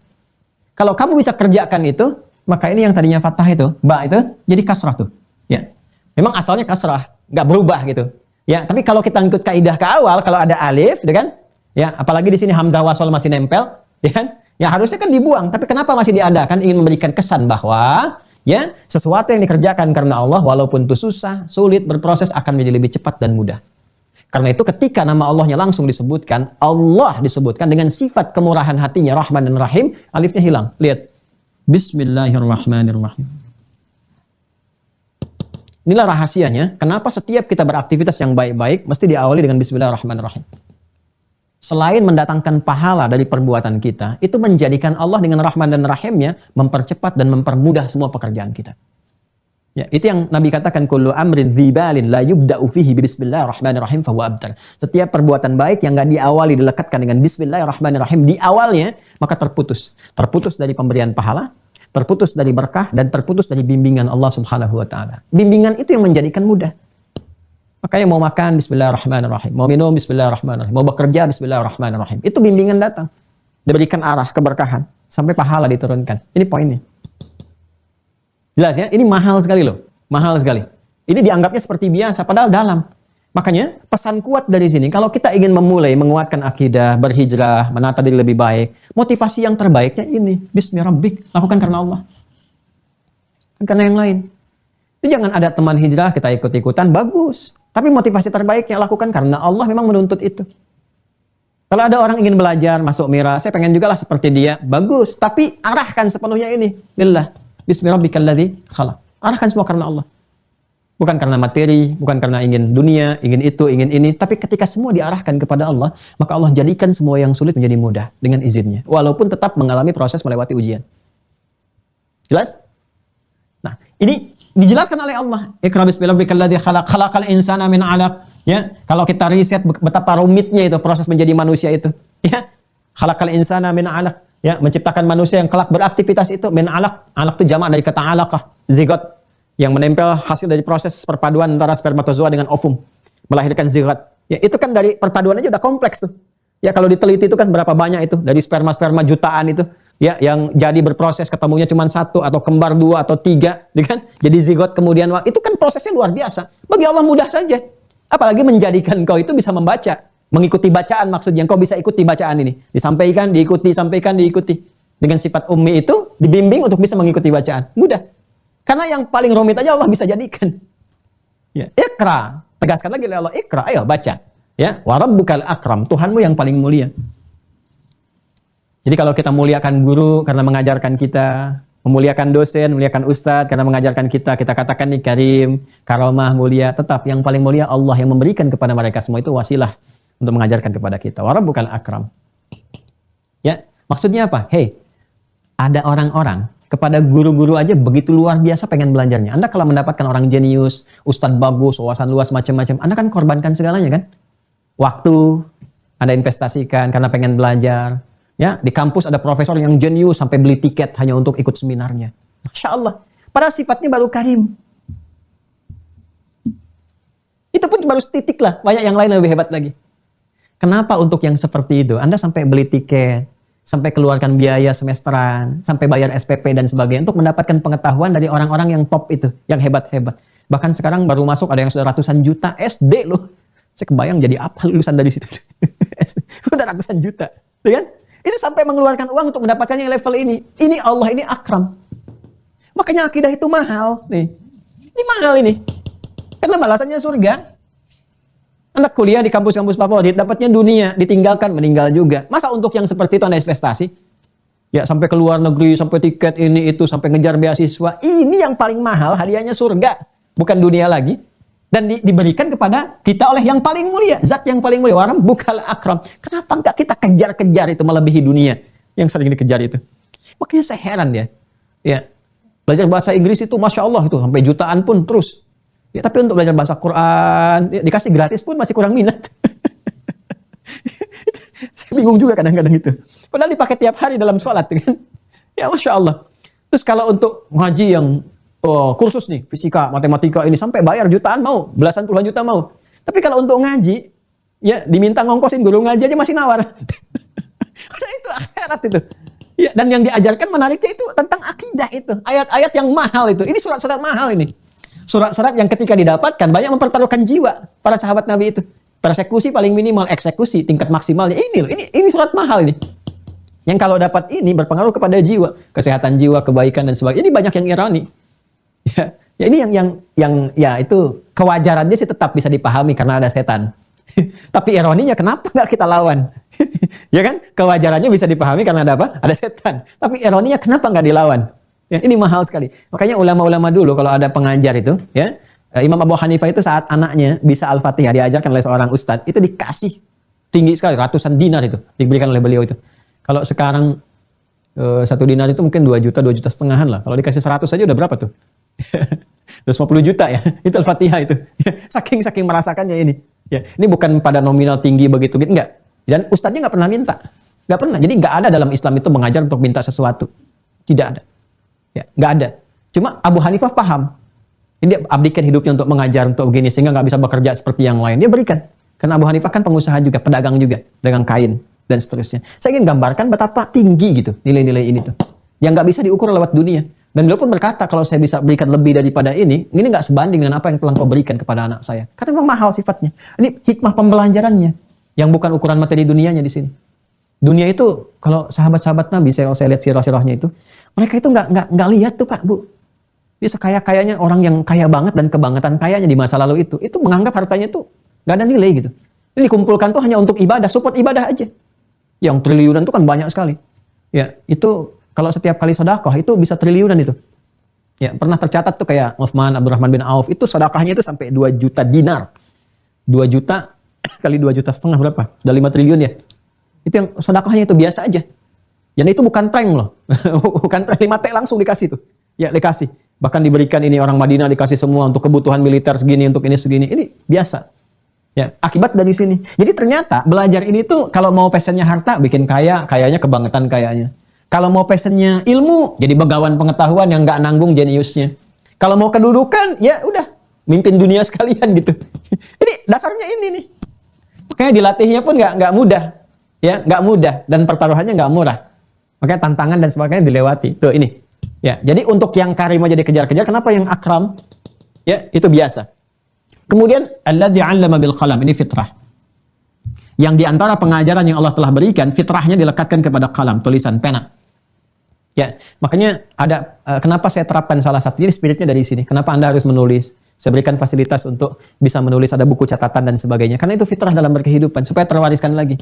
Kalau kamu bisa kerjakan itu, maka ini yang tadinya fathah itu, ba itu, jadi kasrah tuh. Ya. Memang asalnya kasrah, nggak berubah gitu. Ya, tapi kalau kita ngikut kaidah ke awal, kalau ada alif, ya kan? Ya, apalagi di sini hamzah wasal masih nempel, ya kan? Ya harusnya kan dibuang, tapi kenapa masih diadakan? Ingin memberikan kesan bahwa ya, sesuatu yang dikerjakan karena Allah walaupun itu susah, sulit, berproses akan menjadi lebih cepat dan mudah. Karena itu ketika nama Allahnya langsung disebutkan, Allah disebutkan dengan sifat kemurahan hatinya, Rahman dan Rahim, alifnya hilang. Lihat. Bismillahirrahmanirrahim. Inilah rahasianya, kenapa setiap kita beraktivitas yang baik-baik, mesti diawali dengan Bismillahirrahmanirrahim. Selain mendatangkan pahala dari perbuatan kita, itu menjadikan Allah dengan Rahman dan Rahimnya, mempercepat dan mempermudah semua pekerjaan kita. Ya, itu yang Nabi katakan kullu amrin dzibalin la yubda'u fihi bismillahirrahmanirrahim fa huwa abtar. Setiap perbuatan baik yang enggak diawali dilekatkan dengan bismillahirrahmanirrahim di awalnya, maka terputus. Terputus dari pemberian pahala, terputus dari berkah dan terputus dari bimbingan Allah Subhanahu wa taala. Bimbingan itu yang menjadikan mudah. Makanya mau makan bismillahirrahmanirrahim, mau minum bismillahirrahmanirrahim, mau bekerja bismillahirrahmanirrahim. Itu bimbingan datang. Diberikan arah keberkahan sampai pahala diturunkan. Ini poinnya. Jelas ya, ini mahal sekali loh, mahal sekali. Ini dianggapnya seperti biasa, padahal dalam. Makanya pesan kuat dari sini, kalau kita ingin memulai menguatkan akidah, berhijrah, menata diri lebih baik, motivasi yang terbaiknya ini, Bismillahirrahmanirrahim, lakukan karena Allah. Karena yang lain. Itu jangan ada teman hijrah, kita ikut-ikutan, bagus. Tapi motivasi terbaiknya lakukan karena Allah memang menuntut itu. Kalau ada orang ingin belajar, masuk mira, saya pengen juga lah seperti dia, bagus. Tapi arahkan sepenuhnya ini, lillah. Bismillahirrahmanirrahim. Arahkan semua karena Allah. Bukan karena materi, bukan karena ingin dunia, ingin itu, ingin ini. Tapi ketika semua diarahkan kepada Allah, maka Allah jadikan semua yang sulit menjadi mudah dengan izinnya. Walaupun tetap mengalami proses melewati ujian. Jelas? Nah, ini dijelaskan oleh Allah. Iqra bismillahirrahmanirrahim. Khalaqal insana min 'alaq. Ya, kalau kita riset betapa rumitnya itu proses menjadi manusia itu. Ya. Khalaqal insana min 'alaq. Ya, menciptakan manusia yang kelak beraktivitas itu min alaq. Alaq itu jamak dari kata alaqah, zigot yang menempel hasil dari proses perpaduan antara spermatozoa dengan ovum, melahirkan zigot. Ya, itu kan dari perpaduan aja udah kompleks tuh. Ya, kalau diteliti itu kan berapa banyak itu dari sperma-sperma jutaan itu. Ya, yang jadi berproses ketemunya cuma 1 atau kembar 2 atau 3, ya kan? Jadi zigot kemudian itu kan prosesnya luar biasa. Bagi Allah mudah saja. Apalagi menjadikan kau itu bisa membaca. Mengikuti bacaan maksudnya, engkau bisa ikuti bacaan ini. Disampaikan, diikuti, sampaikan, diikuti. Dengan sifat ummi itu, dibimbing untuk bisa mengikuti bacaan. Mudah. Karena yang paling rumit aja Allah bisa jadikan. Ya, Iqra. Tegaskan lagi oleh Allah, Iqra, ayo baca. Ya, wa rabbukal akram, Tuhanmu yang paling mulia. Jadi kalau kita muliakan guru karena mengajarkan kita, memuliakan dosen, memuliakan ustadz karena mengajarkan kita katakan nih karim, karomah, mulia, tetap yang paling mulia Allah yang memberikan kepada mereka semua itu wasilah untuk mengajarkan kepada kita. Wa rabbukal akram. Ya, maksudnya apa? Hey, ada orang-orang kepada guru-guru aja begitu luar biasa pengen belajarnya. Anda kalau mendapatkan orang jenius, ustadz bagus, wawasan luas macam-macam, Anda kan korbankan segalanya kan? Waktu Anda investasikan karena pengen belajar. Ya, di kampus ada profesor yang jenius sampai beli tiket hanya untuk ikut seminarnya. Masya Allah. Padahal sifatnya baru karim. Itu pun baru titik lah. Banyak yang lain yang lebih hebat lagi. Kenapa untuk yang seperti itu? Anda sampai beli tiket, sampai keluarkan biaya semesteran, sampai bayar SPP dan sebagainya untuk mendapatkan pengetahuan dari orang-orang yang top itu, yang hebat-hebat. Bahkan sekarang baru masuk ada yang sudah ratusan juta SD loh. Saya kebayang jadi apa lulusan dari situ. Udah ratusan juta. Ya kan? Itu sampai mengeluarkan uang untuk mendapatkan yang level ini. Ini Allah, ini akram. Makanya akidah itu mahal. Nih. Ini mahal ini. Karena balasannya surga. Anak kuliah di kampus-kampus favorit, dapatnya dunia, ditinggalkan, meninggal juga. Masa untuk yang seperti itu Anda investasi? Ya, sampai ke luar negeri, sampai tiket ini, itu, sampai ngejar beasiswa. Ini yang paling mahal, hadiahnya surga. Bukan dunia lagi. Dan diberikan kepada kita oleh yang paling mulia. Zat yang paling mulia. Waram bukal akram. Kenapa enggak kita kejar-kejar itu melebihi dunia yang sering dikejar itu? Makanya saya heran ya. Ya, belajar bahasa Inggris itu Masya Allah itu sampai jutaan pun terus. Ya, tapi untuk belajar bahasa Quran, ya, dikasih gratis pun masih kurang minat. Saya bingung juga kadang-kadang itu. Padahal dipakai tiap hari dalam sholat. Kan? Ya Masya Allah. Terus kalau untuk ngaji yang kursus nih, fisika, matematika ini, sampai bayar jutaan mau, belasan puluhan juta mau. Tapi kalau untuk ngaji, ya diminta ngongkosin guru ngaji aja masih nawar. Padahal itu akhirat itu. Ya, dan yang diajarkan menariknya itu tentang akidah itu. Ayat-ayat yang mahal itu. Ini surat-surat mahal ini. Surat-surat yang ketika didapatkan banyak mempertaruhkan jiwa para sahabat Nabi itu. Persekusi paling minimal, eksekusi tingkat maksimalnya. Ini surat mahal ini. Yang kalau dapat ini berpengaruh kepada jiwa, kesehatan jiwa, kebaikan dan sebagainya. Ini banyak yang ironi. Ya ini yang ya itu kewajarannya sih tetap bisa dipahami karena ada setan. Tapi ironinya kenapa nggak kita lawan? Ya kan? Kewajarannya bisa dipahami karena ada apa? Ada setan. Tapi ironinya kenapa nggak dilawan? Ya, ini mahal sekali. Makanya ulama-ulama dulu kalau ada pengajar itu, ya, Imam Abu Hanifah itu saat anaknya bisa Al-Fatihah diajarkan oleh seorang ustadz, itu dikasih tinggi sekali, ratusan dinar itu diberikan oleh beliau itu. Kalau sekarang 1 dinar itu mungkin 2 juta, 2 juta setengahan lah. Kalau dikasih 100 aja udah berapa tuh? 250 juta ya. Itu Al-Fatihah itu. Saking merasakannya ini. Ya, ini bukan pada nominal tinggi begitu gitu, enggak. Dan ustadznya nggak pernah minta. Nggak pernah. Jadi nggak ada dalam Islam itu mengajar untuk minta sesuatu. Tidak ada. Ya, nggak ada. Cuma Abu Hanifah paham. Dia abdikan hidupnya untuk mengajar, untuk begini, sehingga nggak bisa bekerja seperti yang lain. Dia berikan. Karena Abu Hanifah kan pengusaha juga, pedagang juga, dagang kain dan seterusnya. Saya ingin gambarkan betapa tinggi gitu nilai-nilai ini tuh, yang nggak bisa diukur lewat dunia. Dan beliau pun berkata, kalau saya bisa berikan lebih daripada ini nggak sebanding dengan apa yang telah kau berikan kepada anak saya. Karena memang mahal sifatnya. Ini hikmah pembelajarannya, yang bukan ukuran materi dunianya di sini. Dunia itu, kalau sahabat-sahabat Nabi, saya lihat sirah-sirahnya itu, mereka itu nggak lihat tuh Pak, Bu. Dia sekaya-kayanya orang yang kaya banget dan kebangetan kayanya di masa lalu itu menganggap hartanya itu nggak ada nilai gitu. Ini dikumpulkan tuh hanya untuk ibadah, support ibadah aja. Yang triliunan itu kan banyak sekali. Ya, itu kalau setiap kali sedekah itu bisa triliunan itu. Ya, pernah tercatat tuh kayak Utsman Abdurrahman bin Auf itu sedekahnya itu sampai 2 juta dinar. 2 juta kali 2 juta setengah berapa? Udah 5 triliun ya. Itu yang sedekahnya itu biasa aja. Dan itu bukan prank loh. Bukan prank, 5T langsung dikasih tuh. Ya, dikasih. Bahkan diberikan ini orang Madinah dikasih semua untuk kebutuhan militer segini, untuk ini segini. Ini biasa. Ya, akibat dari sini. Jadi ternyata belajar ini tuh kalau mau passionnya harta bikin kaya, kayanya kebangetan kayanya. Kalau mau passionnya ilmu, jadi begawan pengetahuan yang nggak nanggung jeniusnya. Kalau mau kedudukan, ya udah mimpin dunia sekalian gitu. Jadi dasarnya ini nih. Makanya dilatihnya pun nggak mudah. Ya, nggak mudah dan pertaruhannya nggak murah. Makanya tantangan dan sebagainya dilewati. Tuh ini. Ya, jadi untuk yang karim aja dikejar-kejar, kenapa yang akram? Ya, itu biasa. Kemudian alladzi 'allama bil qalam, ini fitrah. Yang di antara pengajaran yang Allah telah berikan, fitrahnya dilekatkan kepada qalam, tulisan pena. Ya, makanya ada kenapa saya terapkan salah satu, jadi spiritnya dari sini. Kenapa Anda harus menulis? Saya berikan fasilitas untuk bisa menulis, ada buku catatan dan sebagainya. Karena itu fitrah dalam berkehidupan supaya terwariskan lagi.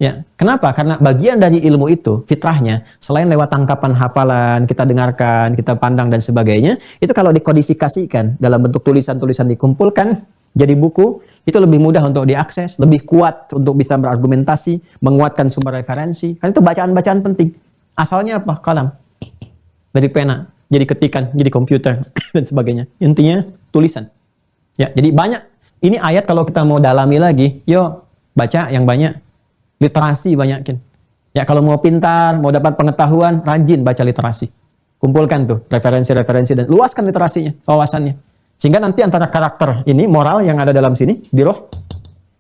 Ya, kenapa? Karena bagian dari ilmu itu, fitrahnya, selain lewat tangkapan hafalan, kita dengarkan, kita pandang dan sebagainya, itu kalau dikodifikasikan dalam bentuk tulisan-tulisan dikumpulkan, Jadi buku itu lebih mudah untuk diakses, lebih kuat untuk bisa berargumentasi, menguatkan sumber referensi. Kan itu bacaan-bacaan penting. Asalnya apa? Kalam. Dari pena, jadi ketikan, jadi komputer, dan sebagainya. Intinya tulisan. Ya, jadi banyak. Ini ayat kalau kita mau dalami lagi, yuk baca yang banyak. Literasi banyakin. Ya, kalau mau pintar, mau dapat pengetahuan, rajin baca literasi. Kumpulkan tuh referensi-referensi dan luaskan literasinya, wawasannya. Sehingga nanti antara karakter ini, moral yang ada dalam sini, di roh,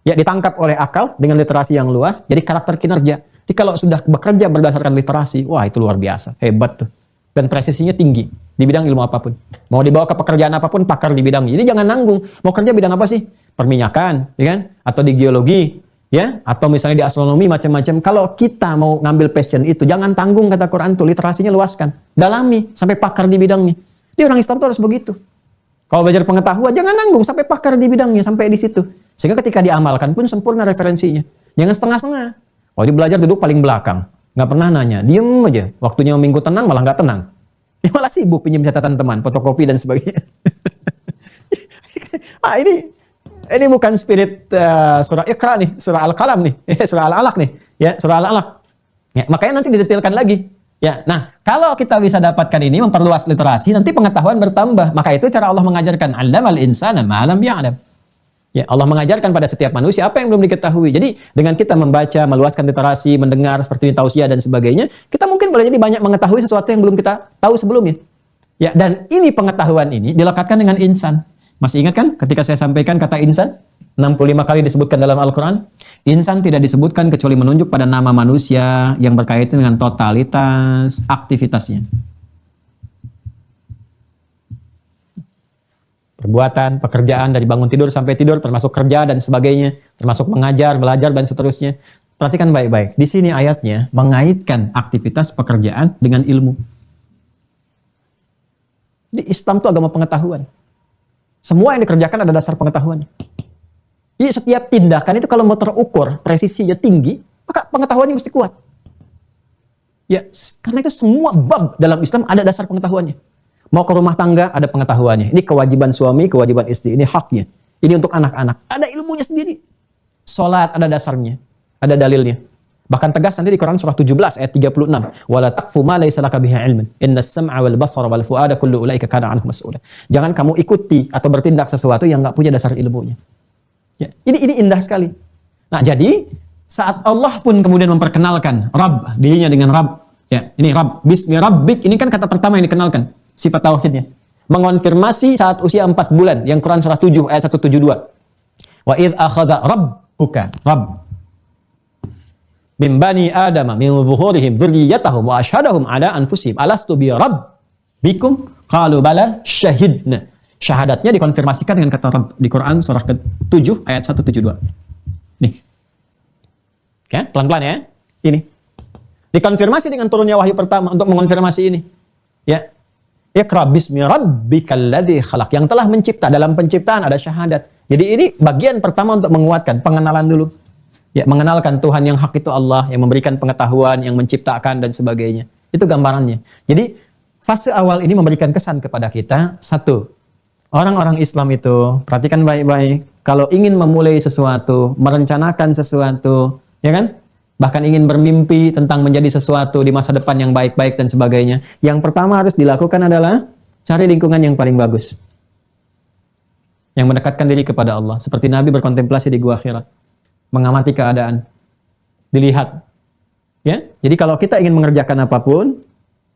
ya ditangkap oleh akal dengan literasi yang luas, jadi karakter kinerja. Jadi kalau sudah bekerja berdasarkan literasi, wah itu luar biasa, hebat tuh. Dan presisinya tinggi di bidang ilmu apapun. Mau dibawa ke pekerjaan apapun, pakar di bidangnya. Jadi jangan nanggung. Mau kerja bidang apa sih? Perminyakan, ya kan? Atau di geologi, ya? Atau misalnya di astronomi, macam-macam. Kalau kita mau ngambil passion itu, jangan tanggung kata Quran tuh, literasinya luaskan. Dalami, sampai pakar di bidangnya. Jadi orang Islam tuh harus begitu. Kalau belajar pengetahuan, jangan nanggung, sampai pakar di bidangnya, sampai di situ. Sehingga ketika diamalkan pun sempurna referensinya. Jangan setengah-setengah. Kalau dia belajar duduk paling belakang. Nggak pernah nanya, diem aja. Waktunya minggu tenang malah nggak tenang. Ya malah sibuk pinjam catatan teman, fotokopi dan sebagainya. Ini bukan spirit surah Iqra nih, surah Al-Qalam nih, surah Al-Alaq nih, ya surah Al-Alaq. Ya, makanya nanti didetailkan lagi. Ya, nah kalau kita bisa dapatkan ini, memperluas literasi, nanti pengetahuan bertambah. Maka itu cara Allah mengajarkan, 'allamal insana ma lam ya'lam. Ya, Allah mengajarkan pada setiap manusia apa yang belum diketahui. Jadi dengan kita membaca, meluaskan literasi, mendengar seperti tausiah dan sebagainya, kita mungkin boleh jadi banyak mengetahui sesuatu yang belum kita tahu sebelumnya. Ya, dan ini pengetahuan ini dilekatkan dengan insan. Masih ingat kan ketika saya sampaikan kata insan 65 kali disebutkan dalam Al-Quran? Insan tidak disebutkan kecuali menunjuk pada nama manusia yang berkaitan dengan totalitas aktivitasnya. Perbuatan, pekerjaan dari bangun tidur sampai tidur, termasuk kerja dan sebagainya, termasuk mengajar, belajar dan seterusnya. Perhatikan baik-baik. Di sini ayatnya mengaitkan aktivitas pekerjaan dengan ilmu. Jadi Islam itu agama pengetahuan. Semua yang dikerjakan ada dasar pengetahuannya. Jadi setiap tindakan itu kalau mau terukur, presisinya tinggi, maka pengetahuannya mesti kuat. Ya, karena itu semua bab dalam Islam ada dasar pengetahuannya. Mau ke rumah tangga, ada pengetahuannya. Ini kewajiban suami, kewajiban istri. Ini haknya. Ini untuk anak-anak. Ada ilmunya sendiri. Salat ada dasarnya. Ada dalilnya. Bahkan tegas nanti di Quran surah 17 ayat 36. Wala taqfu ma laysa laka bihi ilmun. Innas sam'a wal basara wal fu'ada kullu ulaika kana anhu mas'ula. Jangan kamu ikuti atau bertindak sesuatu yang enggak punya dasar ilmunya. Ya, ini indah sekali. Nah, jadi saat Allah pun kemudian memperkenalkan Rabb, dirinya dengan Rabb. Ya, ini Rabb, bismi rabbik, ini kan kata pertama yang dikenalkan. Sifat tauhidnya. Mengonfirmasi saat usia 4 bulan. Yang Quran surah 7 ayat 172. Wa idh akhadha rabbuka. Rabb. Min bani adama min zuhurihim dzurriyyatahum wa ashhadahum ala anfusihim. Alastu bi rabbikum? Qalu bala syahidna. Syahadatnya dikonfirmasikan dengan kata Rabb. Di Quran surah ke-7 ayat 172. Nih. Oke, pelan-pelan ya. Ini. Dikonfirmasi dengan turunnya wahyu pertama untuk mengonfirmasi ini. Ya. Iqra bismi rabbikal ladzi khalaq. Yang telah mencipta. Dalam penciptaan ada syahadat. Jadi ini bagian pertama untuk menguatkan pengenalan dulu. Ya, mengenalkan Tuhan yang hak itu Allah, yang memberikan pengetahuan, yang menciptakan dan sebagainya. Itu gambarannya. Jadi fase awal ini memberikan kesan kepada kita. Satu, orang-orang Islam itu perhatikan baik-baik. Kalau ingin memulai sesuatu, merencanakan sesuatu, ya kan? Bahkan ingin bermimpi tentang menjadi sesuatu di masa depan yang baik-baik dan sebagainya. Yang pertama harus dilakukan adalah cari lingkungan yang paling bagus. Yang mendekatkan diri kepada Allah. Seperti Nabi berkontemplasi di Gua Hira. Mengamati keadaan. Dilihat. Ya, jadi kalau kita ingin mengerjakan apapun,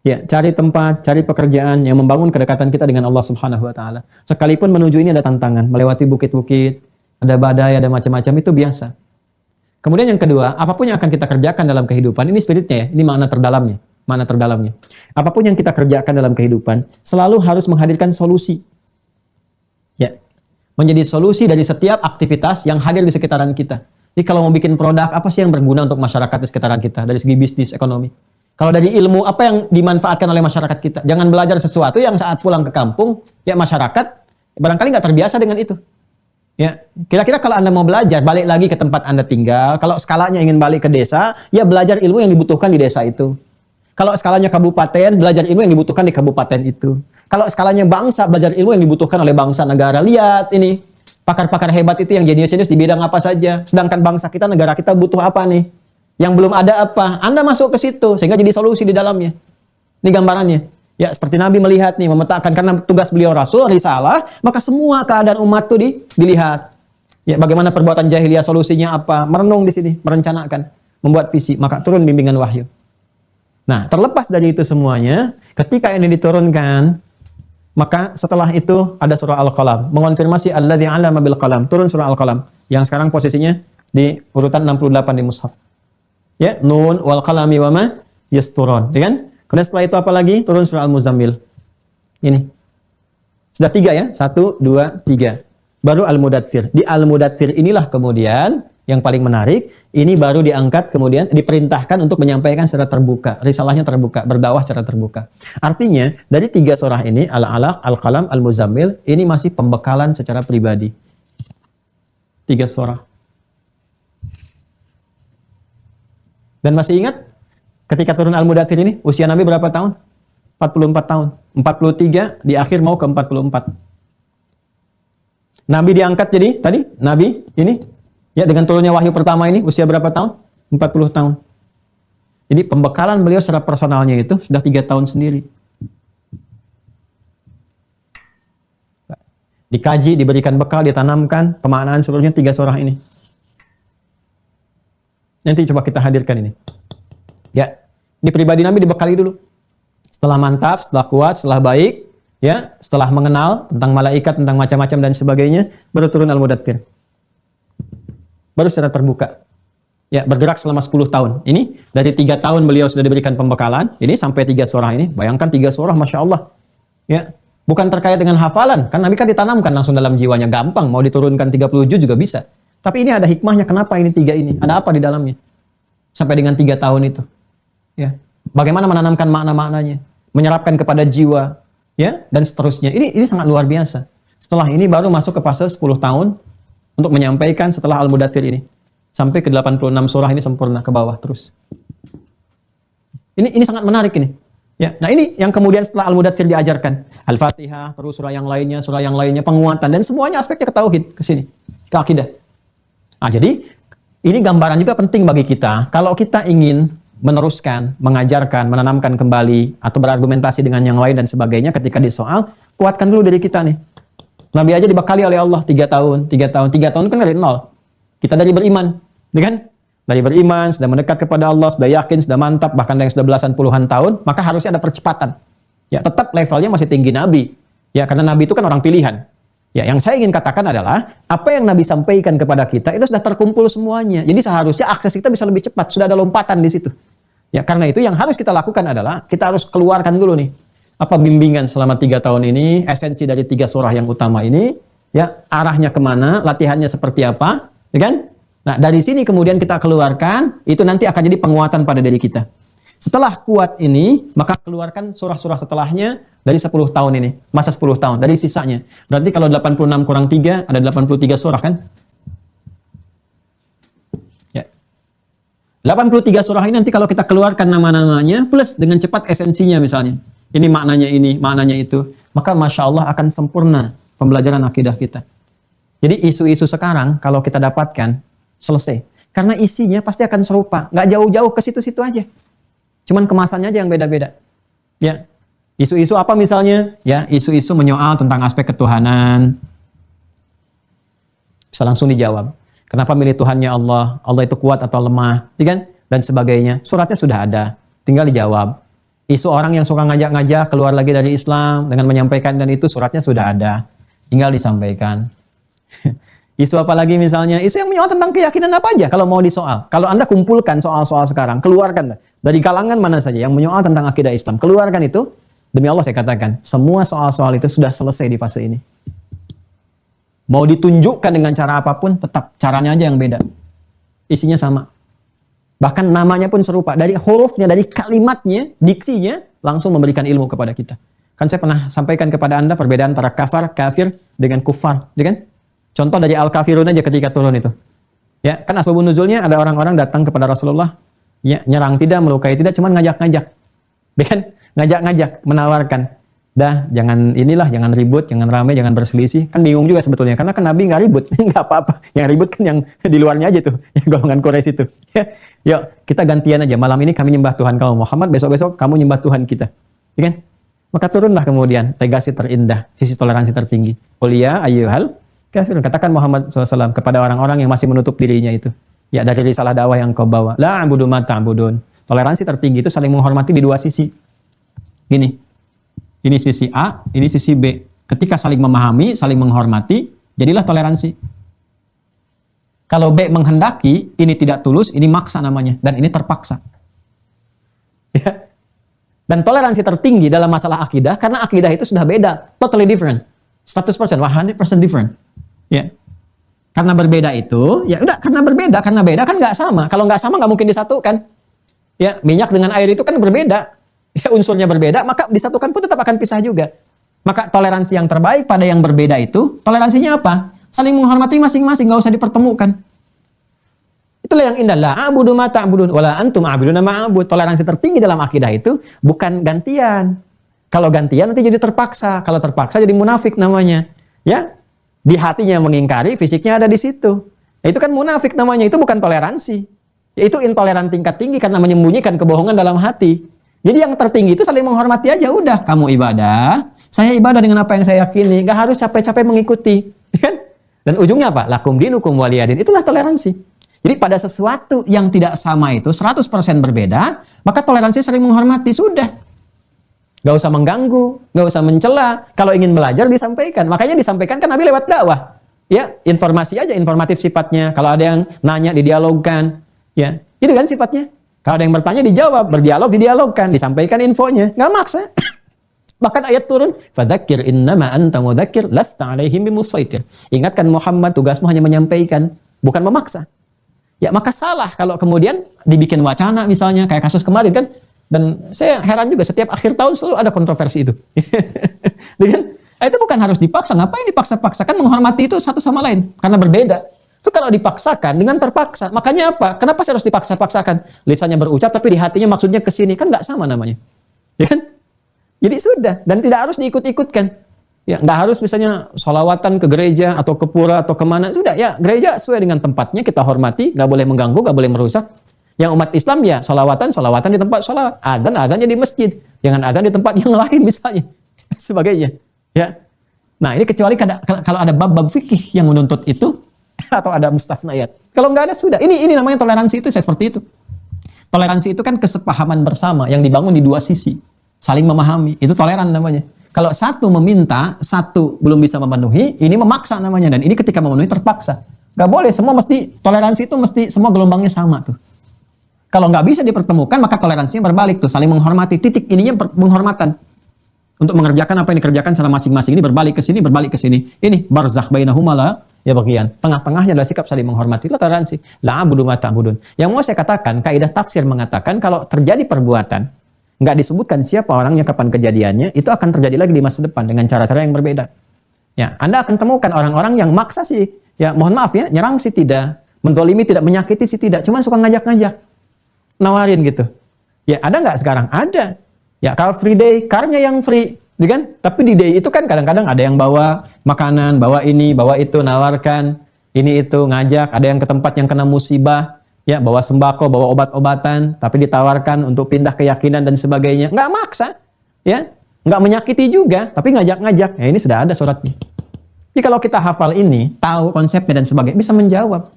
ya cari tempat, cari pekerjaan yang membangun kedekatan kita dengan Allah Subhanahu wa taala. Sekalipun menuju ini ada tantangan, melewati bukit-bukit, ada badai, ada macam-macam, itu biasa. Kemudian yang kedua, apapun yang akan kita kerjakan dalam kehidupan, ini spiritnya ya, ini makna terdalamnya. Makna terdalamnya. Apapun yang kita kerjakan dalam kehidupan, selalu harus menghadirkan solusi. Ya, menjadi solusi dari setiap aktivitas yang hadir di sekitaran kita. Jadi kalau mau bikin produk, apa sih yang berguna untuk masyarakat di sekitaran kita? Dari segi bisnis, ekonomi. Kalau dari ilmu, apa yang dimanfaatkan oleh masyarakat kita? Jangan belajar sesuatu yang saat pulang ke kampung, ya masyarakat barangkali nggak terbiasa dengan itu. Ya, kira-kira kalau Anda mau belajar, balik lagi ke tempat Anda tinggal. Kalau skalanya ingin balik ke desa, ya belajar ilmu yang dibutuhkan di desa itu. Kalau skalanya kabupaten, belajar ilmu yang dibutuhkan di kabupaten itu. Kalau skalanya bangsa, belajar ilmu yang dibutuhkan oleh bangsa negara. Lihat ini, Pakar-pakar hebat itu yang jenius-jenius di bidang apa saja. Sedangkan bangsa kita, negara kita butuh apa nih? Yang belum ada apa? Anda masuk ke situ sehingga jadi solusi di dalamnya. Ini gambarannya. Ya, seperti Nabi melihat nih, memetakan karena tugas beliau Rasul, risalah, maka semua keadaan umat tuh dilihat. Ya, bagaimana perbuatan jahiliyah, solusinya apa? Merenung di sini, merencanakan, membuat visi, maka turun bimbingan wahyu. Nah, terlepas dari itu semuanya, ketika ini diturunkan, maka setelah itu ada surah Al-Qalam, mengonfirmasi alladzi 'allama bil qalam, turun surah Al-Qalam, yang sekarang posisinya di urutan 68 di mushaf. Ya, nun wal qalami wa ma yasturun, ya kan? Kemudian setelah itu apa lagi? Turun surah Al-Muzammil. Ini. Sudah 3 ya? 1, 2, 3. Baru Al-Mudatsir. Di Al-Mudatsir inilah kemudian yang paling menarik, ini baru diangkat kemudian diperintahkan untuk menyampaikan secara terbuka. Risalahnya terbuka, berdakwah secara terbuka. Artinya, dari 3 surah ini, Al-Alaq, Al-Qalam, Al-Muzammil, ini masih pembekalan secara pribadi. 3 surah. Dan masih ingat ketika turun Al-Mudatsir ini, usia Nabi berapa tahun? 44 tahun. 43 di akhir mau ke 44. Nabi diangkat jadi tadi Nabi ini ya dengan turunnya wahyu pertama ini usia berapa tahun? 40 tahun. Jadi pembekalan beliau secara personalnya itu sudah 3 tahun sendiri. Dikaji, diberikan bekal, ditanamkan pemaknaan seluruhnya 3 surah ini. Nanti coba kita hadirkan ini. Ya, ini pribadi Nabi dibekali dulu. Setelah mantap, setelah kuat, setelah baik, ya, setelah mengenal tentang malaikat, tentang macam-macam dan sebagainya, baru turun Al-Mudatsir. Baru secara terbuka. Ya, bergerak selama 10 tahun. Ini dari 3 tahun beliau sudah diberikan pembekalan, ini sampai 3 surah ini. Bayangkan 3 surah, Masya Allah. Ya, bukan terkait dengan hafalan, kan Nabi kan ditanamkan langsung dalam jiwanya, gampang, mau diturunkan 30 juz juga bisa. Tapi ini ada hikmahnya, kenapa ini 3 ini? Ada apa di dalamnya? Sampai dengan 3 tahun itu. Ya, bagaimana menanamkan makna-maknanya, menyerapkan kepada jiwa, ya, dan seterusnya. Ini sangat luar biasa. Setelah ini baru masuk ke fase 10 tahun untuk menyampaikan setelah Al-Mudatsir ini. Sampai ke 86 surah ini sempurna ke bawah terus. Ini sangat menarik ini. Ya, nah ini yang kemudian setelah Al-Mudatsir diajarkan. Al-Fatihah, terus surah yang lainnya, penguatan dan semuanya aspeknya ke tauhid ke sini, ke akidah. Nah, jadi ini gambaran juga penting bagi kita. Kalau kita ingin meneruskan, mengajarkan, menanamkan kembali, atau berargumentasi dengan yang lain dan sebagainya ketika disoal, kuatkan dulu diri kita nih. Nabi aja dibekali oleh Allah 3 tahun kan dari 0. Kita dari beriman, ya kan? Dari beriman, sudah mendekat kepada Allah, sudah yakin, sudah mantap, bahkan yang sudah belasan puluhan tahun, maka harusnya ada percepatan. Ya, tetap levelnya masih tinggi Nabi. Ya, karena Nabi itu kan orang pilihan. Ya, yang saya ingin katakan adalah, apa yang Nabi sampaikan kepada kita, itu sudah terkumpul semuanya. Jadi seharusnya akses kita bisa lebih cepat, sudah ada lompatan di situ. Ya, karena itu yang harus kita lakukan adalah, kita harus keluarkan dulu nih, apa bimbingan selama 3 tahun ini, esensi dari 3 surah yang utama ini, ya, arahnya kemana, latihannya seperti apa, ya kan? Nah, dari sini kemudian kita keluarkan, itu nanti akan jadi penguatan pada diri kita. Setelah kuat ini, maka keluarkan surah-surah setelahnya dari 10 tahun ini. Masa 10 tahun, dari sisanya. Berarti kalau 86 kurang 3, ada 83 surah kan? Ya. 83 surah ini nanti kalau kita keluarkan nama-namanya, plus dengan cepat esensinya misalnya. Ini, maknanya itu. Maka Masya Allah akan sempurna pembelajaran akidah kita. Jadi isu-isu sekarang, kalau kita dapatkan, selesai. Karena isinya pasti akan serupa. Nggak jauh-jauh ke situ-situ aja. Cuman kemasannya aja yang beda-beda. Ya. Isu-isu apa misalnya? Ya, isu-isu menyoal tentang aspek ketuhanan. Bisa langsung dijawab. Kenapa milih Tuhannya Allah? Allah itu kuat atau lemah? Ya kan? Dan sebagainya. Suratnya sudah ada. Tinggal dijawab. Isu orang yang suka ngajak-ngajak keluar lagi dari Islam dengan menyampaikan dan itu suratnya sudah ada. Tinggal disampaikan. Isu apa lagi misalnya? Isu yang menyoal tentang keyakinan apa aja kalau mau disoal. Kalau Anda kumpulkan soal-soal sekarang, keluarkan dari kalangan mana saja yang menyoal tentang akidah Islam. Keluarkan itu, demi Allah saya katakan, semua soal-soal itu sudah selesai di fase ini. Mau ditunjukkan dengan cara apapun, tetap caranya aja yang beda. Isinya sama. Bahkan namanya pun serupa. Dari hurufnya, dari kalimatnya, diksinya, langsung memberikan ilmu kepada kita. Kan saya pernah sampaikan kepada Anda perbedaan antara kafir dengan kufar. Ya kan? Contoh dari Al-Kafirun aja ketika turun itu. Ya, kan asbabun nuzulnya ada orang-orang datang kepada Rasulullah, ya, nyerang tidak, melukai tidak, cuman ngajak-ngajak. Ya kan? Ngajak-ngajak, menawarkan. dah jangan inilah, jangan ribut, jangan ramai, jangan berselisih. Kan bingung juga sebetulnya, karena kan Nabi nggak ribut, nggak apa-apa. Yang ribut kan yang di luarnya aja tuh, yang golongan Quraisy itu. Ya, yuk kita gantian aja. Malam ini kami nyembah Tuhan kamu Muhammad, besok-besok kamu nyembah Tuhan kita, ya kan? Maka turunlah kemudian legasi terindah, sisi toleransi tertinggi. Ulia ayyuhal kafirun, katakan Muhammad SAW kepada orang-orang yang masih menutup dirinya itu. Ya, dari risalah dakwah yang kau bawa. La a'budu ma ta'budun. Toleransi tertinggi itu saling menghormati di dua sisi. Gini. Ini sisi A, ini sisi B. Ketika saling memahami, saling menghormati, jadilah toleransi. Kalau B menghendaki, ini tidak tulus, ini maksa namanya. Dan ini terpaksa. Ya. Dan toleransi tertinggi dalam masalah akidah, karena akidah itu sudah beda. Totally different. 100%, 100% different. Ya. Karena berbeda itu, ya udah karena beda kan nggak sama. Kalau nggak sama nggak mungkin disatukan. Ya, minyak dengan air itu kan berbeda. Ya, unsurnya berbeda, maka disatukan pun tetap akan pisah juga. Maka toleransi yang terbaik pada yang berbeda itu, toleransinya apa? Saling menghormati masing-masing, nggak usah dipertemukan. Itulah yang indah. La a'budu ma ta'budun wala antum a'buduna ma a'bud. Toleransi tertinggi dalam akidah itu bukan gantian. Kalau gantian nanti jadi terpaksa. Kalau terpaksa jadi munafik namanya. Ya, di hatinya mengingkari, fisiknya ada di situ. Nah, itu kan munafik namanya. Itu bukan toleransi. Itu intoleran tingkat tinggi karena menyembunyikan kebohongan dalam hati. Jadi yang tertinggi itu saling menghormati aja udah. Kamu ibadah, saya ibadah dengan apa yang saya yakini. Gak harus capek-capek mengikuti. Dan ujungnya apa? Lakum dinukum waliyadin. Itulah toleransi. Jadi pada sesuatu yang tidak sama itu 100% berbeda, maka toleransi saling menghormati. Sudah. Gak usah mengganggu, gak usah mencela. Kalau ingin belajar disampaikan. Makanya disampaikan kan Nabi lewat dakwah. Ya, informasi aja, informatif sifatnya. Kalau ada yang nanya didialogkan. Ya, itu kan sifatnya. Kalau ada yang bertanya dijawab, berdialog didialogkan, disampaikan infonya, nggak maksa. Bahkan ayat turun, fadzakir innama anta mudzakir lasta 'alaihim bimusaitir. Ingatkan Muhammad, tugasmu hanya menyampaikan, bukan memaksa. Ya, maka salah kalau kemudian dibikin wacana misalnya kayak kasus kemarin kan. Dan saya heran juga setiap akhir tahun selalu ada kontroversi itu. Dengan itu bukan harus dipaksa, ngapain dipaksa-paksa? Kan menghormati itu satu sama lain karena berbeda. Itu kalau dipaksakan dengan terpaksa. Makanya apa? Kenapa sih harus dipaksa-paksakan? Lisannya berucap tapi di hatinya maksudnya ke sini. Kan nggak sama namanya. Ya kan? Jadi sudah. Dan tidak harus diikut-ikutkan. Ya, nggak harus misalnya sholawatan ke gereja atau ke pura atau kemana. Sudah. Ya, gereja sesuai dengan tempatnya. Kita hormati. Nggak boleh mengganggu, nggak boleh merusak. Yang umat Islam ya sholawatan di tempat sholat. Adzan di masjid. Jangan adzan di tempat yang lain misalnya. Sebagainya. Ya. Nah, ini kecuali kalau ada bab-bab fikih yang menuntut itu. Atau ada mustasnayat. Kalau nggak ada sudah. Ini namanya toleransi itu seperti itu. Toleransi itu kan kesepahaman bersama yang dibangun di dua sisi. Saling memahami. Itu toleran namanya. Kalau satu meminta, satu belum bisa memenuhi, ini memaksa namanya. Dan ini ketika memenuhi terpaksa. Nggak boleh. Semua mesti, toleransi itu mesti semua gelombangnya sama tuh. Kalau nggak bisa dipertemukan, maka toleransinya berbalik tuh. Saling menghormati. Titik ininya penghormatan. Untuk mengerjakan apa yang dikerjakan secara masing-masing. Ini berbalik ke sini, berbalik ke sini. Ini barzakh bainahumala ya bagian. Tengah-tengahnya adalah sikap saling menghormati. Itu toleransi. La a'budu ma ta'budun. Yang mau saya katakan, kaidah tafsir mengatakan kalau terjadi perbuatan, nggak disebutkan siapa orangnya, kapan kejadiannya, itu akan terjadi lagi di masa depan dengan cara-cara yang berbeda. Ya, Anda akan temukan orang-orang yang maksa sih, ya mohon maaf ya, nyerang sih tidak, menzalimi tidak, menyakiti sih tidak, cuman suka ngajak-ngajak, nawarin gitu. Ya, ada nggak sekarang? Ada. Ya, Car Free Day, carnya yang free, kan? Tapi di day itu kan kadang-kadang ada yang bawa makanan, bawa ini, bawa itu, nawarkan ini itu, ngajak. Ada yang ke tempat yang kena musibah, ya bawa sembako, bawa obat-obatan, tapi ditawarkan untuk pindah keyakinan dan sebagainya. Nggak maksa, ya, nggak menyakiti juga, tapi ngajak-ngajak. Ya, ini sudah ada suratnya. Jadi kalau kita hafal ini, tahu konsepnya dan sebagainya, bisa menjawab.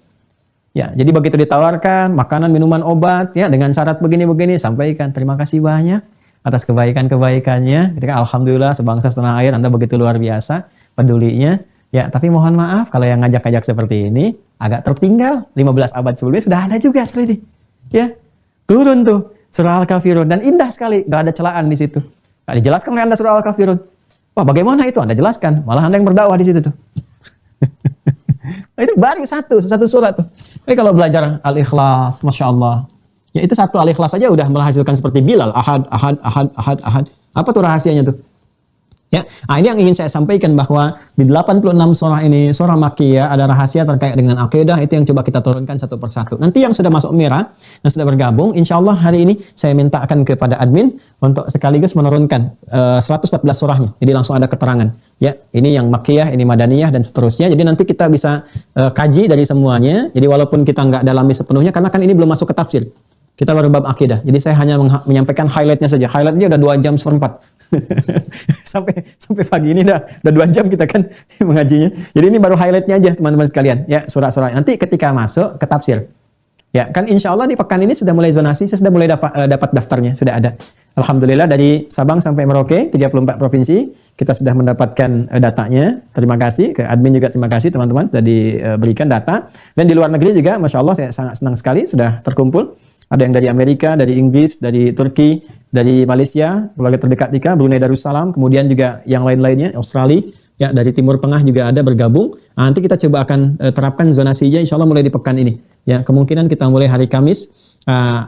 Ya, jadi begitu ditawarkan makanan, minuman, obat, ya dengan syarat begini-begini, sampaikan terima kasih banyak atas kebaikan-kebaikannya. Ketika alhamdulillah sebangsa setanah air Anda begitu luar biasa pedulinya. Ya, tapi mohon maaf kalau yang ngajak-ngajak seperti ini agak tertinggal. 15 abad sebelumnya sudah ada juga seperti ini. Ya. Turun tuh surah Al-Kafirun dan indah sekali, enggak ada celaan di situ. Enggak dijelaskan oleh Anda surah Al-Kafirun. Wah, bagaimana itu? Anda jelaskan. Malah Anda yang berdakwah di situ tuh. Itu baru satu surat tuh. Tapi kalau belajar Al-Ikhlas, Masya Allah. Ya itu satu Al-Ikhlas saja udah menghasilkan seperti Bilal. Ahad. Apa tuh rahasianya tuh? Ya, nah ini yang ingin saya sampaikan bahwa di 86 surah ini, surah Makkiyah, ada rahasia terkait dengan akidah, itu yang coba kita turunkan satu persatu. Nanti yang sudah masuk merah, yang sudah bergabung, insya Allah hari ini saya mintakan kepada admin untuk sekaligus menurunkan 114 surahnya. Jadi langsung ada keterangan. Ya, ini yang Makkiyah, ini Madaniyah, dan seterusnya. Jadi nanti kita bisa kaji dari semuanya. Jadi walaupun kita nggak dalami sepenuhnya, karena kan ini belum masuk ke tafsir. Kita baru bab akidah. Jadi saya hanya menyampaikan highlightnya saja. Highlightnya udah 2 jam seperempat. sampai pagi ini udah 2 jam kita kan mengajinya. Jadi ini baru highlightnya aja teman-teman sekalian. Ya, surah-surah. Nanti ketika masuk ke tafsir. Ya, kan insya Allah di pekan ini sudah mulai zonasi. Saya sudah mulai dapat daftarnya. Sudah ada. Alhamdulillah dari Sabang sampai Merauke, 34 provinsi. Kita sudah mendapatkan datanya. Terima kasih. Ke admin juga terima kasih teman-teman. Sudah diberikan data. Dan di luar negeri juga, Masya Allah saya sangat senang sekali. Sudah terkumpul. Ada yang dari Amerika, dari Inggris, dari Turki, dari Malaysia, keluarga terdekat kita, Brunei Darussalam, kemudian juga yang lain-lainnya, Australia, ya dari Timur Tengah juga ada bergabung. Nah, nanti kita coba akan terapkan zonasinya insya Allah mulai di pekan ini. Ya, kemungkinan kita mulai hari Kamis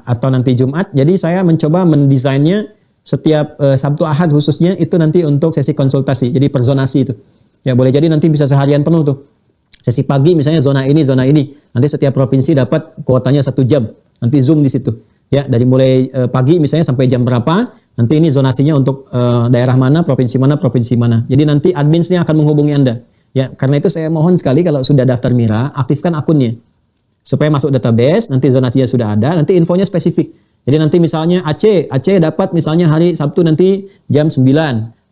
atau nanti Jumat. Jadi saya mencoba mendesainnya setiap Sabtu Ahad khususnya itu nanti untuk sesi konsultasi. Jadi per zonasi itu. Ya, boleh jadi nanti bisa seharian penuh tuh. Sesi pagi misalnya zona ini, zona ini. Nanti setiap provinsi dapat kuotanya 1 jam. Nanti Zoom di situ. Ya, dari mulai pagi misalnya sampai jam berapa, nanti ini zonasinya untuk daerah mana, provinsi mana, provinsi mana. Jadi nanti adminsnya akan menghubungi Anda. Ya, karena itu saya mohon sekali kalau sudah daftar Mira, aktifkan akunnya. Supaya masuk database, nanti zonasinya sudah ada, nanti infonya spesifik. Jadi nanti misalnya Aceh dapat misalnya hari Sabtu nanti jam 9.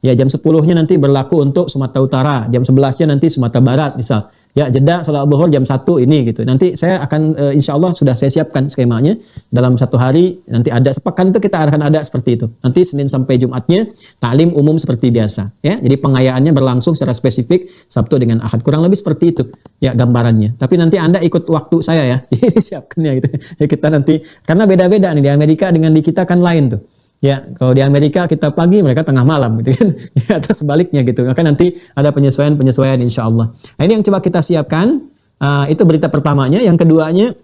Ya, jam 10-nya nanti berlaku untuk Sumatera Utara, jam 11-nya nanti Sumatera Barat misal. Ya, jeda salat zuhur jam 1 ini gitu. Nanti saya akan insya Allah sudah saya siapkan skemanya dalam 1 hari. Nanti ada sepekan itu kita akan ada seperti itu. Nanti Senin sampai Jumatnya taklim umum seperti biasa. Ya, jadi pengayaannya berlangsung secara spesifik Sabtu dengan Ahad. Kurang lebih seperti itu ya gambarannya. Tapi nanti Anda ikut waktu saya ya. Jadi siapkannya gitu. Ya, kita nanti karena beda-beda nih di Amerika dengan di kita kan lain tuh. Ya, kalau di Amerika kita pagi, mereka tengah malam gitu kan. Ya, atau sebaliknya gitu. Maka nanti ada penyesuaian insya Allah. Nah, ini yang coba kita siapkan. Itu berita pertamanya. Yang keduanya,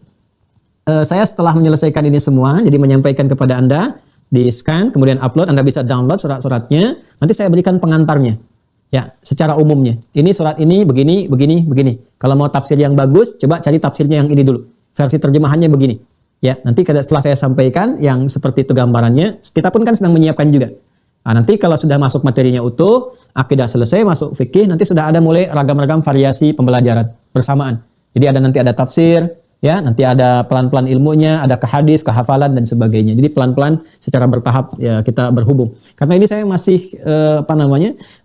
saya setelah menyelesaikan ini semua, jadi menyampaikan kepada Anda, di scan, kemudian upload, Anda bisa download surat-suratnya. Nanti saya berikan pengantarnya. Ya, secara umumnya. Ini surat ini begini, begini, begini. Kalau mau tafsir yang bagus, coba cari tafsirnya yang ini dulu. Versi terjemahannya begini. Ya, nanti setelah saya sampaikan yang seperti itu gambarannya, kita pun kan sedang menyiapkan juga. Nah, nanti kalau sudah masuk materinya utuh, akidah selesai, masuk fikih, nanti sudah ada mulai ragam-ragam variasi pembelajaran bersamaan. Jadi nanti ada tafsir, ya, nanti ada pelan-pelan ilmunya, ada ke hadis, ke hafalan dan sebagainya. Jadi pelan-pelan secara bertahap ya kita berhubung. Karena ini saya masih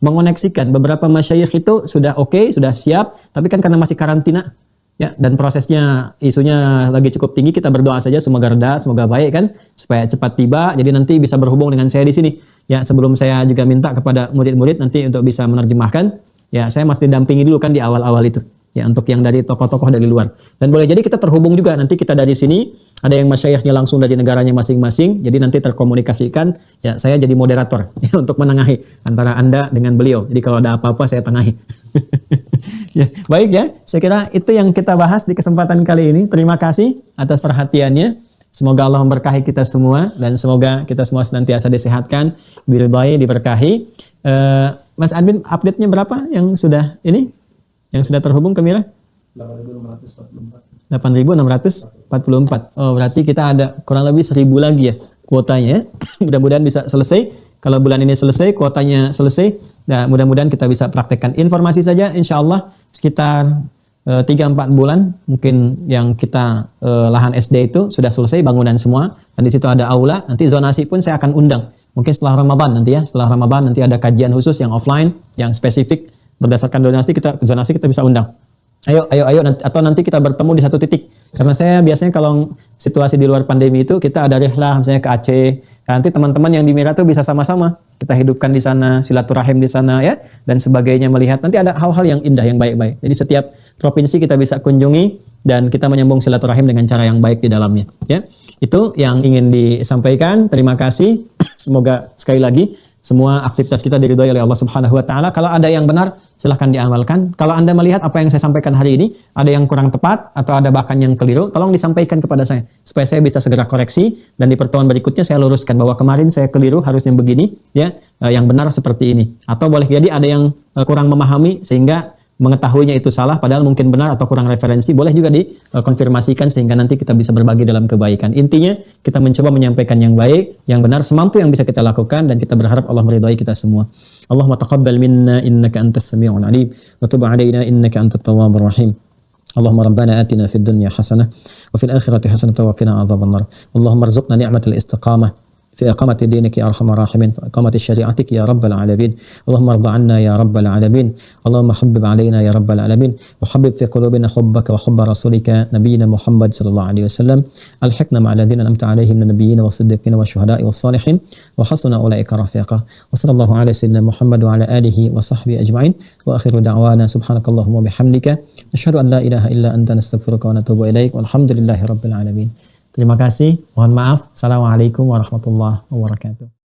mengoneksikan beberapa masyayikh itu sudah oke, sudah siap, tapi kan karena masih karantina. Ya, dan prosesnya isunya lagi cukup tinggi, kita berdoa saja semoga reda, semoga baik kan, supaya cepat tiba. Jadi nanti bisa berhubung dengan saya di sini. Ya, sebelum saya juga minta kepada murid-murid nanti untuk bisa menerjemahkan. Ya, saya masih dampingi dulu kan di awal-awal itu. Ya, untuk yang dari tokoh-tokoh dari luar. Dan boleh jadi kita terhubung juga nanti kita dari sini, ada yang masyayikhnya langsung dari negaranya masing-masing. Jadi nanti terkomunikasikan, ya saya jadi moderator ya, untuk menengahi antara Anda dengan beliau. Jadi kalau ada apa-apa saya tengahi. Ya, baik ya. Saya kira itu yang kita bahas di kesempatan kali ini. Terima kasih atas perhatiannya. Semoga Allah memberkahi kita semua dan semoga kita semua senantiasa disehatkan, diridhai, diberkahi. Mas Admin, update-nya berapa yang sudah ini? Yang sudah terhubung ke Mira? 8.644. 8.644. Oh, berarti kita ada kurang lebih 1.000 lagi ya kuotanya ya. Mudah-mudahan bisa selesai. Kalau bulan ini selesai, kuotanya selesai. Nah, mudah-mudahan kita bisa praktekkan. Informasi saja insya Allah sekitar 3-4 bulan mungkin yang kita lahan SD itu sudah selesai bangunan semua. Dan di situ ada aula. Nanti zonasi pun saya akan undang. Mungkin setelah Ramadan nanti ya. Setelah Ramadan nanti ada kajian khusus yang offline, yang spesifik. Berdasarkan zonasi kita bisa undang. Ayo, atau nanti kita bertemu di satu titik. Karena saya biasanya kalau situasi di luar pandemi itu kita ada rihlah misalnya ke Aceh. Nanti teman-teman yang di Mira tuh bisa sama-sama kita hidupkan di sana, silaturahim di sana ya dan sebagainya, melihat nanti ada hal-hal yang indah, yang baik-baik. Jadi setiap provinsi kita bisa kunjungi dan kita menyambung silaturahim dengan cara yang baik di dalamnya ya. Itu yang ingin disampaikan. Terima kasih. Semoga sekali lagi semua aktivitas kita diridhoi oleh Allah Subhanahu wa taala. Kalau ada yang benar, silahkan diamalkan. Kalau Anda melihat apa yang saya sampaikan hari ini ada yang kurang tepat atau ada bahkan yang keliru, tolong disampaikan kepada saya supaya saya bisa segera koreksi dan di pertemuan berikutnya saya luruskan bahwa kemarin saya keliru, harusnya begini ya, yang benar seperti ini. Atau boleh jadi ada yang kurang memahami sehingga mengetahuinya itu salah padahal mungkin benar atau kurang referensi, boleh juga dikonfirmasikan sehingga nanti kita bisa berbagi dalam kebaikan. Intinya kita mencoba menyampaikan yang baik, yang benar semampu yang bisa kita lakukan dan kita berharap Allah meridhai kita semua. Allahumma taqabbal minna innaka antas sami'ul alim wa tub 'alaina innaka antat tawwabur rahim. Allahumma rabbana atina fid dunya hasanah wa fil akhirati hasanah wa qina adzabannar. Allahumma arzuqna ni'matal istiqamah في إقامة دينك يا أرحم الراحمين، في إقامة شريعتك يا رب العالمين. اللهم ارض عنا يا رب العالمين. اللهم حبب علينا يا رب العالمين، وحبب في قلوبنا حبك وحب رسولك نبينا محمد صلى الله عليه وسلم. الحقنا مع الذين أنعمت عليهم من النبيين والصديقين والشهداء والصالحين وحسن أولئك رفيقا. وصلى الله على سيدنا محمد وعلى آله وصحبه أجمعين. وآخر دعوانا سبحانك اللهم وبحمدك نشهد أن لا إله إلا أنت نستغفرك ونتوب إليك والحمد لله رب العالمين. Terima kasih, mohon maaf. Assalamualaikum warahmatullahi wabarakatuh.